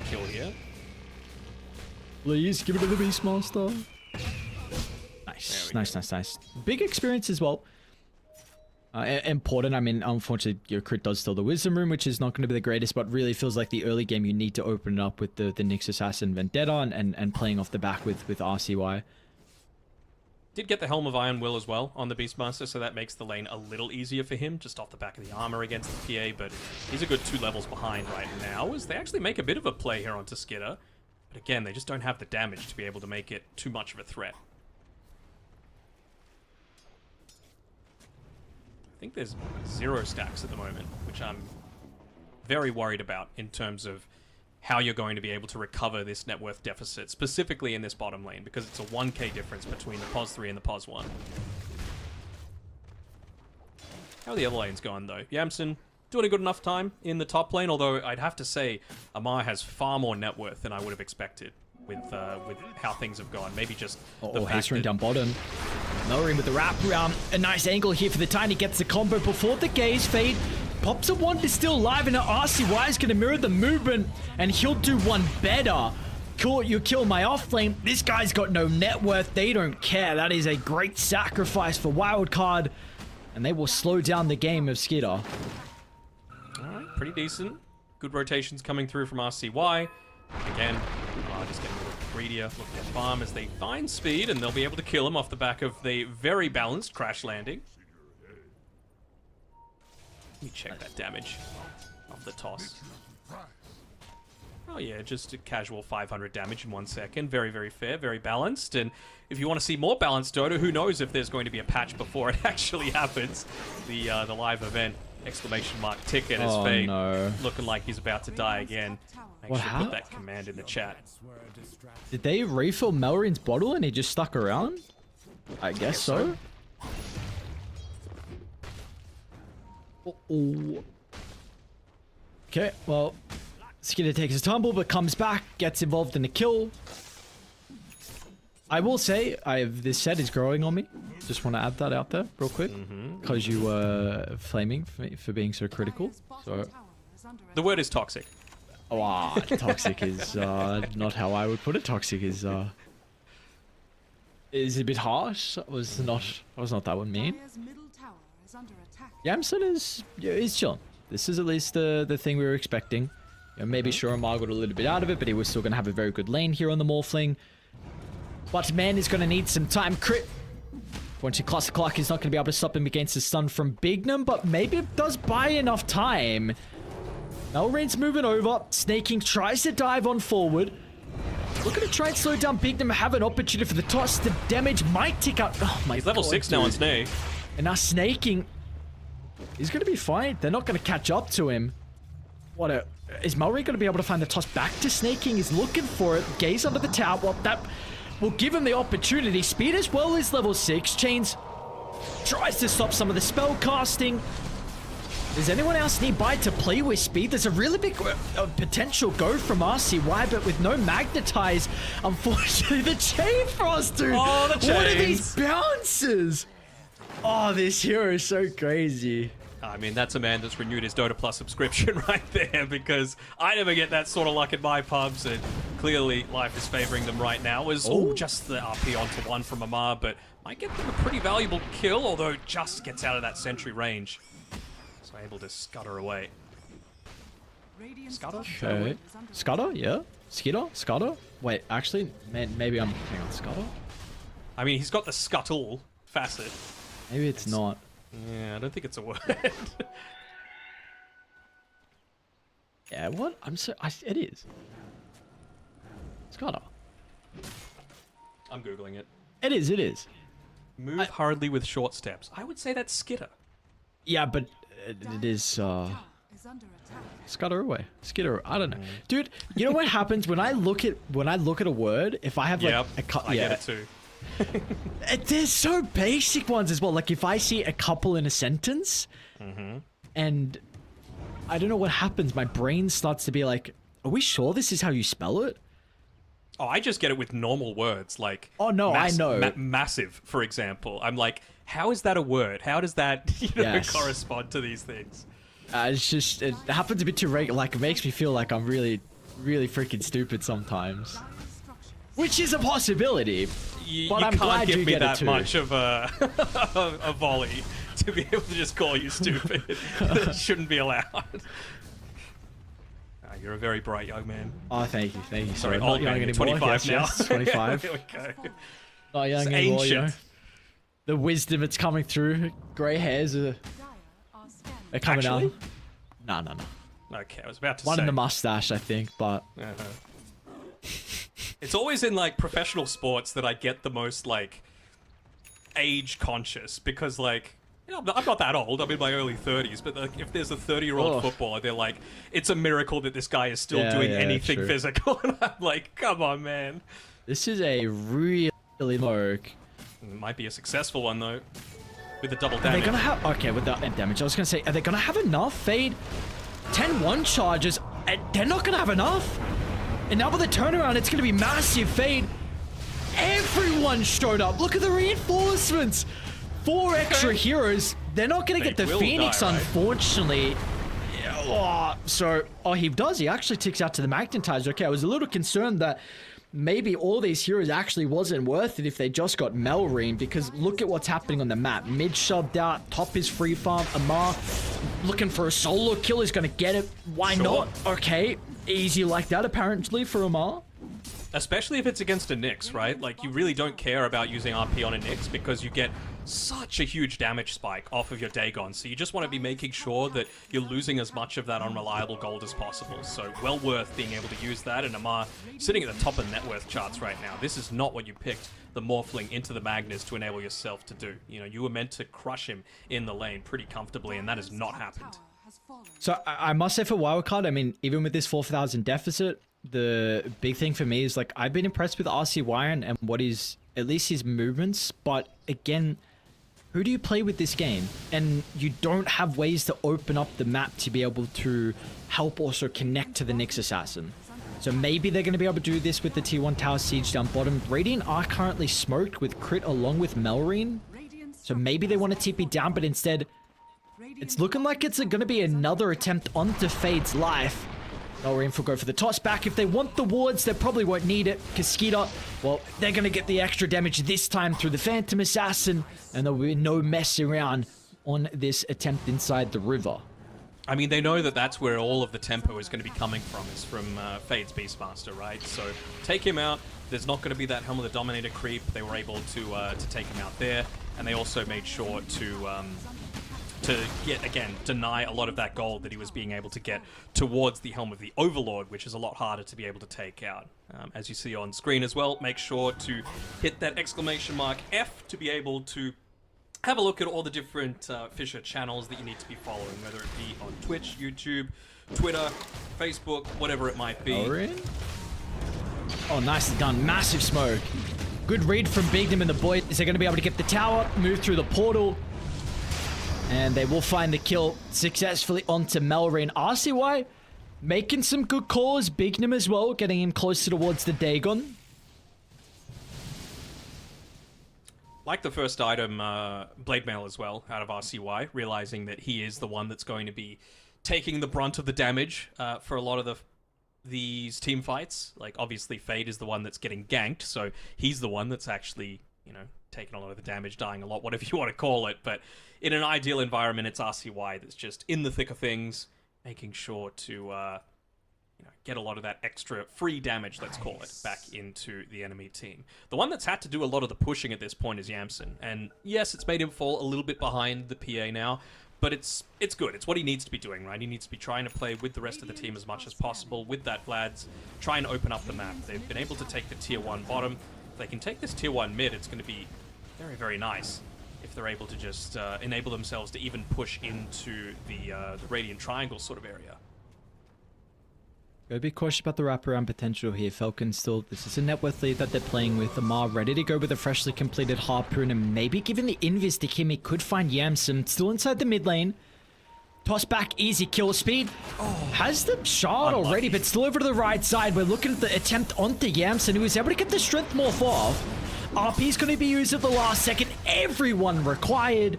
kill here. Please give it to the Beastmaster. Nice. Big experience as well. Important. I mean, unfortunately, your crit does steal the Wisdom Rune, which is not going to be the greatest, but really feels like the early game you need to open it up with the Nyx Assassin Vendetta and playing off the back with RCY. Did get the Helm of Iron Will as well on the Beastmaster, so that makes the lane a little easier for him, just off the back of the armor against the PA, but he's a good 2 levels behind right now, as they actually make a bit of a play here onto Skitter. But again, they just don't have the damage to be able to make it too much of a threat. I think there's 0 stacks at the moment, which I'm very worried about in terms of how you're going to be able to recover this net worth deficit, specifically in this bottom lane, because it's a 1k difference between the POS 3 and the POS 1. How are the other lanes going, though? Yamson doing a good enough time in the top lane, although I'd have to say Amar has far more net worth than I would have expected with how things have gone. Maybe just the fact that... down bottom. Lowering with the wraparound. A nice angle here for the Tiny. Gets the combo before the gaze. Fade pops a one, is still alive, and now RCY is going to mirror the movement, and he'll do one better. Cool, you kill my off lane. This guy's got no net worth. They don't care. That is a great sacrifice for Wildcard, and they will slow down the game of Skitter. Alright, pretty decent. Good rotations coming through from RCY. Again, just getting a little greedier, looking at farm as they find speed, and they'll be able to kill him off the back of the very balanced crash landing. Let me check that damage off the toss. Oh yeah, just a casual 500 damage in 1 second. Very, very fair, very balanced. And if you want to see more balanced Dota, who knows if there's going to be a patch before it actually happens. The live event, exclamation mark ticket as Fade no. looking like he's about to die again. Make What sure to happened? put that command in the chat. Did they refill Melrin's bottle and he just stuck around? I guess so. Uh-oh. Okay, well, Skitter takes a tumble but comes back, gets involved in a kill. I will say, this set is growing on me. Just want to add that out there real quick. Because you were flaming for me for being so critical. So, The word is toxic. oh, toxic is not how I would put it. Toxic is a bit harsh. That was not that one mean. Yamson is chilling. This is at least the thing we were expecting. You know, maybe Amar got a little bit out of it, but he was still going to have a very good lane here on the Morphling. But man is going to need some time. Crit. Once you class the clock, he's not going to be able to stop him against the stun from Bignum, but maybe it does buy enough time. Melrain's moving over. Snaking tries to dive on forward. Looking to try and slow down Bignum, have an opportunity for the toss. The damage might tick up. Oh my god. He's level 6 now on Snake. And now Snaking. He's going to be fine. They're not going to catch up to him. Is Melrain going to be able to find the toss back to Snaking? He's looking for it. Gaze under the tower. Well, that will give him the opportunity. Speed as well is level 6. Chains tries to stop some of the spell casting. Does anyone else nearby to play with speed? There's a really big potential go from RCY, but with no magnetize, unfortunately, the Chain Frost, dude. Oh, the chains. What are these bounces? Oh, this hero is so crazy. I mean, that's a man that's renewed his Dota Plus subscription right there, because I never get that sort of luck in my pubs, and clearly life is favoring them right now. Just the RP onto one from Amar, but might get them a pretty valuable kill, although just gets out of that sentry range. So able to scutter away. Scutter? Okay. Scutter? Yeah. Skitter? Scutter? Wait, actually, maybe I'm... Hang on, Scutter? I mean, he's got the scuttle facet. Maybe it's not. Yeah, I don't think it's a word. Yeah, what? It is. Scutter. I'm Googling it. It is. Move hurriedly with short steps. I would say that's skitter. Yeah, but it is Is under attack. scutter away. Skitter. I don't know, dude. You know what happens when I look at a word? If I have like I get it too. There's so basic ones as well. Like if I see a couple in a sentence, and I don't know what happens, my brain starts to be like, "Are we sure this is how you spell it?" Oh, I just get it with normal words like. Oh no, I know. Massive, for example. I'm like, how is that a word? How does that correspond to these things? It's just it happens a bit too regular. Like it makes me feel like I'm really, really freaking stupid sometimes, which is a possibility. But I'm can't glad give you me get that it too. much of a a volley to be able to just call you stupid. That shouldn't be allowed. You're a very bright young man. Oh, thank you. Sorry, not old young man. You're anymore. 25 now. Yes, 25. There we go. Not young It's anymore. You know? ancient. The wisdom that's coming through. Grey hairs are coming Actually? out. No. Okay, I was about to One say. in the mustache, I think, but It's always in like professional sports that I get the most like age conscious because like I'm not that old. I'm in my early 30s, but like, if there's a 30-year-old footballer, they're like, it's a miracle that this guy is still doing anything true. physical. And I'm like, come on, man. this is a really smoke. Might be a successful one though, with the double Are they damage. gonna have with the damage? I was gonna say, are they gonna have enough? Fade 10-1 charges, and they're not gonna have enough. And now with the turnaround, it's gonna be massive. Fade. Everyone showed up. Look at the reinforcements. 4 extra heroes. They're not gonna They get the will Phoenix, die, right? unfortunately. He does. He actually ticks out to the Magnetizer. Okay, I was a little concerned that maybe all these heroes actually wasn't worth it if they just got Melrine, because look at what's happening on the map. Mid shoved out, top is free farm. Amar looking for a solo kill, is gonna get it. Why not? Okay, easy like that apparently for Amar. Especially if it's against a Nyx, right? Like, you really don't care about using RP on a Nyx because you get such a huge damage spike off of your Dagon. So you just want to be making sure that you're losing as much of that unreliable gold as possible. So well worth being able to use that. And Amar sitting at the top of net worth charts right now. This is not what you picked the Morphling into the Magnus to enable yourself to do. You know, you were meant to crush him in the lane pretty comfortably, and that has not happened. So I must say for Wildcard, I mean, even with this 4,000 deficit, the big thing for me is like I've been impressed with RCY and what is at least his movements, but again, who do you play with this game? And you don't have ways to open up the map to be able to help also connect to the Nyx Assassin. So maybe they're going to be able to do this with the T1 Tower Siege down bottom. Radiant are currently smoked with Crit along with Melrine. So maybe they want to TP down, but instead it's looking like it's going to be another attempt onto Fade's life. Melrine will go for the toss back. If they want the wards, they probably won't need it. Casquita, well, they're going to get the extra damage this time through the Phantom Assassin, and there will be no messing around on this attempt inside the river. I mean, they know that that's where all of the tempo is going to be coming from, is from Fade's Beastmaster, right? So take him out. There's not going to be that Helm of the Dominator creep. They were able to take him out there, and they also made sure to yet again deny a lot of that gold that he was being able to get towards the Helm of the Overlord, which is a lot harder to be able to take out. As you see on screen as well, make sure to hit that exclamation mark F to be able to have a look at all the different Fissure channels that you need to be following, whether it be on Twitch, YouTube, Twitter, Facebook, whatever it might be. Oh, nicely done. Massive smoke. Good read from Bignum and the boys. They're going to be able to get the tower, move through the portal, and they will find the kill successfully onto Melrine. RCY making some good calls. Bignum as well, getting him closer towards the Dagon. Like the first item, Blade Mail as well, out of RCY, realizing that he is the one that's going to be taking the brunt of the damage for a lot of these team fights. Like, obviously, Fade is the one that's getting ganked, so he's the one that's actually, you know, taking a lot of the damage, dying a lot, whatever you want to call it. But in an ideal environment, it's RCY that's just in the thick of things, making sure to get a lot of that extra free damage, let's call it, back into the enemy team. The one that's had to do a lot of the pushing at this point is Yamsen. And yes, it's made him fall a little bit behind the PA now, but it's good. It's what he needs to be doing, right? He needs to be trying to play with the rest of the team as much as possible, with that Vlad's, try and open up the map. They've been able to take the tier 1 bottom. If they can take this tier 1 mid, it's going to be very, very nice if they're able to just enable themselves to even push into the Radiant Triangle sort of area. Gotta be cautious about the wraparound potential here. Falcons still, this is a net worth lead that they're playing with. Amar ready to go with a freshly completed Harpoon, and maybe given the invis to him, he could find Yamson still inside the mid lane. Toss back, easy kill speed. Has the shard already, but still over to the right side. We're looking at the attempt onto Yamson, who was able to get the strength morph off. RP's going to be used at the last second. Everyone required.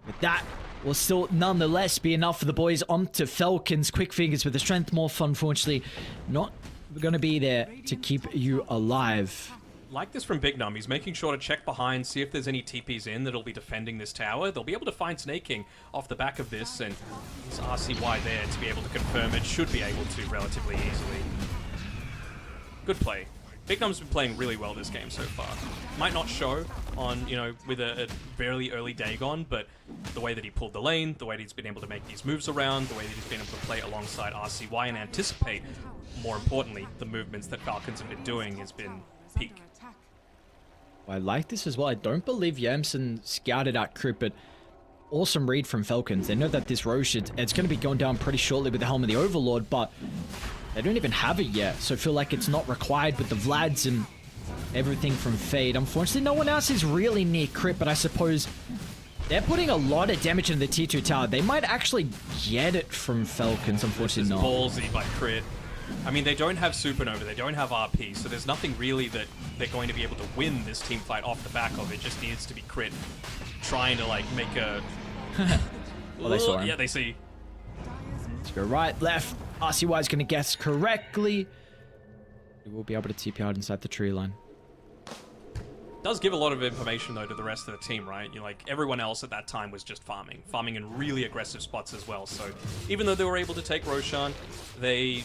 But that will still nonetheless be enough for the boys onto Falcons. Quick fingers with the strength morph, unfortunately, not going to be there to keep you alive. Like this from Big Num, he's making sure to check behind, see if there's any TPs in that'll be defending this tower. They'll be able to find Snake King off the back of this, and there's RCY there to be able to confirm it. Should be able to relatively easily. Good play. Big Num's been playing really well this game so far. Might not show on, you know, with a fairly early Dagon, but the way that he pulled the lane, the way that he's been able to make these moves around, the way that he's been able to play alongside RCY and anticipate, more importantly, the movements that Falcons have been doing has been peak. I like this as well. I don't believe Yamson scouted out Crypt, but awesome read from Falcons. They know that this Roche, it's going to be going down pretty shortly with the Helm of the Overlord, but they don't even have it yet, so I feel like it's not required with the Vlads and everything from Fade. Unfortunately, no one else is really near Crypt, but I suppose they're putting a lot of damage into the T2 tower. They might actually get it from Falcons, unfortunately not. Ballsy by Crit. I mean, they don't have Supernova, they don't have RP, so there's nothing really that they're going to be able to win this team fight off the back of. It just needs to be Crit trying to, like, make a... Well, they saw him. Yeah, they see. Let's go right, left. RCY is going to guess correctly. We will be able to TP out inside the tree line. Does give a lot of information, though, to the rest of the team, right? You know, like, everyone else at that time was just farming in really aggressive spots as well. So even though they were able to take Roshan, they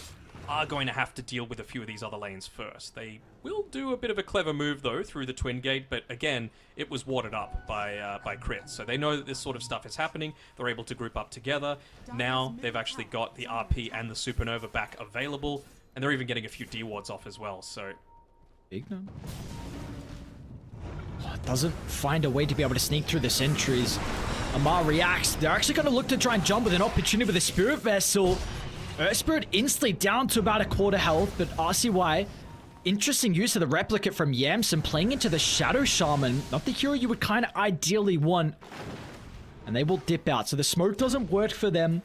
are going to have to deal with a few of these other lanes first. They will do a bit of a clever move, though, through the Twin Gate, but again, it was warded up by Crit. So they know that this sort of stuff is happening. They're able to group up together. Now they've actually got the RP and the Supernova back available, and they're even getting a few D-wards off as well, so... Big no. Doesn't find a way to be able to sneak through the sentries. Amar reacts. They're actually going to look to try and jump with an opportunity with a Spirit Vessel. Spirit instantly down to about a quarter health, but RCY, interesting use of the replicate from Yamson, playing into the Shadow Shaman. Not the hero you would kind of ideally want. And they will dip out, so the smoke doesn't work for them.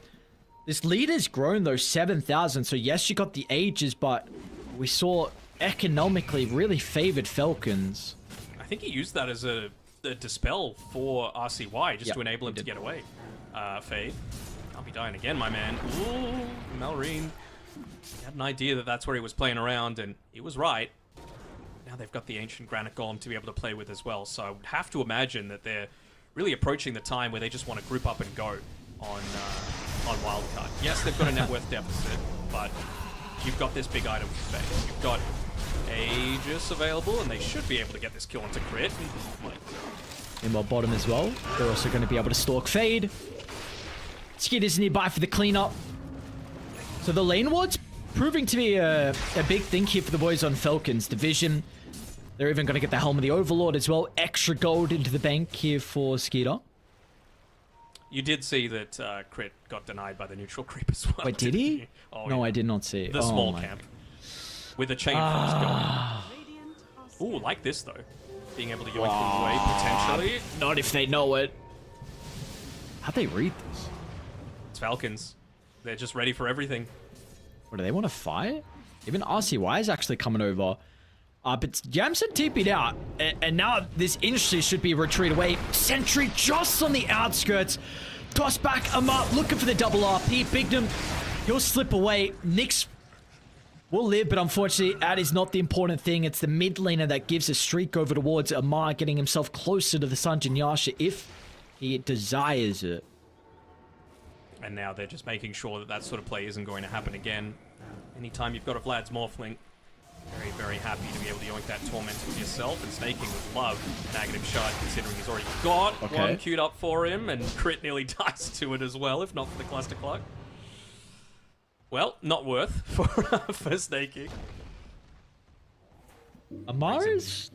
This lead has grown, though, 7,000. So yes, you got the ages, but we saw economically really favored Falcons. I think he used that as a dispel for RCY, just to enable him to get away. Fade. I'll be dying again, my man. Ooh, Malrine. He had an idea that that's where he was playing around, and he was right. Now they've got the Ancient Granite Golem to be able to play with as well, so I would have to imagine that they're really approaching the time where they just want to group up and go on Wildcard. Yes, they've got a net worth deficit, but you've got this big item for Fade. You've got Aegis available, and they should be able to get this kill onto Crit. Meanwhile, bottom as well. They're also going to be able to stalk Fade. Skid is nearby for the cleanup. So the lane ward's proving to be a big thing here for the boys on Falcons Division. They're even going to get the Helm of the Overlord as well. Extra gold into the bank here for Skeeter. You did see that Crit got denied by the neutral creep as well. Wait, did he? Oh, no, yeah. I did not see it. The small camp. With a chain force going. Ooh, like this, though. Being able to yoink them away, potentially. Not if they know it. How'd they read this? It's Falcons. They're just ready for everything. What, do they want to fight? Even RCY is actually coming over. But Yamson TP'd out. And now this industry should be retreat away. Sentry just on the outskirts. Toss back Amar looking for the double RP. Bignum, he'll slip away. Nyx will live, but unfortunately, that is not the important thing. It's the mid laner that gives a streak over towards Amar, getting himself closer to the Sanjin Yasha if he desires it. And now they're just making sure that that sort of play isn't going to happen again. Anytime you've got a Vlad's Morphling, very, very happy to be able to yoink that Torment with yourself, and Snaking with love. Negative shard, considering he's already got one queued up for him, and Crit nearly dies to it as well, if not for the Cluster Clock. Well, not worth for Snaking. Amar is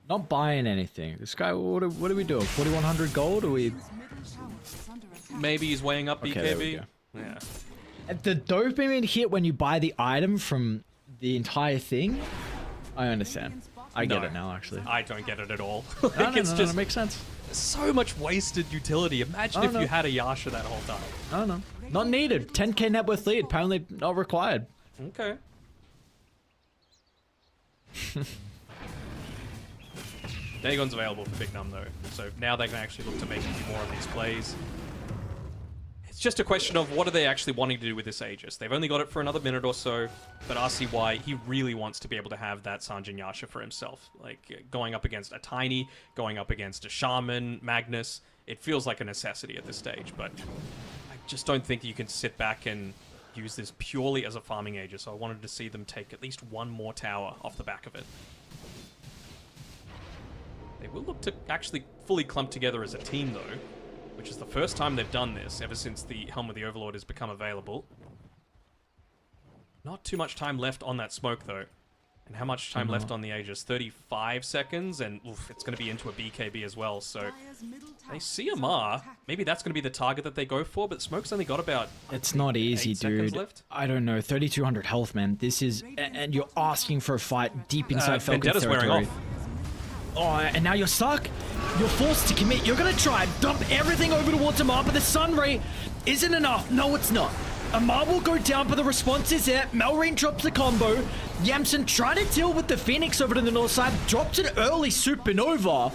Not buying anything. This guy, what are we doing? 4,100 gold? Or we? Middle tower is under attack. Maybe he's weighing up Okay, there BKB. we go. Yeah. The dopamine hit when you buy the item from the entire thing. I understand. I get No. it now, actually. I don't get it at all. No, Like, no, it's no, just it makes sense. so much wasted utility. Imagine Oh, if no. you had a Yasha that whole time. I don't know. Not needed. 10k net worth lead. Apparently not required. Okay. Dagon's available for Big Num though, so now they can actually look to make a few more of these plays. It's just a question of what are they actually wanting to do with this Aegis. They've only got it for another minute or so, but RCY, he really wants to be able to have that Sanjin Yasha for himself. Like, going up against a Tiny, going up against a Shaman, Magnus, it feels like a necessity at this stage, but I just don't think you can sit back and use this purely as a farming Aegis, so I wanted to see them take at least one more tower off the back of it. They will look to actually fully clump together as a team, though, which is the first time they've done this ever since the Helm of the Overlord has become available. Not too much time left on that smoke, though. And how much time left on the Aegis? 35 seconds, and oof, it's going to be into a BKB as well, so Dire's middle tower they see is under Amar. attack. Maybe that's going to be the target that they go for, but Smoke's only got about... It's not easy, 8 seconds dude. left? I don't know. 3,200 health, man. This is... And you're asking for a fight deep inside Falcon's Vendetta's wearing territory. off. Oh, and now you're stuck. You're forced to commit. You're going to try and dump everything over towards Amar, but the Sun Ray isn't enough. No, it's not. Amar will go down, but the response is there. Melrain drops the combo. Yamson trying to deal with the Phoenix over to the north side. Drops an early Supernova.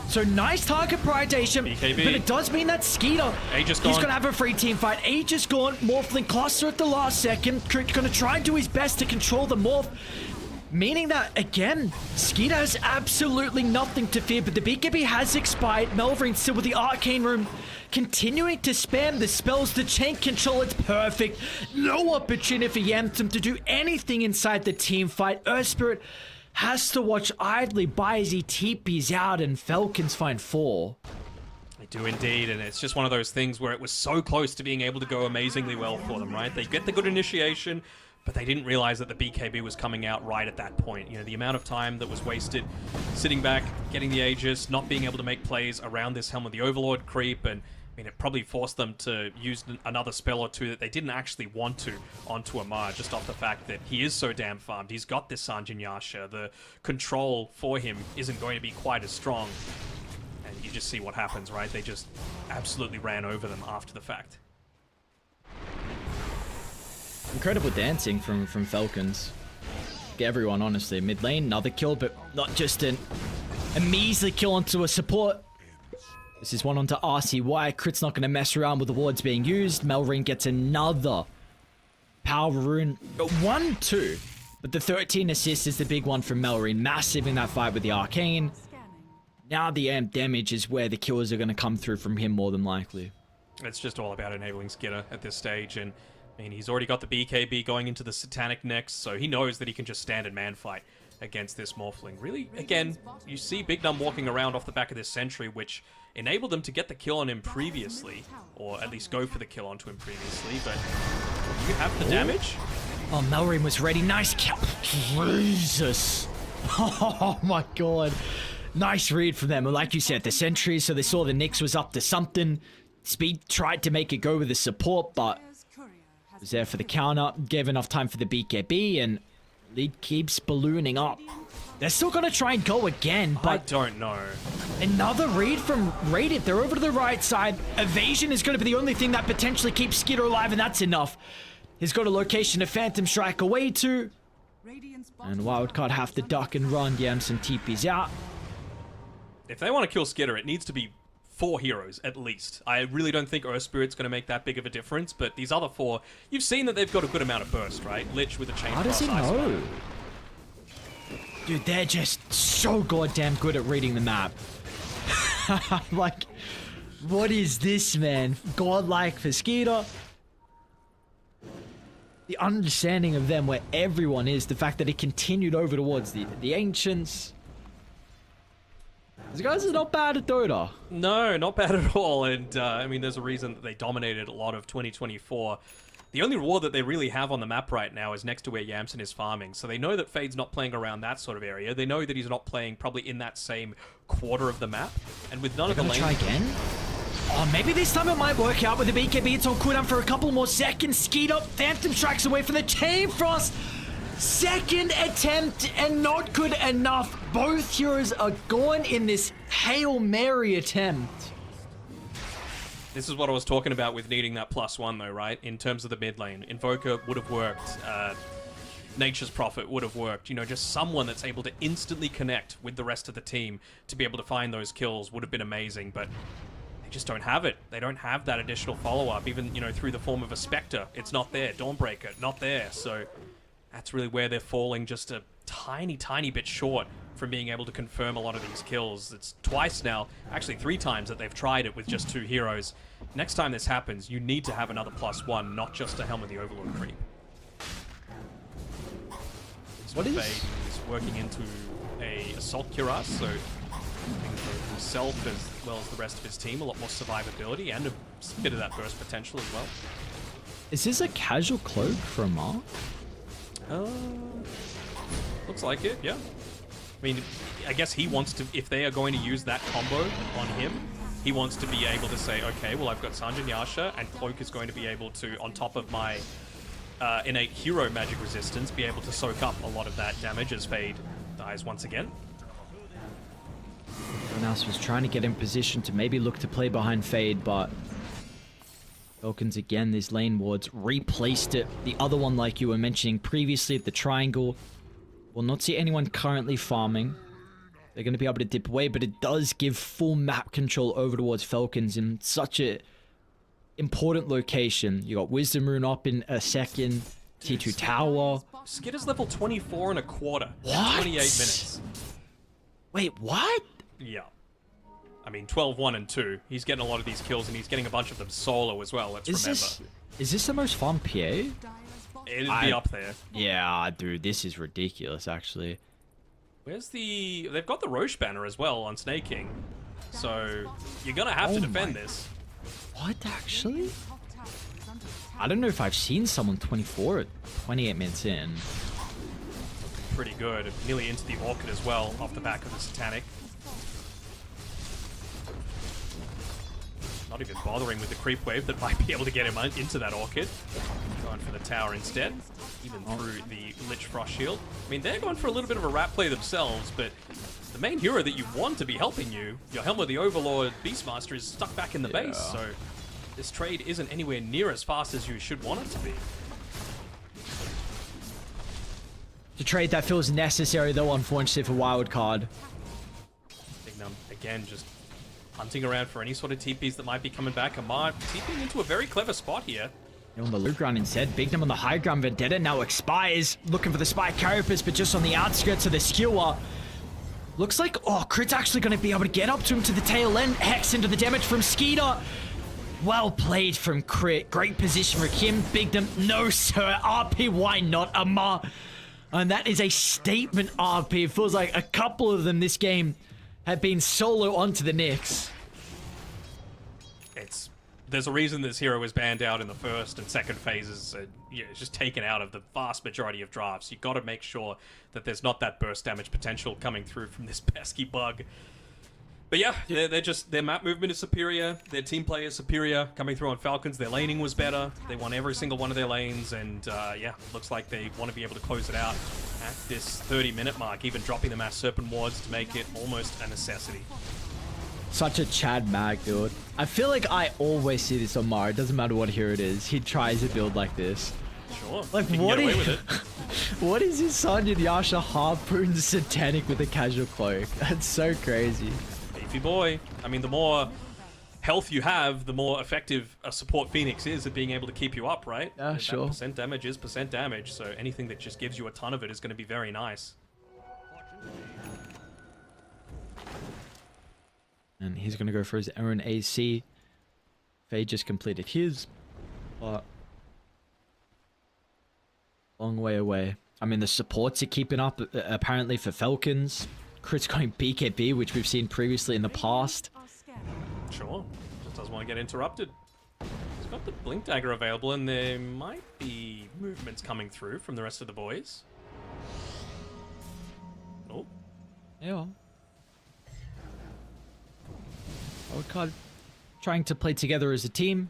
So nice target prioritization, BKB. but it does mean that Skeeter, Aegis he's gone. going to have a free team fight. Aegis gone. Morphling cluster at the last second. Going to try and do his best to control the Morph. Meaning that, again, Skeeter has absolutely nothing to fear, but the BKB has expired. Melvin still with the Arcane Room, continuing to spam the spells, the chain control, it's perfect. No opportunity for Yamton to do anything inside the team fight. Earthspirit has to watch idly by as he TPs out and Falcons find 4. They do indeed, and it's just one of those things where it was so close to being able to go amazingly well for them, right? They get the good initiation, but they didn't realize that the BKB was coming out right at that point. You know, the amount of time that was wasted sitting back, getting the Aegis, not being able to make plays around this Helm of the Overlord creep, and I mean, it probably forced them to use another spell or two that they didn't actually want to onto Amar, just off the fact that he is so damn farmed. He's got this Sanjin Yasha. The control for him isn't going to be quite as strong. And you just see what happens, right? They just absolutely ran over them after the fact. Incredible dancing from Falcons. Get everyone, honestly. Mid lane, another kill, but not just a measly kill onto a support. This is one onto RCY. Crit's not going to mess around with the wards being used. Melrin gets another power rune. 1-2. But the 13 assist is the big one from Melrin. Massive in that fight with the Arcane. Scanning. Now the amp damage is where the kills are going to come through from him more than likely. It's just all about enabling Skitter at this stage, and I mean, he's already got the BKB going into the Satanic next, so he knows that he can just stand and man fight against this Morphling. Really, again, you see Big Num walking around off the back of this Sentry, which enabled them to get the kill on him previously, or at least go for the kill onto him previously, but you have the damage. Oh, Melrin was ready. Nice kill. Jesus. Oh my god. Nice read from them. Like you said, the Sentry, so they saw the Nyx was up to something. Speed tried to make it go with the support, but Dire's courier has was there for the counter. Gave enough time for the BKB, and lead keeps ballooning up. They're still going to try and go again, I but don't know. another read from Radiant. They're over to the right side. Evasion is going to be the only thing that potentially keeps Skitter alive, and that's enough. He's got a location to Phantom Strike away to. Radiant's bottom And Wildcard have to duck and run. Yamson TP's out. If they want to kill Skitter, it needs to be 4 heroes, at least. I really don't think Earth Spirit's going to make that big of a difference, but these other 4, you've seen that they've got a good amount of burst, right? Lich with a chain. How does he cross, Ice know? Wall. Dude, they're just so goddamn good at reading the map. Like, what is this, man? Godlike for Skeeter. The understanding of them where everyone is, the fact that it continued over towards the Ancients. These guys are not bad at Dota. No, not bad at all. And I mean, there's a reason that they dominated a lot of 2024. the only ward that they really have on the map right now is next to where Yamson is farming. So they know that Fade's not playing around that sort of area. They know that he's not playing probably in that same quarter of the map. And with none of the lanes... try again? Oh, maybe this time it might work out with the BKB. It's on cooldown for a couple more seconds. Skeet up, Phantom Strikes away from the Team Frost. Second attempt and not good enough. Both heroes are gone in this Hail Mary attempt. This is what I was talking about with needing that +1 though, right? In terms of the mid lane. Invoker would have worked. Nature's Prophet would have worked. You know, just someone that's able to instantly connect with the rest of the team to be able to find those kills would have been amazing, but they just don't have it. They don't have that additional follow-up, even, you know, through the form of a Spectre. It's not there. Dawnbreaker, not there. So that's really where they're falling just a tiny, tiny bit short from being able to confirm a lot of these kills. It's twice now, actually 3 times that they've tried it with just 2 heroes. Next time this happens, you need to have another +1, not just a Helm of the Overlord creep. What is? He's working into a Assault Cuirass, so for himself as well as the rest of his team, a lot more survivability and a bit of that burst potential as well. Is this a casual cloak for a Mark? Looks like it, yeah. I mean, I guess he wants to, if they are going to use that combo on him, he wants to be able to say, okay, well, I've got Sanjin Yasha, and Cloak is going to be able to, on top of my innate hero magic resistance, be able to soak up a lot of that damage as Fade dies once again. Everyone else was trying to get in position to maybe look to play behind Fade, but Falcons again, these lane wards replaced it. The other one, like you were mentioning previously, at the triangle, will not see anyone currently farming. They're going to be able to dip away, but it does give full map control over towards Falcons in such a important location. You got Wisdom Rune up in a second, T2 Tower. Skid is level 24 and a quarter. What? 28 minutes. Wait, what? Yeah. I mean, 12, 1, and 2. He's getting a lot of these kills, and he's getting a bunch of them solo as well, let's remember. Is this the most fun PA? It'd be up there. Yeah, dude, this is ridiculous, actually. Where's the... They've got the Roche banner as well on Snake King. So, you're gonna have to defend this. What, actually? I don't know if I've seen someone 24 at 28 minutes in. Pretty good. Nearly into the Orchid as well, off the back of the Satanic. Not even bothering with the creep wave that might be able to get him into that Orchid. Going for the tower instead, even through the Lich Frost Shield. I mean, they're going for a little bit of a rat play themselves, but the main hero that you want to be helping you, your Helm of the Overlord Beastmaster, is stuck back in the base, so this trade isn't anywhere near as fast as you should want it to be. The trade that feels necessary, though, unfortunately, for Wildcard. Bignum, again, just hunting around for any sort of TPs that might be coming back. Amar TPing into a very clever spot here. On the low ground instead, Bignum on the high ground. Vendetta now expires, looking for the Spike Carapace, but just on the outskirts of the skewer. Looks like, Crit's actually going to be able to get up to him to the tail end. Hex into the damage from Skeeter. Well played from Crit. Great position for him. Bignum, no sir. RP, why not? Amar. And that is a statement RP. It feels like a couple of them this game have been solo onto the Nyx. There's a reason this hero was banned out in the first and second phases. It's just taken out of the vast majority of drafts. You've got to make sure that there's not that burst damage potential coming through from this pesky bug. But yeah, their map movement is superior. Their team play is superior. Coming through on Falcons, their laning was better. They won every single one of their lanes, and yeah, looks like they want to be able to close it out at this 30-minute mark, even dropping the Mass Serpent wards to make it almost a necessity. Such a Chad Mag, dude. I feel like I always see this on Mar. It doesn't matter what hero it is. He tries to build like this. Sure. Like, what is with it. What is his Sanjin Yasha Harpoon Satanic with a casual cloak? That's so crazy. Beefy boy. I mean, the more health you have, the more effective a support Phoenix is at being able to keep you up, right? Yeah, sure. Percent damage is percent damage, so anything that just gives you a ton of it is going to be very nice. And he's going to go for his own AC. Fade just completed his, but long way away. I mean, the supports are keeping up, apparently, for Falcons. Crit's going BKB, which we've seen previously in the past. Sure. Just doesn't want to get interrupted. He's He's got the Blink Dagger available, and there might be movements coming through from the rest of the boys. Oh. Yeah. Wildcard trying to play together as a team.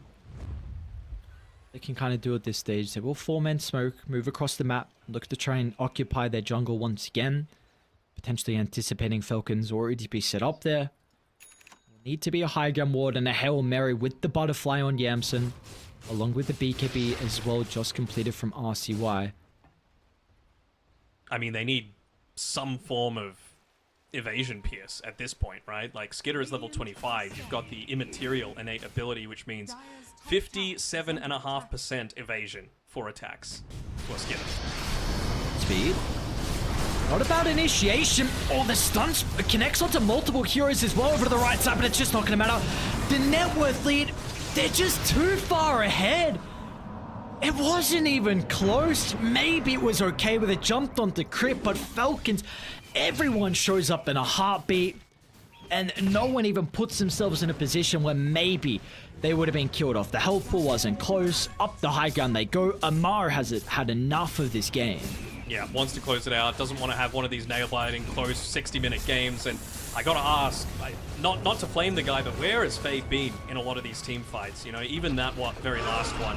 They can kind of do at this stage. They will 4-man smoke, move across the map, look to try and occupy their jungle once again. Potentially anticipating Falcons already be set up there. Need to be a high ground ward and a Hail Mary with the butterfly on Yamson, along with the BKB as well, just completed from RCY. I mean, they need some form of evasion pierce at this point, right? Like, Skitter is level 25. You've got the immaterial innate ability, which means 57.5% evasion for attacks for Skitter. Speed. Not about initiation. Oh, the stuns connects onto multiple heroes as well over to the right side, but it's just not going to matter. The net worth lead, they're just too far ahead. It wasn't even close. Maybe it was okay with it, jumped onto Crypt, but Falcons, everyone shows up in a heartbeat, and no one even puts themselves in a position where maybe they would have been killed off. The health pool wasn't close. Up the high ground they go. Amar has had enough of this game. Yeah, wants to close it out, doesn't want to have one of these nail-biting, close 60-minute games, and I gotta ask, not to flame the guy, but where has Fade been in a lot of these team fights? You know, even that very last one,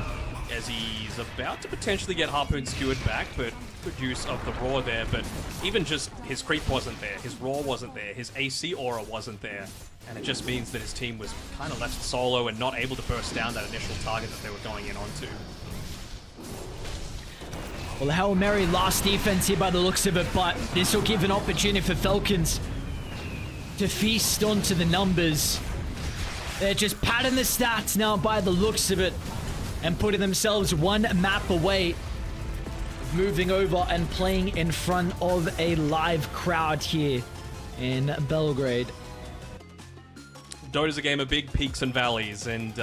as he's about to potentially get Harpoon skewered back, but good use of the Roar there, but even just his creep wasn't there, his Roar wasn't there, his AC aura wasn't there, and it just means that his team was kind of left solo and not able to burst down that initial target that they were going in onto. Well, Hail Mary last defense here by the looks of it, but this will give an opportunity for Falcons to feast onto the numbers. They're just padding the stats now by the looks of it and putting themselves one map away, moving over and playing in front of a live crowd here in Belgrade. Dota's a game of big peaks and valleys, and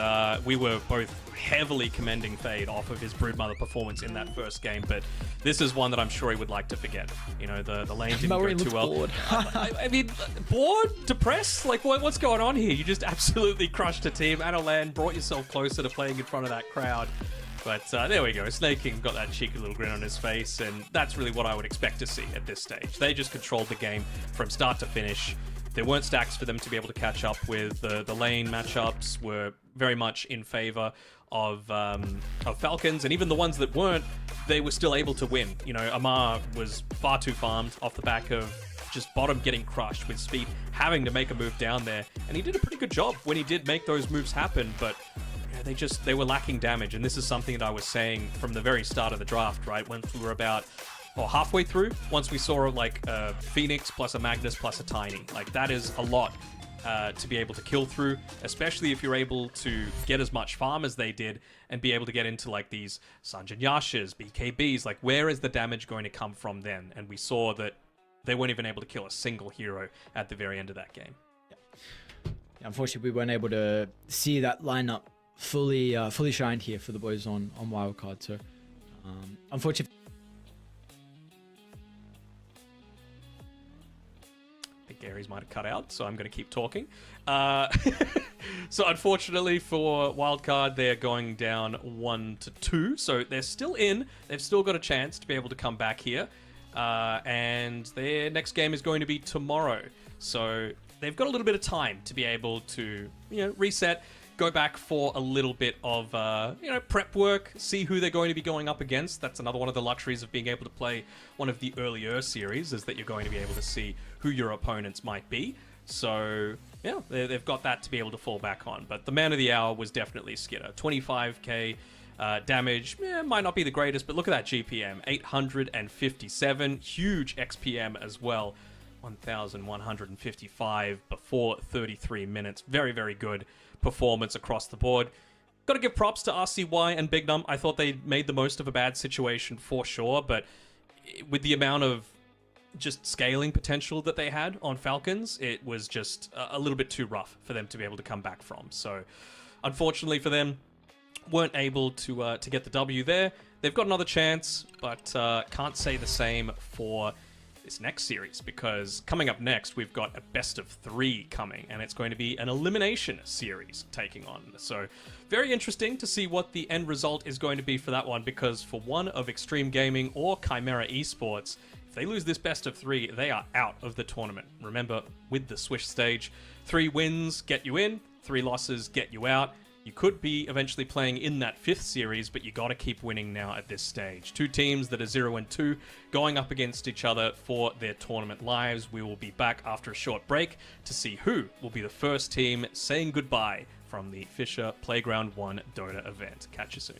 we were both heavily commending Fade off of his Broodmother performance in that first game, but this is one that I'm sure he would like to forget. You know, the lane didn't go too well. Bored. I mean, bored? Depressed? Like, what's going on here? You just absolutely crushed a team. Adelan brought yourself closer to playing in front of that crowd. But there we go. Snake King got that cheeky little grin on his face, and that's really what I would expect to see at this stage. They just controlled the game from start to finish. There weren't stacks for them to be able to catch up with. The lane matchups were very much in favor of Falcons, and even the ones that weren't, they were still able to win. You know, Amar was far too farmed off the back of just bottom getting crushed with Speed having to make a move down there, and he did a pretty good job when he did make those moves happen, but they were lacking damage, and this is something that I was saying from the very start of the draft, right? When we were about halfway through, once we saw like a Phoenix plus a Magnus plus a Tiny. Like, that is a lot to be able to kill through, especially if you're able to get as much farm as they did and be able to get into like these Sanjin Yashas, BKBs. Like, where is the damage going to come from then? And we saw that they weren't even able to kill a single hero at the very end of that game. Yeah, unfortunately, we weren't able to see that lineup fully shined here for the boys on Wildcard. So, unfortunately. I think Gary's might have cut out, so I'm going to keep talking. So unfortunately for Wildcard, they're going down 1-2, so they're still in. They've still got a chance to be able to come back here, and their next game is going to be tomorrow. So they've got a little bit of time to be able to, reset, go back for a little bit of, prep work, see who they're going to be going up against. That's another one of the luxuries of being able to play one of the earlier series, is that you're going to be able to see who your opponents might be. So, yeah, they've got that to be able to fall back on. But the man of the hour was definitely Skitter. 25k damage, might not be the greatest, but look at that GPM, 857. Huge XPM as well, 1,155 before 33 minutes. Very, very good performance across the board. Got to give props to RCY and Big Num. I thought they made the most of a bad situation for sure, but with the amount of just scaling potential that they had on Falcons, it was just a little bit too rough for them to be able to come back from. So unfortunately for them, weren't able to get the W there. They've got another chance, but can't say the same for this next series, because coming up next we've got a best of 3 coming, and it's going to be an elimination series taking on. So very interesting to see what the end result is going to be for that one, because for one of Xtreme Gaming or Chimera Esports, if they lose this best of 3, they are out of the tournament. Remember, with the Swish stage, 3 wins get you in, 3 losses get you out. You could be eventually playing in that 5th series, but you got to keep winning now at this stage. 2 teams that are 0-2 going up against each other for their tournament lives. We will be back after a short break to see who will be the first team saying goodbye from the FISSURE Playground 1 Dota event. Catch you soon.